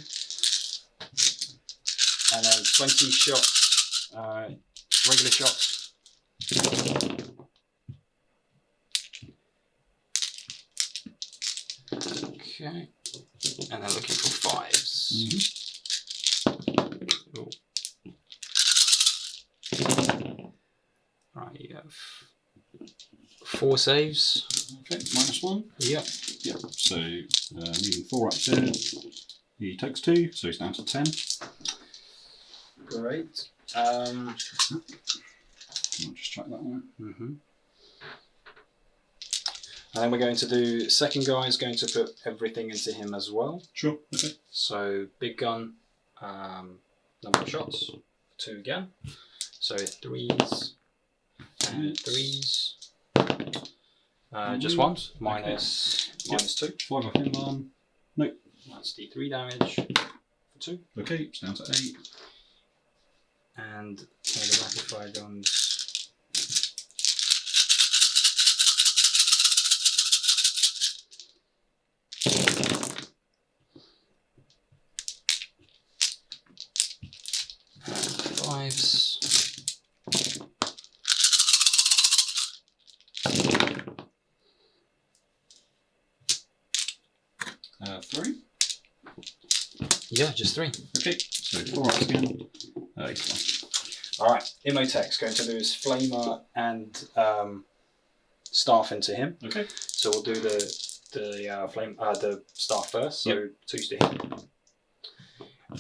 And then 20 shots, regular shots. Okay. And then looking for 5s. Ooh. Right, you have 4 saves. Okay, -1. Yep. Yep. So needing 4 ups here. He takes 2, so he's down to 10. Great. I'll just track that one. And then we're going to do, second guy is going to put everything into him as well. Sure, okay. So big gun, number of shots, 2 again. So 3s and 3s. Just 1s, -2. 5 up in one. Nope. That's D3 damage for 2. Okay, it's down to 8. And all the rapid fire guns. And 5s. Three. Yeah, just 3. Okay, so 4 ups again. Alright, Imotek's going to do his Flamer and Staff into him. Okay. So we'll do the Staff first, so 2s to hit.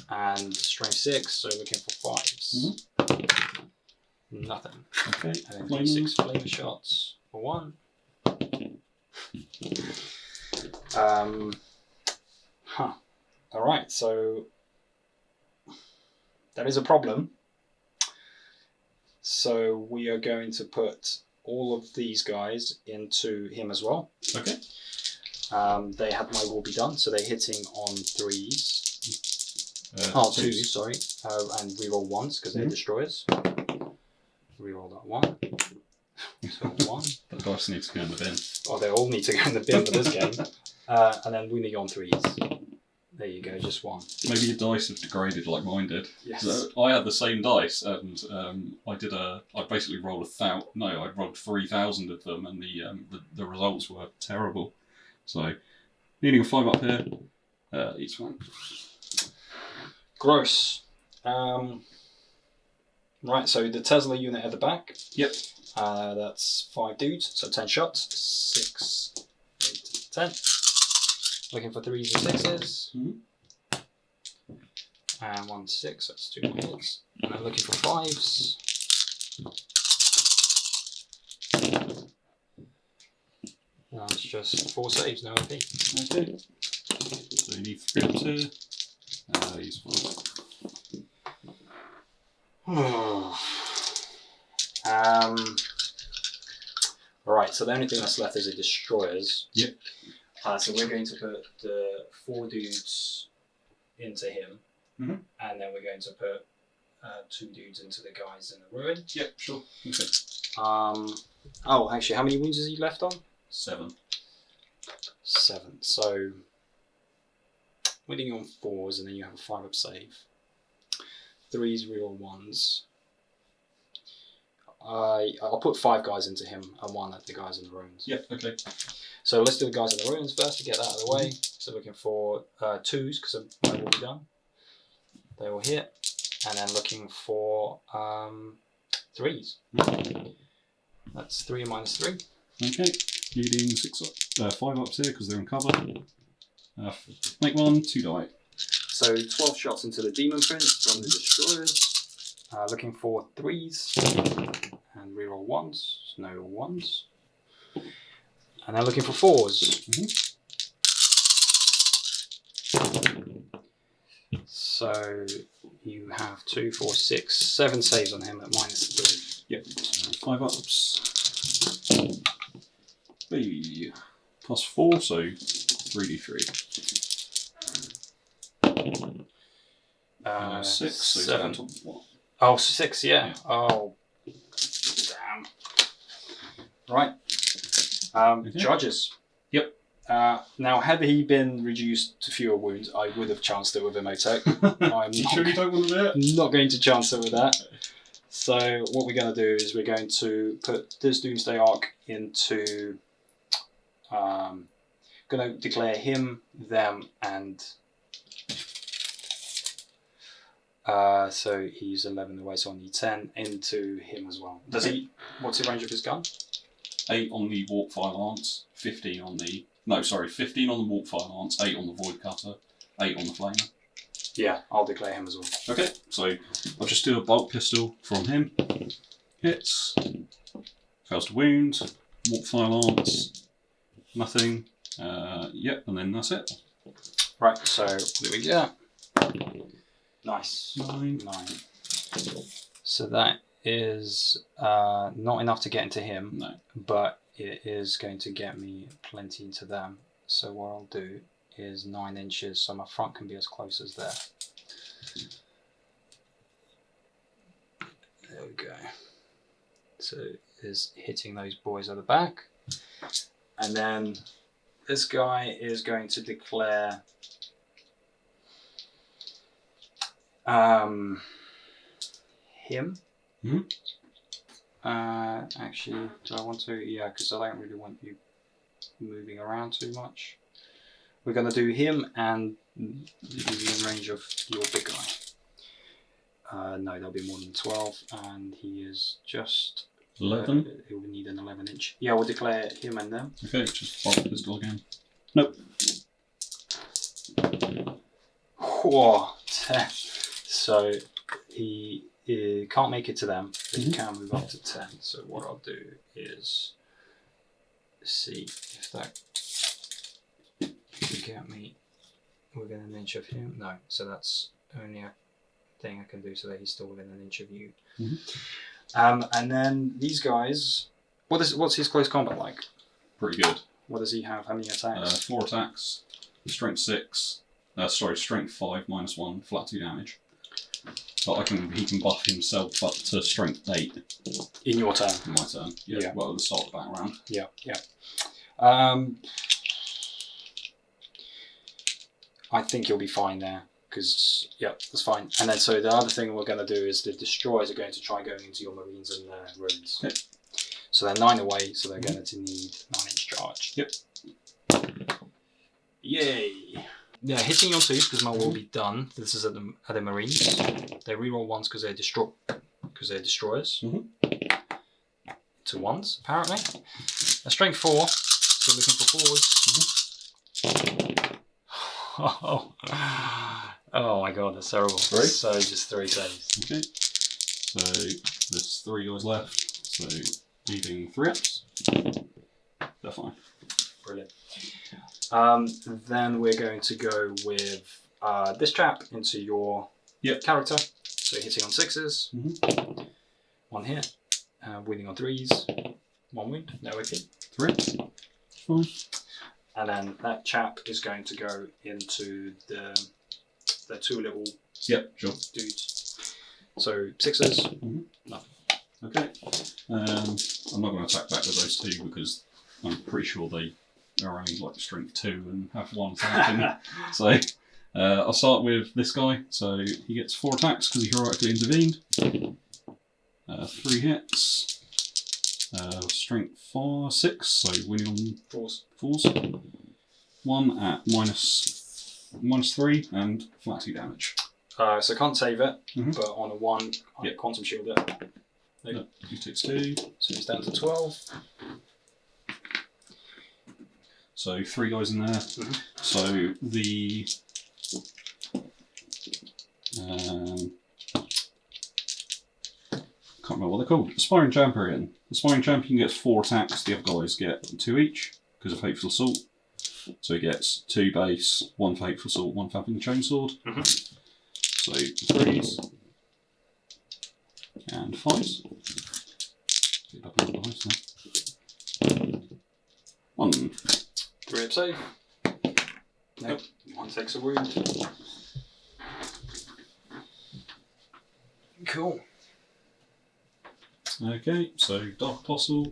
And strength 6, so looking for 5s. Nothing. Okay. And then D6 Flamer shots for 1. Alright, so that is a problem. So we are going to put all of these guys into him as well. Okay. They have my will be done, so they're hitting on 3s. Twos, sorry. And reroll ones because they're destroyers. Reroll that one. So 1. The dice needs to go in the bin. Oh, they all need to go in the bin for this game. And then wounding on 3s. There you go, just 1. Maybe your dice have degraded like mine did. Yes. So I had the same dice, and I basically rolled I rolled 3,000 of them, and the results were terrible. So, needing a 5 up here, each one. Gross. Right, so the Tesla unit at the back. Yep. That's 5 dudes, so 10 shots. 6, 8, 10. Looking for 3s and 6s. And 1 6, that's 2 more hits. And I'm looking for 5s. That's just 4 saves, no OP. Okay. So you need 3 up here. Use 1. Right, so the only thing that's left is the destroyers. Yep. So we're going to put the 4 dudes into him, and then we're going to put 2 dudes into the guys in the ruin. Yep, sure. Okay. Oh, actually, how many wounds is he left on? 7. 7. So winning on 4s, and then you have a 5 up save. 3s, real 1s. I'll put 5 guys into him and 1 at the guys in the ruins. Yep, okay. So let's do the guys in the ruins first to get that out of the way. So looking for 2s because they've already done. They will hit. And then looking for 3s. That's 3 minus 3. Okay. Needing 5 ups here because they're in cover. Make 1, 2 die. So 12 shots into the Demon Prince from the destroyers. Looking for 3s. And reroll 1s. No 1s. And then looking for 4s. So you have 2, 4, 6, 7 saves on him at minus 3. Yep. 5 ups. Hey. Plus 4, so 3d3. 6, so 7. down to 1. Oh, 6, yeah. Oh, damn. Right. Judges. Yep. Now, had he been reduced to fewer wounds, I would have chanced it with Imotekh. I'm You sure you don't want to do it? not going to chance it with that. So what we're going to do is we're going to put this Doomsday Arc into... going to declare him, them, and... so he's 11 away, so I need 10 into him as well. Does he? What's the range of his gun? 8 on the Warpfire Lance, 15 on the... No, sorry, 15 on the Warpfire Lance, 8 on the Void Cutter, 8 on the Flamer. Yeah, I'll declare him as well. Okay, so I'll just do a Bolt Pistol from him. Hits. Fails to wound. Warpfire Lance. Nothing. Yep, and then that's it. Right, so what do we get? Nice. 9. 9. So that is not enough to get into him, No. but it is going to get me plenty into them. So what I'll do is 9 inches, so my front can be as close as there. There we go. So is hitting those boys at the back. And then this guy is going to declare him. Actually, do I want to? Yeah, because I don't really want you moving around too much. We're going to do him and he's in range of your big guy. No, that'll be more than 12, and he is just 11. He will need an 11 inch. Yeah, we'll declare him and them. Okay, just Bolt Pistol again. Nope. Whoa, 10. So he can't make it to them, but he can move up to 10. So what I'll do is see if that can get me within an inch of him. No, so that's only a thing I can do so that he's still within an inch of you. And then these guys, what's his close combat like? Pretty good. What does he have? How many attacks? 4 attacks, strength 6, strength 5 -1, flat 2 damage. But he can buff himself up to strength 8 In your turn. in my turn. Yeah. Yeah. Well, at the start of the battle round. Yeah. I think you'll be fine there, because, that's fine. And then, so the other thing we're going to do is the destroyers are going to try going into your marines and ruins. Okay. So they're 9 away, so they're going to need 9-inch charge. Yep. Yay! Yeah, hitting your 2s because will be done. This is at the marines. They reroll 1s because they're destroyers. To 1s, apparently. A strength 4, so looking for 4s. Oh my god, that's terrible. 3? So just 3 saves. Okay. So there's 3 guys left. So leaving 3 ups. They're fine. Brilliant. Then we're going to go with this chap into your character. So hitting on 6s. 1 hit. Winning on 3s. 1 wound. No AP. 3. Fine. And then that chap is going to go into the 2 little dudes. So 6s. Nothing. Okay. I'm not going to attack back with those 2 because I'm pretty sure they are only like strength 2 and have 1 attacking. So I'll start with this guy. So he gets 4 attacks because he heroically intervened. 3 hits. Strength 6, so winning on 4s. 1 at -3 and flat 2 damage. So can't save it, but on a 1, I quantum shield it. No, he takes 2. So he's down to 12. So 3 guys in there. So the can't remember what they're called. Aspiring Champion. The Aspiring Champion gets 4 attacks. The other guys get 2 each because of Fateful Assault. So he gets 2 base, 1 Fateful Assault, 1 Fapping Chainsword. So 3s and 5s. Get up on the dice now. 1. 3 up save. Nope. 1 takes a wound. Cool. Okay, so Dark Apostle.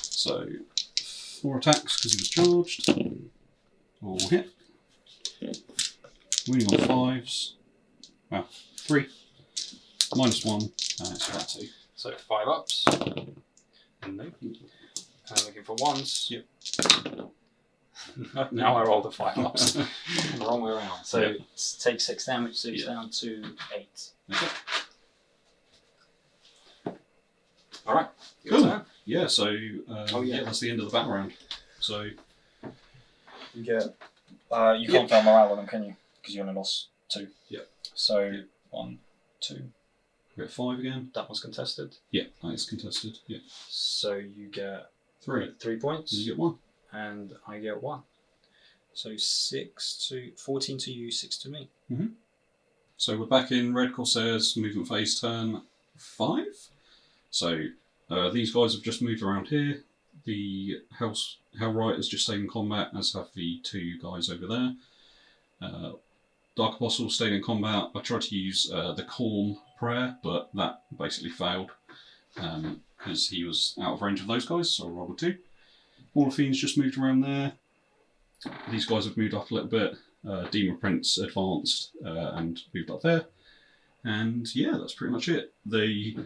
So 4 attacks because he was charged. All hit. Winning on 5s. Well, 3. -1, and it's flat 2. So 5 ups. Nope. Looking for 1s. Yep. Now I rolled the 5 ups. The wrong way around. So it takes 6 damage, so it's down to 8. Okay. Alright. Cool. Yeah, so that's the end of the battle round. So You get. You can't fail morale on them, can you? Because you only lost 2. Yep. So 1, 2. we get 5 again. That one's contested. Yeah, that is contested. Yeah. So you get 3. 3 points. You get 1. And I get 1. So 14 to you, 6 to me. So we're back in Red Corsairs, movement phase turn 5. So these guys have just moved around here. The Hellright has just stayed in combat, as have the 2 guys over there. Dark Apostle stayed in combat. I tried to use the Corn Prayer, but that basically failed because he was out of range of those guys, so I rolled a 2. All the Fiends just moved around there. These guys have moved up a little bit. Demon Prince advanced and moved up there. And yeah, that's pretty much it. The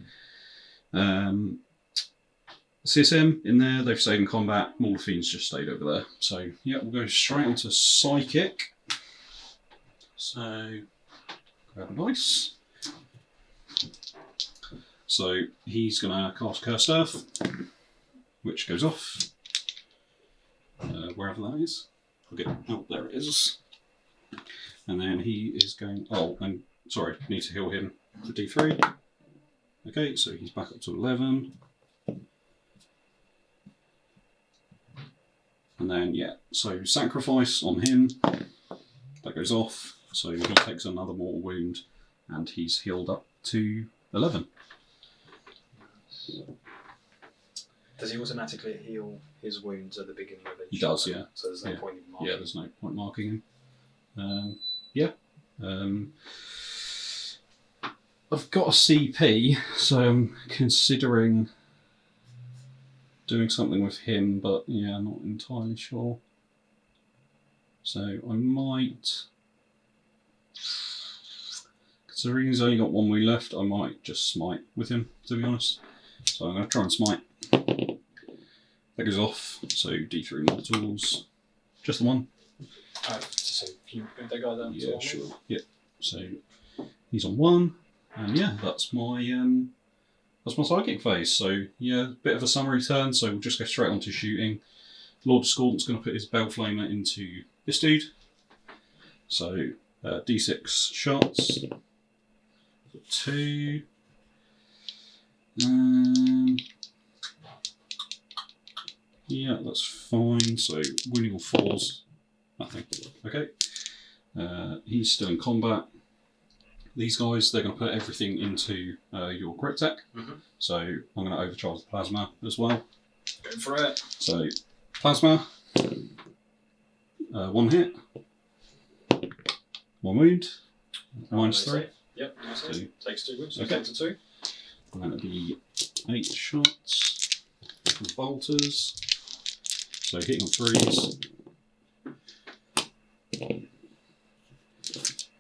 CSM in there, they've stayed in combat. All the Fiends just stayed over there. So yeah, we'll go straight onto Psychic. So grab a dice. So he's going to cast Cursed Earth, which goes off. Wherever that is. Oh, there it is. And then he is going... Oh, and sorry, need to heal him for D3. Okay, so he's back up to 11. And then, yeah, so Sacrifice on him. That goes off. So he takes another mortal wound and he's healed up to 11. Does he automatically heal his wounds at the beginning of each? He does, turn? yeah. So there's no point in marking. Yeah, there's no point marking him. Yeah. I've got a CP, so I'm considering doing something with him, but yeah, I'm not entirely sure. So I might, considering he's only got 1 wound left, I might just smite with him, to be honest. So I'm going to try and smite. That goes off, so D3 Immortals. Just the one? So can you bring that guy down? Yeah, sure. Yeah. So he's on 1, and yeah, that's my psychic phase. So yeah, bit of a summary turn. So we'll just go straight on to shooting. Lord Discordant's going to put his Bellflamer into this dude. So D6 shots. 2. Yeah, that's fine. So wounding on 4s, nothing. Okay. He's still in combat. These guys, they're going to put everything into your Cryptek. So I'm going to overcharge the plasma as well. Go for it. So plasma, 1 hit, 1 wound, -3. Yep, nice. So, takes 2 wounds. okay. Down to 2. And then it'll be 8 shots with bolters. So hitting on 3s.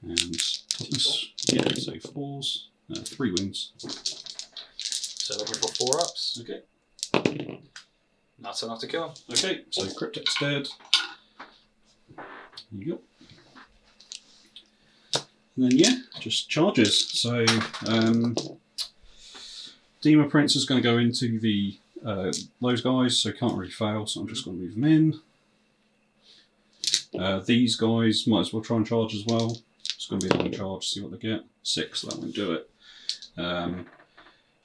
And toughness, yeah, so 4s, 3 wounds. So looking for 4 ups. Okay. That's enough to kill. Okay, so Cryptek's dead. There you go. And then yeah, just charges. So Demon Prince is going to go into the those guys, so can't really fail, so I'm just going to move them in. These guys might as well try and charge as well. It's going to be a long charge, see what they get. 6, that won't do it.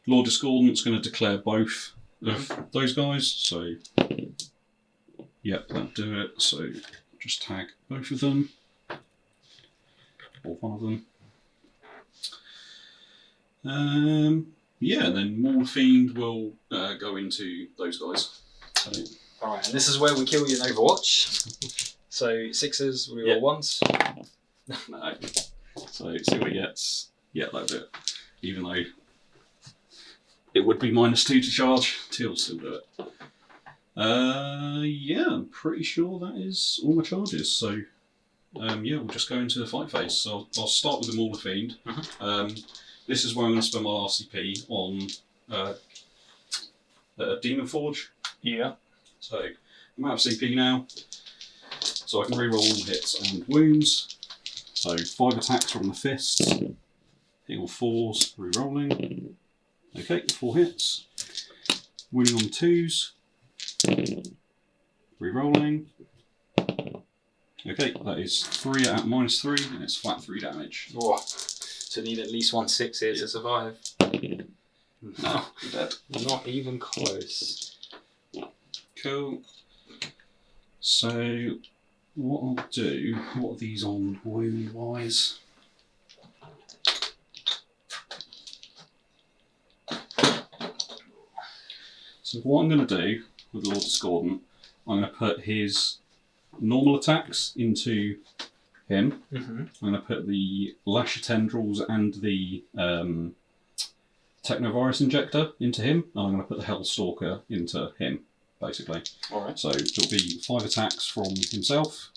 Lord Discordant's going to declare both of those guys, so yep, that'll do it. So just tag both of them, or one of them. Yeah, and then Maul Fiend will go into those guys. So, Alright, and this is where we kill you in Overwatch. So 6s, we roll once. no. So see what he gets. Yeah, that'll do it. Even though it would be -2 to charge, he'll still do it. Yeah, I'm pretty sure that is all my charges. So yeah, we'll just go into the fight phase. So I'll start with the Maul Fiend. This is where I'm going to spend my RCP on Demon Forge. Yeah. So I'm out of CP now, so I can reroll all hits and wounds. So 5 attacks from the fists, hitting on 4s, rerolling. Okay, 4 hits. Wounding on 2s, rerolling. Okay, that is 3 at -3, and it's flat 3 damage. Oh. So need at least 1 6 here to survive. No, you're dead. Not even close. Cool. So, what I'll do, what are these on wound wise? So, what I'm going to do with Lord Discordant, I'm going to put his normal attacks into him. I'm going to put the Lasher Tendrils and the Technovirus Injector into him, and I'm going to put the Hellstalker into him, basically. Alright. So it'll be 5 attacks from himself,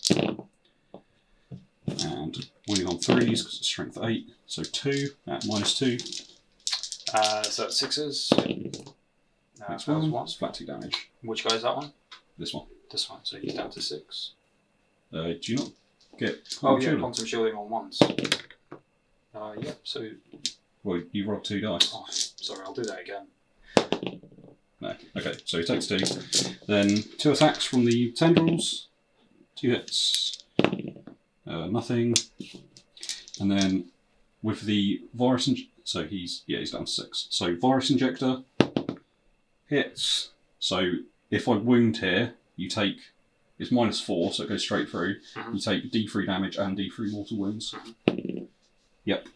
and winning on 3s because it's strength 8, so 2 at -2. So it's 6s. Next that was one, 1. it's flat 2 damage. Which guy is that one? This one. This one. So he's down to 6. Do you not get Oh quantum yeah, shielding? quantum shielding on ones. Yeah, so... Well, you rolled 2 dice. Oh, sorry, I'll do that again. No. Okay, so he takes 2. Then 2 attacks from the tendrils. 2 hits. Nothing. And then with the virus, so he's down to 6. So virus injector hits. So if I wound here, you take, it's -4, so it goes straight through. You take D3 damage and D3 mortal wounds. Yep.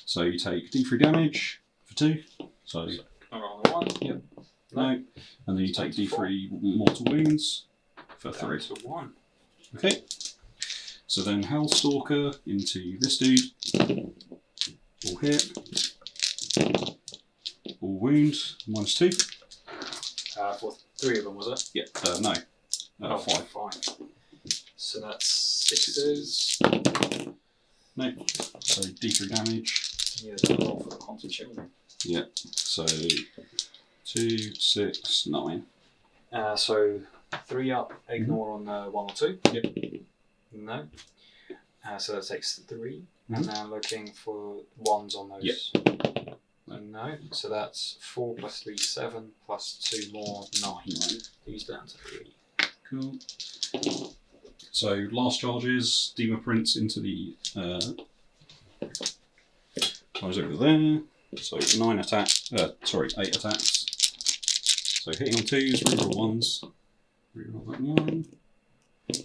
So you take D3 damage for 2. So I'll roll the 1. yep. No. And then you take D3 mortal wounds for 3. Down to 1. Okay. So then Hellstalker into this dude. All hit. All wound. -2. For 3 of them, was it? Yeah. No. 5. 5. So that's 6s. No. So D3 damage. Yeah, that roll for the constitution. Yeah. So 2, 6, 9. So 3 up, ignore on 1 or 2. Yep. No. So that takes 3. Mhm. And now looking for 1s on those. Yep. No. So that's 4 plus 3, 7 plus 2 more, 9. 9. He's down to 3. Cool. So last charges, Demon Prince into the I was over there. So 8 attacks. So hitting on 2s, reroll 1s. Reroll that 1.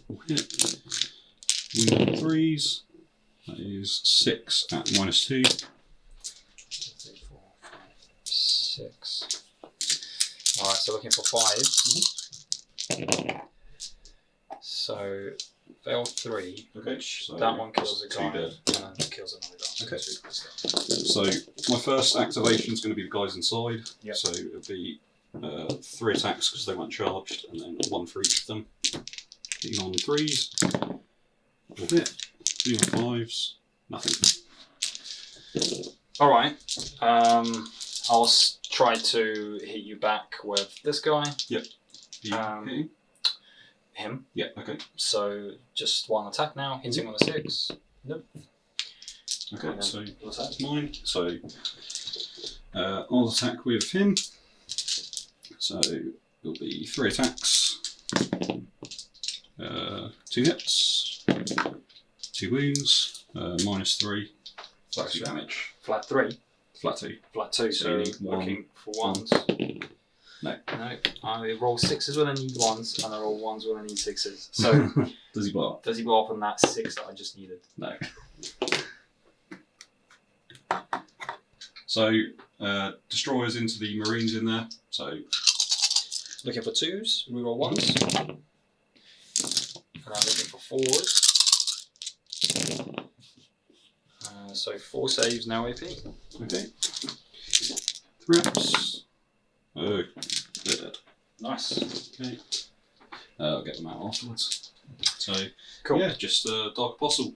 All hit. Wound on 3s. That is 6 at -2. 3, 4, 5, 6. Alright, so looking for 5. So fail 3. Okay. So That one kills a two guy dead. and then kills another guy. Okay. So 2 plus So my first activation is going to be the guys inside. Yep. So it'll be 3 attacks because they weren't charged, and then 1 for each of them. Hitting on 3s. All hit. Hitting on 5s. Nothing. Alright. I'll try to hit you back with this guy. You hitting? Him. Yeah. Okay. So just 1 attack now, hitting on a 6. Nope. Okay. And then So what's that's that? mine. So I'll attack with him. So it'll be 3 attacks. 2 hits. 2 wounds. -3. Flat 2 damage. Flat 3. Flat 2. Flat 2, So so you need one. looking for 1s. No. No. I roll 6s when I need 1s, and I roll 1s when I need 6s. So Does he blow up? does he blow up on that 6 that I just needed? No. So destroyers into the marines in there. So Looking for 2s, reroll 1s. And I'm looking for 4s. So 4 saves, now AP. okay. 3 ups. Oh, they're dead. Nice. Okay. I'll get them out afterwards. So Cool. yeah, just Dark Apostle.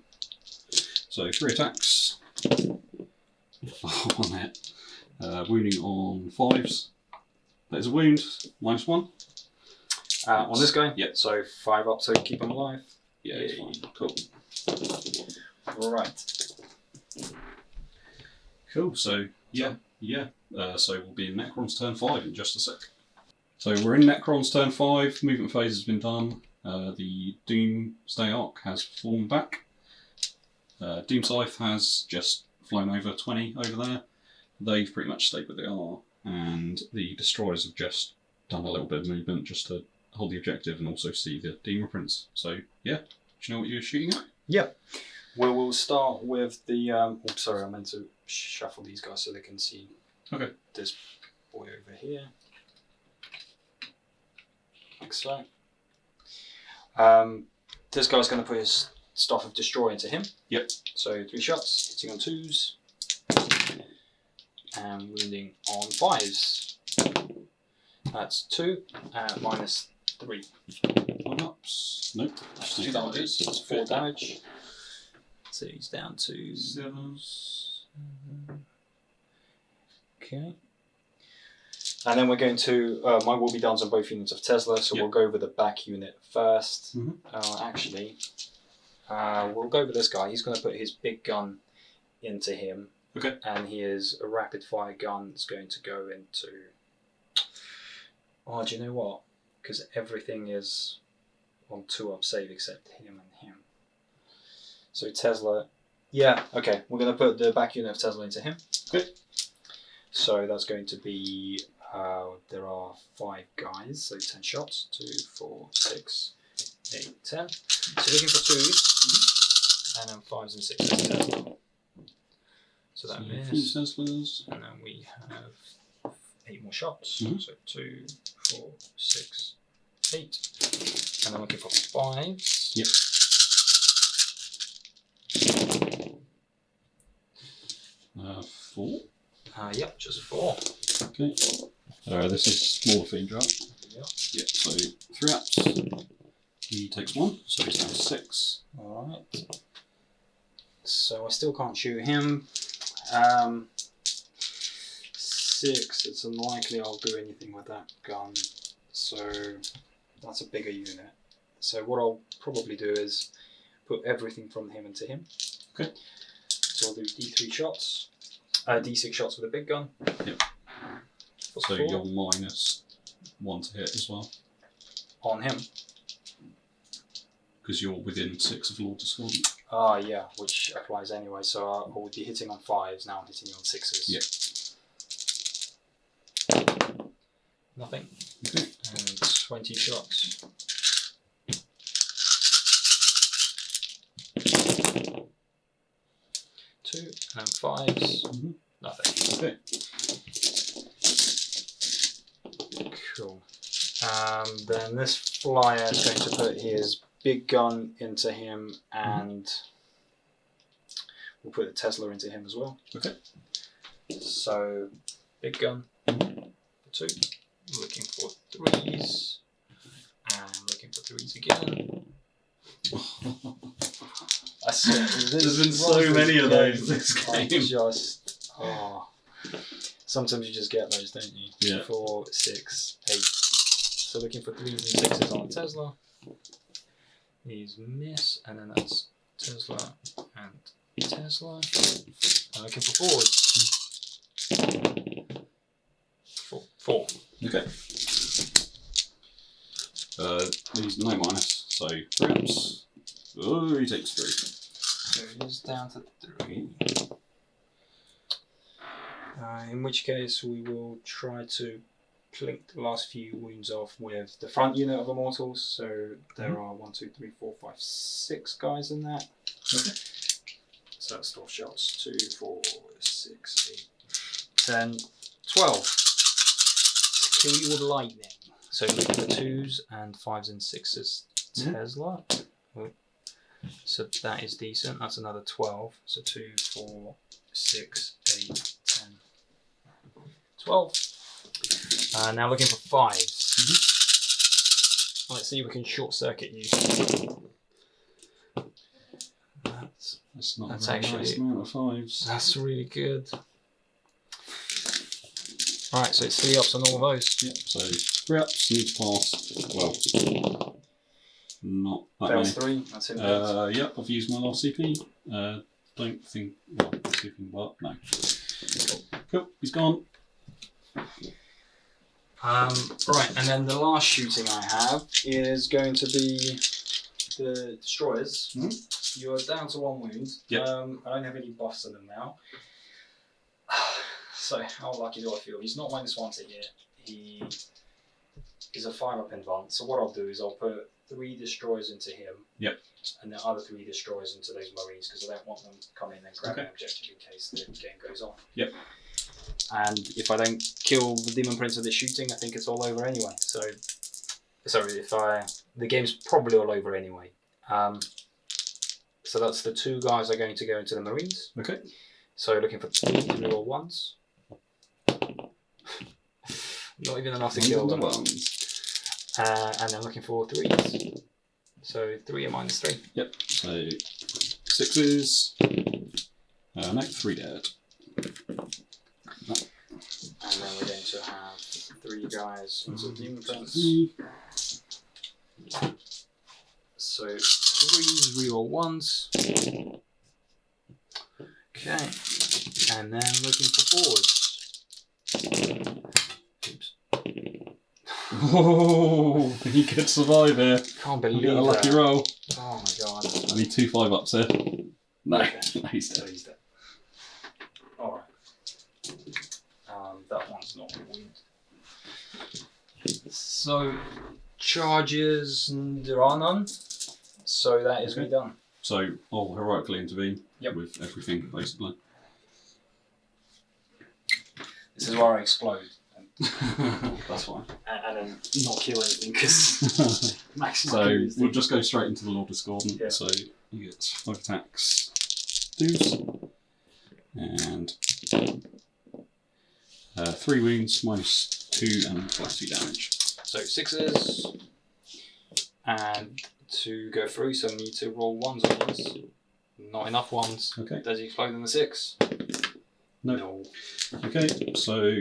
So 3 attacks. 1 hit. Wounding on 5s. There's a wound. -1. On this guy? Yep. So 5 up to keep him alive. Yeah, it's fine. Cool. Right. Cool. So yeah. So we'll be in Necrons turn 5 in just a sec. So we're in Necrons turn 5. Movement phase has been done. The Doomsday Arc has fallen back. Doom Scythe has just flown over 20 over there. They've pretty much stayed where they are, and the destroyers have just done a little bit of movement just to hold the objective and also see the Demon Prince. So yeah, do you know what you're shooting at? Yep. Well, we'll start with the. Sorry, I meant to shuffle these guys so they can see. Okay. This boy over here. Like so. This guy's going to put his Staff of Destroy into him. Yep. So 3 shots, hitting on 2s. And wounding on 5s. That's 2, -3. 1 ups. Nope. That's 2 damages, that's 4 damage. So he's down to 7. Okay. And then we're going to, mine will be done on both units of Tesla, so we'll go over the back unit first. Mhm. Actually, we'll go over this guy. He's going to put his big gun into him. Okay. And he is a rapid fire gun that's going to go into... Oh, do you know what? Because everything is on 2-up save except him and him. So Tesla... Yeah, okay. We're going to put the back unit of Tesla into him. Okay. So that's going to be... there are 5 guys, so 10 shots. 2, 4, 6, 8, 10. So looking for 2s, and then 5s and 6s Tesla. So that is... Teslas. And then we have 8 more shots. Mhm. So 2, 4, 6, 8. And I'm looking for 5s. Yep. Four. Yep, just 4. Okay. This is smaller fiend, right? Yep. Yep. So 3 ups. He takes 1, so he's down to 6. Alright. So I still can't shoot him. 6, it's unlikely I'll do anything with that gun. So that's a bigger unit. So what I'll probably do is put everything from him into him. Okay. So I'll do D3 shots. D6 shots with a big gun. Yep. For So 4 you're minus 1 to hit as well, on him. because you're within 6 of Lord Discordant. Ah, yeah, which applies anyway. So I would be hitting on 5s, now I'm hitting you on 6s. Yep. Nothing. Okay. And 20 shots. Two and 5s. Mhm. Nothing. Okay. Cool. Then this flyer is going to put his big gun into him, and we'll put the Tesla into him as well. Okay. So big gun for 2. Looking for 3s. And looking for 3s again. I swear, There's been so many of those this game. Sometimes you just get those, don't you? Yeah. 4, 6, 8. So looking for 3s and 6s on Tesla. These miss, and then that's Tesla and Tesla. I'm looking for 4s. 4. Okay. He's no minus, so 3 ups. Oh, he takes 3. So he's down to 3. In which case we will try to plink the last few wounds off with the front unit of Immortals. So there are 1, 2, 3, 4, 5, 6 guys in that. Okay. So that's 12 shots. 2, 4, 6, 8, 10, 12. Kill you with lightning. So look at the 2s and 5s and 6s. Tesla. Oh. So that is decent. That's another 12. So 2, 4, 6, 8, 10, 12. Now looking for 5s. Let's see if we can short circuit you. That's not That's a very nice actually- amount of 5s. That's really good. Right, so it's 3 ups on all of those. Yep, so 3 ups, need to pass. Well, not that Fails many. 3. That's it. Yep, I've used my last CP. Don't think. Well, CP work. No. Cool, he's gone. Right, and then the last shooting I have is going to be the destroyers. You're down to 1 wound. Yep. I don't have any buffs on them now. So how lucky do I feel? He's not -1 to hit. He is a 5-up advance. So what I'll do is I'll put 3 destroyers into him. Yep. And the other 3 destroyers into those marines, because I don't want them to come in and grab Okay. an objective in case the game goes on. Yep. And if I don't kill the demon prince with this shooting, I think it's all over anyway. So the game's probably all over anyway. So that's the 2 guys are going to go into the marines. Okay. So looking for 3 reroll 1s. Not even enough to kill them. And then looking for 3s. So 3 and -3. Yep, so 6s. No, 3 dead. And then we're going to have 3 guys into the demon prince. So 3s reroll 1s. Okay. And then looking for 4s. Oops. Oh, he could survive here. Can't You believe get a lucky that. roll. Oh my god. I need 2 5-ups here. No, Okay. no, he's So dead. he's dead. Alright. That one's not a wound. So, charges, there are none. So that is me done. So I'll heroically intervene Yep. with everything, basically. This is where I explode. And That's fine. and then not kill anything because So we'll just go straight into the Lord Discordant. Yeah. So you get 5 attacks, deuce, and 3 wounds, -2 and +2 damage. So 6s, and to go through, so I need to roll 1s on these. Not enough 1s. Okay. Does he explode in the 6? No. Okay, so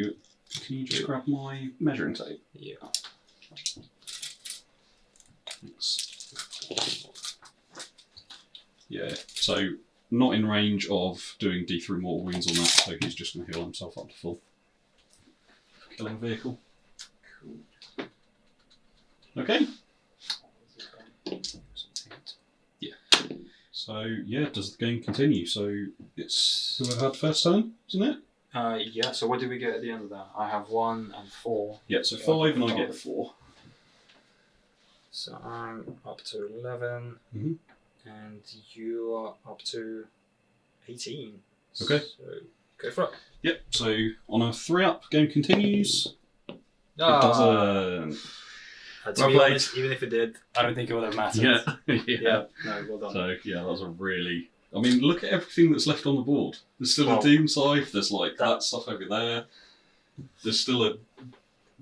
can you just grab my measuring tape? Yeah. Thanks. Yeah, so not in range of doing D3 mortal wounds on that, so he's just going to heal himself up to full. Killing vehicle. Cool. Okay. So yeah, does the game continue? So it's whoever had first turn, isn't it? Yeah, so what did we get at the end of that? I have 1 and 4. Yeah, so 5 and I get 4. So I'm up to 11, Mhm. and you are up to 18. Okay. So go for it. Yep, so on a 3-up, game continues. It Ah. doesn't. To Well be played. honest, even if it did, I don't think it would have mattered. Yeah. Yeah, no, well done. So yeah, that was a really. I mean, look at everything that's left on the board. There's still Well, a Doom Scythe. There's like that stuff over there. There's still a.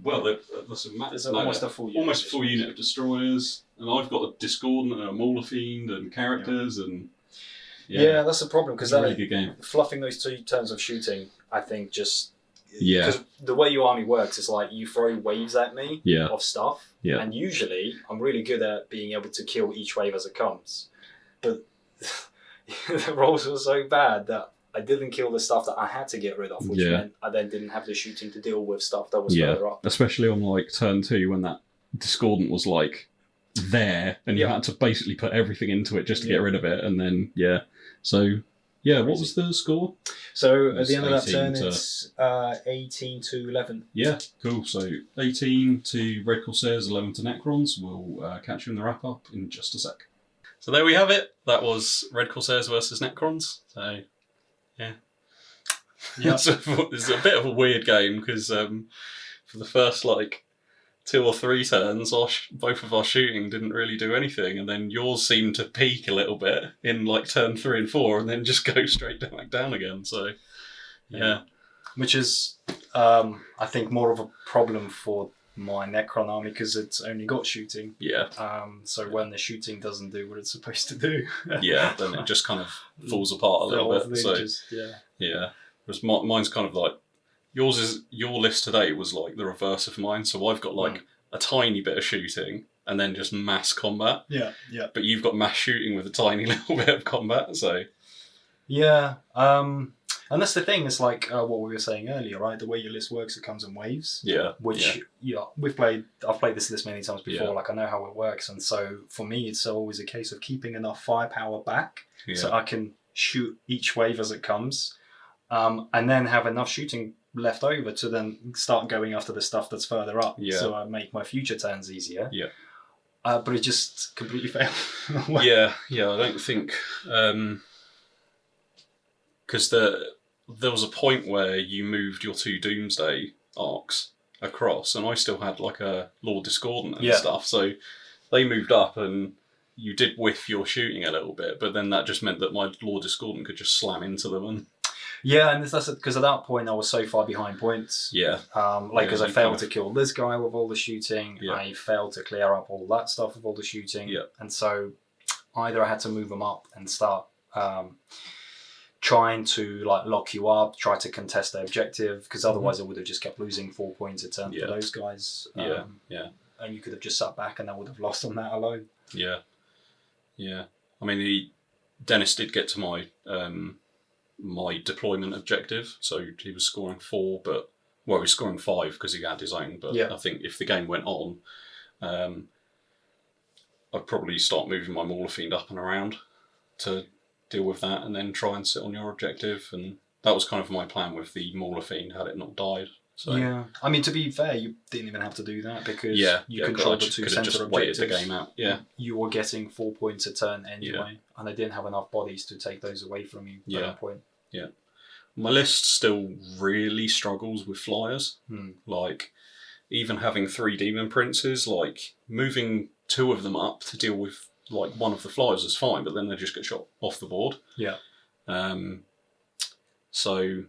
Well, there's a There's almost a full unit. almost a full unit of destroyers, and I've got a Discordant and a Mauler Fiend and characters and. Yeah, that's the problem because it's a really good game. fluffing those 2 turns of shooting, I think just. Yeah. Because the way your army works is like you throw waves at me Yeah. of stuff, Yeah. and usually I'm really good at being able to kill each wave as it comes, but the rolls were so bad that I didn't kill the stuff that I had to get rid of, which Yeah. meant I then didn't have the shooting to deal with stuff that was Yeah. further up. Especially on like turn 2 when that Discordant was like there, and you Yeah. had to basically put everything into it just to Yeah. get rid of it, and then so. Yeah, what was the score? So It at was the end of that 18 turn, to- it's 18 to 11. Yeah, cool. So 18 to Red Corsairs, 11 to Necrons. We'll catch you in the wrap up in just a sec. So there we have it. That was Red Corsairs versus Necrons. So yeah, Yeah. it's a bit of a weird game because for the first like 2 or 3 turns, both of our shooting didn't really do anything, and then yours seemed to peak a little bit in like turn 3 and 4, and then just go straight back down again. So yeah. Which is, I think, more of a problem for my Necron army because it's only got shooting. Yeah, So when the shooting doesn't do what it's supposed to do, yeah. Then it just kind of falls apart a the whole little bit. thing So just, yeah. yeah, whereas mine's kind of like your list today was like the reverse of mine. So I've got like a tiny bit of shooting and then just mass combat. Yeah, yeah. But you've got mass shooting with a tiny little bit of combat. So Yeah, and that's the thing. It's like what we were saying earlier, right? The way your list works, it comes in waves. yeah, Which I've played this list many times before. Yeah. Like I know how it works, and so for me, it's always a case of keeping enough firepower back yeah, so I can shoot each wave as it comes, and then have enough shooting left over to then start going after the stuff that's further up. Yeah. So I make my future turns easier. Yeah. But it just completely failed. yeah. I don't think because there was a point where you moved your 2 Doomsday arcs across, and I still had like a Lord Discordant and Yeah. stuff. So they moved up, and you did whiff your shooting a little bit, but then that just meant that my Lord Discordant could just slam into them. And Yeah, and that's because at that point I was so far behind points. yeah, Because I you failed kind to kill this guy with all the shooting. Yeah. I failed to clear up all that stuff with all the shooting. Yeah. And so either I had to move them up and start trying to like lock you up, try to contest their objective, because otherwise I would have just kept losing 4 points a turn Yeah. for those guys. Yeah. And you could have just sat back and I would have lost on that alone. yeah. I mean, Denis did get to my my deployment objective, so he was scoring 4, but he was scoring 5 because he had his own. But Yeah. I think if the game went on, I'd probably start moving my Mauler Fiend up and around to deal with that, and then try and sit on your objective. And that was kind of my plan with the Mauler Fiend had it not died. So Yeah. I mean, to be fair, you didn't even have to do that because you I controlled the just 2 could have center just waited objectives. the game out. Yeah, You were getting 4 points a turn anyway, and they didn't have enough bodies to take those away from you at Yeah. that point. My list still really struggles with flyers. Like, even having 3 demon princes, like, moving 2 of them up to deal with, like, one of the flyers is fine, but then they just get shot off the board. Yeah. So,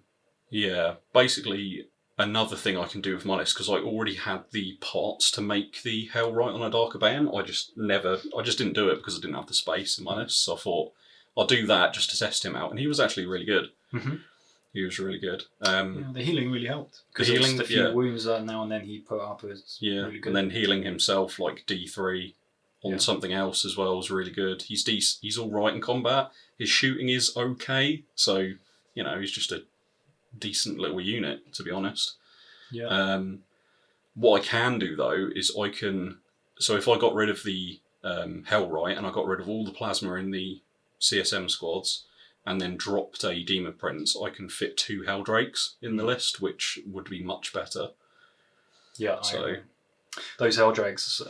yeah, basically another thing I can do with my list, because I already had the parts to make the Hellrite on a Darker Bane, I just didn't do it because I didn't have the space in my list, so I thought I'll do that just to test him out, and he was actually really good. He was really good. The healing really helped, because healing, the few wounds that now and then he put up was really good. And then healing himself like D3 on something else as well was really good. He's all right in combat. His shooting is okay, so you know he's just a decent little unit, to be honest. What I can do though is so if I got rid of the Hellrite and I got rid of all the plasma in the CSM squads and then dropped a demon prince, I can fit 2 Helldrakes in the list, which would be much better. Yeah, so those Helldrakes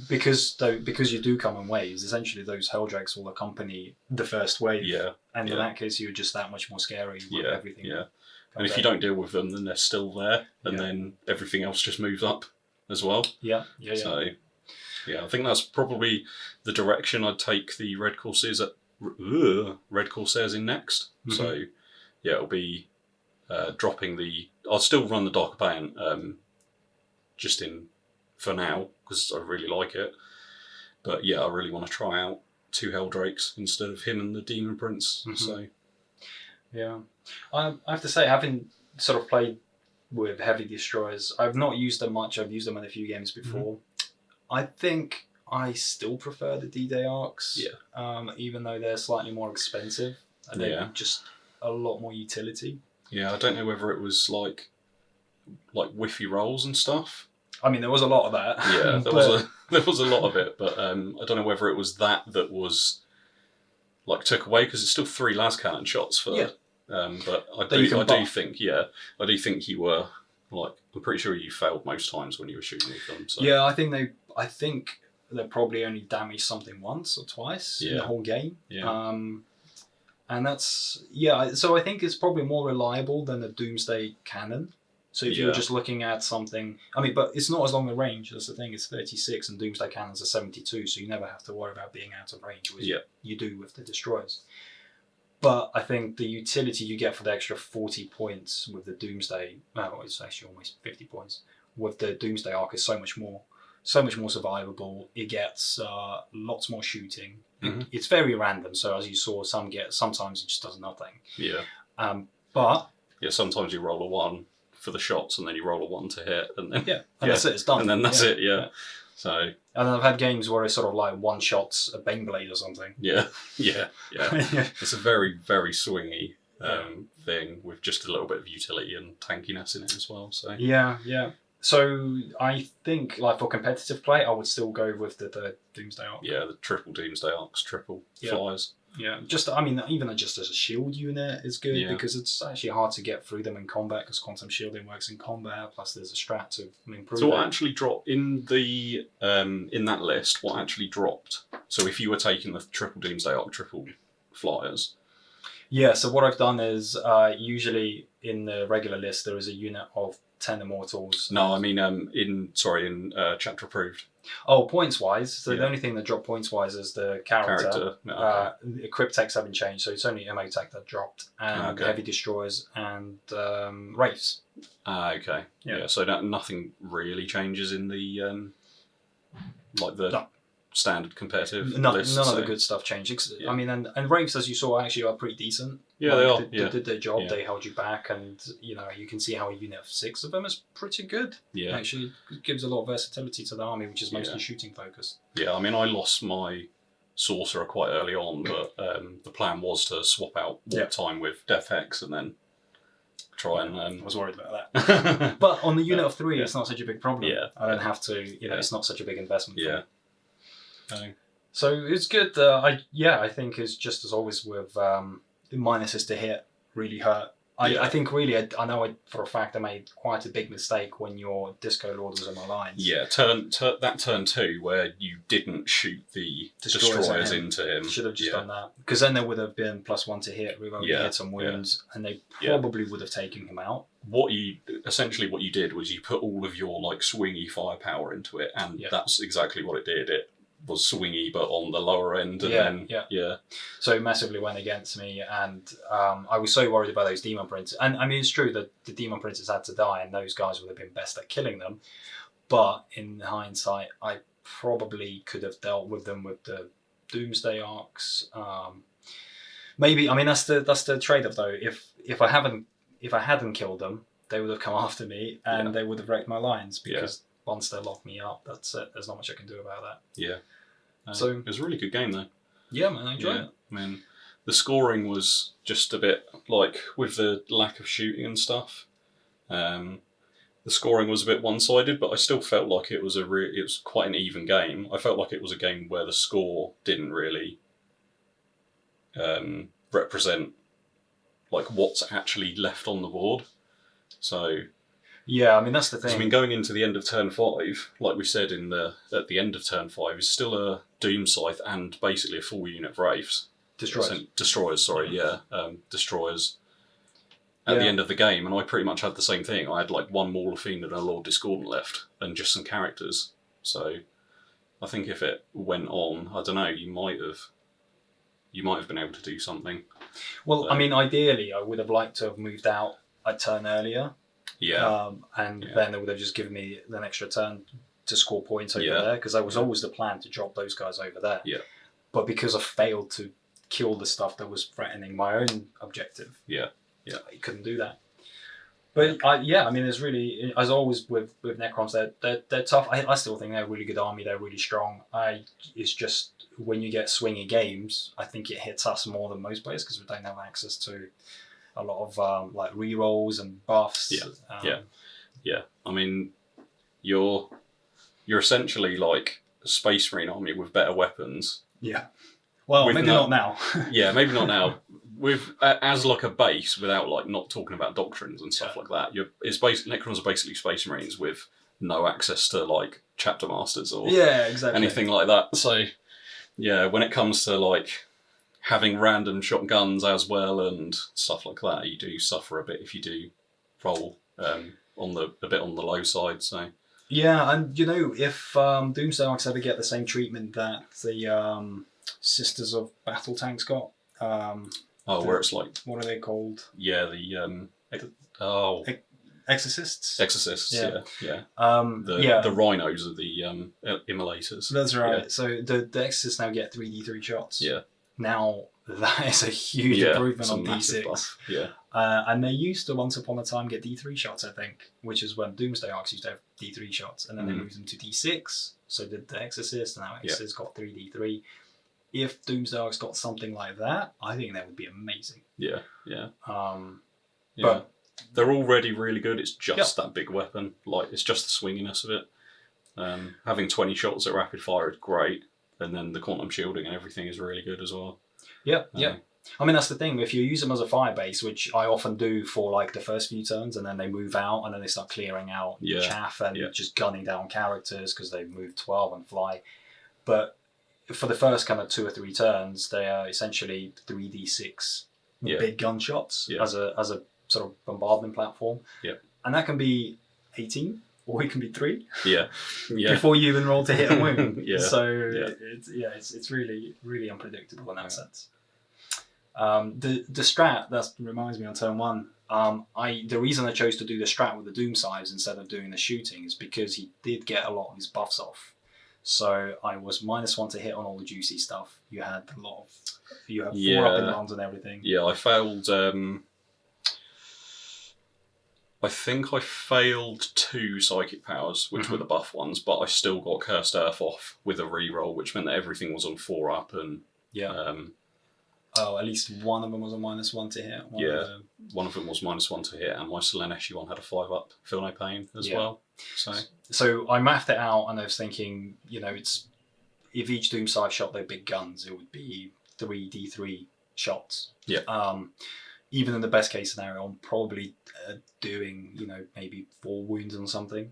because you do come in waves, essentially those Helldrakes will accompany the first wave. And in that case you're just that much more scary with everything. And if you don't deal with them, then they're still there, and then everything else just moves up as well. So, I think that's probably the direction I'd take the Red Corsairs in next. So, it'll be dropping I'll still run the Dark Bane, just for now, because I really like it. But I really want to try out 2 Helldrakes instead of him and the Demon Prince. So. Yeah, I have to say, having sort of played with heavy destroyers, I've not used them much. I've used them in a few games before. I think I still prefer the D-Day arcs, even though they're slightly more expensive. And they're just a lot more utility. Yeah, I don't know whether it was like whiffy rolls and stuff. I mean, there was a lot of that. Yeah, there was a lot of it, but I don't know whether it was that was like took away, because it's still 3 las cannon shots for. But I do think you were like, I'm pretty sure you failed most times when you were shooting with them. So. Yeah, I think they probably only damaged something once or twice in the whole game. And that's so I think it's probably more reliable than the Doomsday cannon. So if you're just looking at something, I mean, but it's not as long a range. That's the thing. It's 36, and Doomsday cannons are 72, so you never have to worry about being out of range, which you do with the destroyers. But I think the utility you get for the extra 40 points with the Doomsday, it's actually almost 50 points with the Doomsday arc is so much more survivable. It gets lots more shooting. It's very random. So as you saw, sometimes it just does nothing. But sometimes you roll a 1 for the shots, and then you roll a 1 to hit, and then that's it. It's done. And then that's it. So. And then I've had games where it's sort of like 1 shots a Baneblade or something. It's a very, very swingy thing with just a little bit of utility and tankiness in it as well. So So I think, like, for competitive play, I would still go with the Doomsday arc. Yeah, the triple Doomsday arcs, triple flyers. Yeah, even just as a shield unit is good, because it's actually hard to get through them in combat, because quantum shielding works in combat. Plus, there's a strat to improve. So, what actually dropped in the in that list? What actually dropped? So, if you were taking the triple Doomsday arc, triple flyers. Yeah. So what I've done is usually in the regular list there is a unit of 10 Immortals. No, I mean in chapter approved. Oh, points wise. So the only thing that dropped points wise is the character. Crypteks haven't changed, so it's only Imotekh that dropped, and heavy destroyers and wraiths. Okay. Yeah. So nothing really changes in the standard competitive list. None of the good stuff changed. I mean, and wraiths, as you saw, actually are pretty decent. Yeah, they are. They did their job. They held you back, and you can see how a unit of 6 of them is pretty good. Yeah, actually, it gives a lot of versatility to the army, which is mostly shooting focused. Yeah, I mean, I lost my sorcerer quite early on, but the plan was to swap out warp time with Death Hex, and then try and. I was worried about that, but on the unit of 3, it's not such a big problem. Yeah, I don't have to. It's not such a big investment. Yeah. So it's good. I think it's just as always with minuses to hit really hurt. I think really, I know for a fact I made quite a big mistake when your Disco Lord was on my lines. Yeah, turn 2 where you didn't shoot the destroyers into him. Should have just done that, because then there would have been +1 to hit. We've only hit some wounds, and they probably would have taken him out. What you did was you put all of your like swingy firepower into it, and that's exactly what it did. It was swingy, but on the lower end, and So it massively went against me, and I was so worried about those demon princes. And I mean, it's true that the demon princes had to die, and those guys would have been best at killing them. But in hindsight, I probably could have dealt with them with the Doomsday Arcs. Maybe, I mean, that's the trade-off though. If I hadn't killed them, they would have come after me, and they would have wrecked my lines, because once they lock me up, that's it. There's not much I can do about that. Yeah. So it was a really good game though. Yeah, man, I enjoyed it. I mean, the scoring was just a bit like, with the lack of shooting and stuff. The scoring was a bit one-sided, but I still felt like it was it was quite an even game. I felt like it was a game where the score didn't really represent like what's actually left on the board. So yeah, I mean, that's the thing. I mean, going into the end of turn 5, like we said at the end of turn 5, is still a Doom Scythe and basically a full unit of Wraiths. Destroyers, Destroyers. At the end of the game, and I pretty much had the same thing. I had like 1 Maul of Fiend and a Lord Discordant left, and just some characters. So I think if it went on, I don't know, you might have been able to do something. Well, I mean, ideally, I would have liked to have moved out a turn earlier. Yeah. Then they would have just given me an extra turn to score points over there, because that was always the plan, to drop those guys over there. Yeah. But because I failed to kill the stuff that was threatening my own objective, I couldn't do that. But I mean, there's really, as always with Necrons, they're tough. I still think they're a really good army. They're really strong. It's just when you get swingy games, I think it hits us more than most players, because we don't have access to a lot of like rerolls and buffs. Yeah. I mean, you're essentially like a Space Marine army with better weapons. Yeah. Well, maybe not now. Yeah, maybe not now. With as like a base, without like not talking about doctrines and stuff like that. Necrons are basically Space Marines with no access to like chapter masters or anything like that. So yeah, when it comes to like having random shotguns as well and stuff like that, you do suffer a bit if you do roll a bit on the low side. So yeah, and you know, if Doomsday Arcs ever get the same treatment that the Sisters of Battle Tanks got, where it's like, what are they called? Yeah, the Exorcists. Yeah. The rhinos are the immolators. That's right. Yeah. So the Exorcists now get 3d3 shots. Yeah. Now that is a huge improvement on D6. Buff. Yeah. And they used to once upon a time get D3 shots, I think, which is when Doomsday Arcs used to have D3 shots, and then they moved them to D6. So did the Exorcist, and now Exorcist got 3d3. If Doomsday Arcs got something like that, I think that would be amazing. Yeah. But they're already really good. It's just that big weapon. Like, it's just the swinginess of it. Having 20 shots at rapid fire is great, and then the quantum shielding and everything is really good as well. Yeah. I mean, that's the thing. If you use them as a fire base, which I often do for like the first few turns, and then they move out, and then they start clearing out chaff and just gunning down characters because they've moved 12 and fly. But for the first kind of 2 or 3 turns, they are essentially 3d6 big gunshots as a sort of bombardment platform. Yeah. And that can be 18 or it can be 3. Yeah. Before you even roll to hit and wound. So it's really, really unpredictable in that sense. The strat, that reminds me on turn 1, the reason I chose to do the strat with the Doom Scythes instead of doing the shooting is because he did get a lot of his buffs off. So I was -1 to hit on all the juicy stuff. You had 4 up in rounds and everything. Yeah, I failed. I think I failed 2 psychic powers, which were the buff ones, but I still got Cursed Earth off with a reroll, which meant that everything was on 4 up and. At least one of them was a -1 to hit. One of them was -1 to hit, and my Slaneshi one had a 5 up. Feel no pain as well. So I mapped it out, and I was thinking, if each Doom Scythe shot their big guns, it would be 3d3 shots. Yeah. even in the best case scenario, I'm probably doing, maybe 4 wounds on something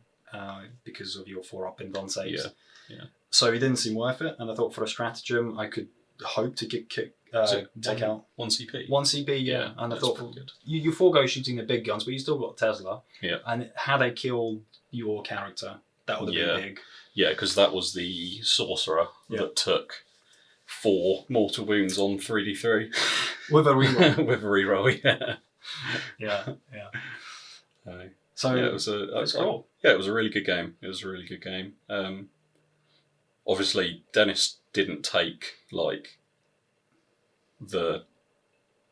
because of your 4-up invuln saves. Yeah. So it didn't seem worth it, and I thought for a stratagem I could hope to take out 1 CP. 1 CP, yeah. And I that's thought pretty good. you forego shooting the big guns, but you still got Tesla. Yeah. And had I killed your character, that would have been big. Yeah, because that was the sorcerer that took 4 mortal wounds on 3d3 With a reroll. with a reroll. yeah. So it was cool. it was a really good game. Obviously, Denis didn't take like the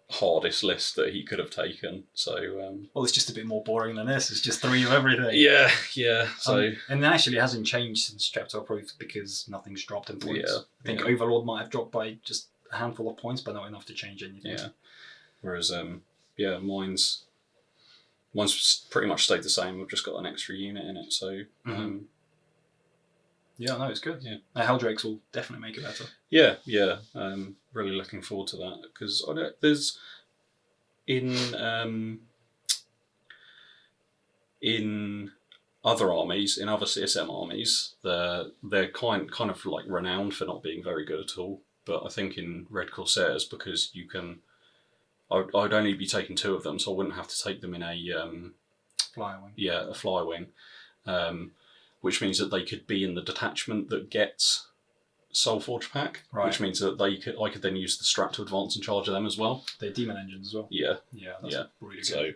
hardest list that he could have taken. So well, it's just a bit more boring than this. It's just 3 of everything. Yeah. So and actually, it hasn't changed since Chapter Approved because nothing's dropped in points. Yeah, I think Overlord might have dropped by just a handful of points, but not enough to change anything. Yeah. Whereas mine's pretty much stayed the same. We've just got an extra unit in it. So yeah, no, it's good. Yeah. Helldrakes will definitely make it better. Yeah. Really looking forward to that because there's in other armies, in other CSM armies, they're kind of like renowned for not being very good at all. But I think in Red Corsairs, because you can, I'd only be taking 2 of them, so I wouldn't have to take them in a Fly wing. Yeah, a fly wing, which means that they could be in the detachment that gets Soulforge pack, which means that I could then use the strat to advance and charge them as well. They're demon engines as well. Yeah, That's really good. So,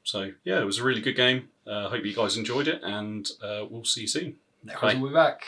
so it was a really good game. Hope you guys enjoyed it, and we'll see you soon. Necrons will be back.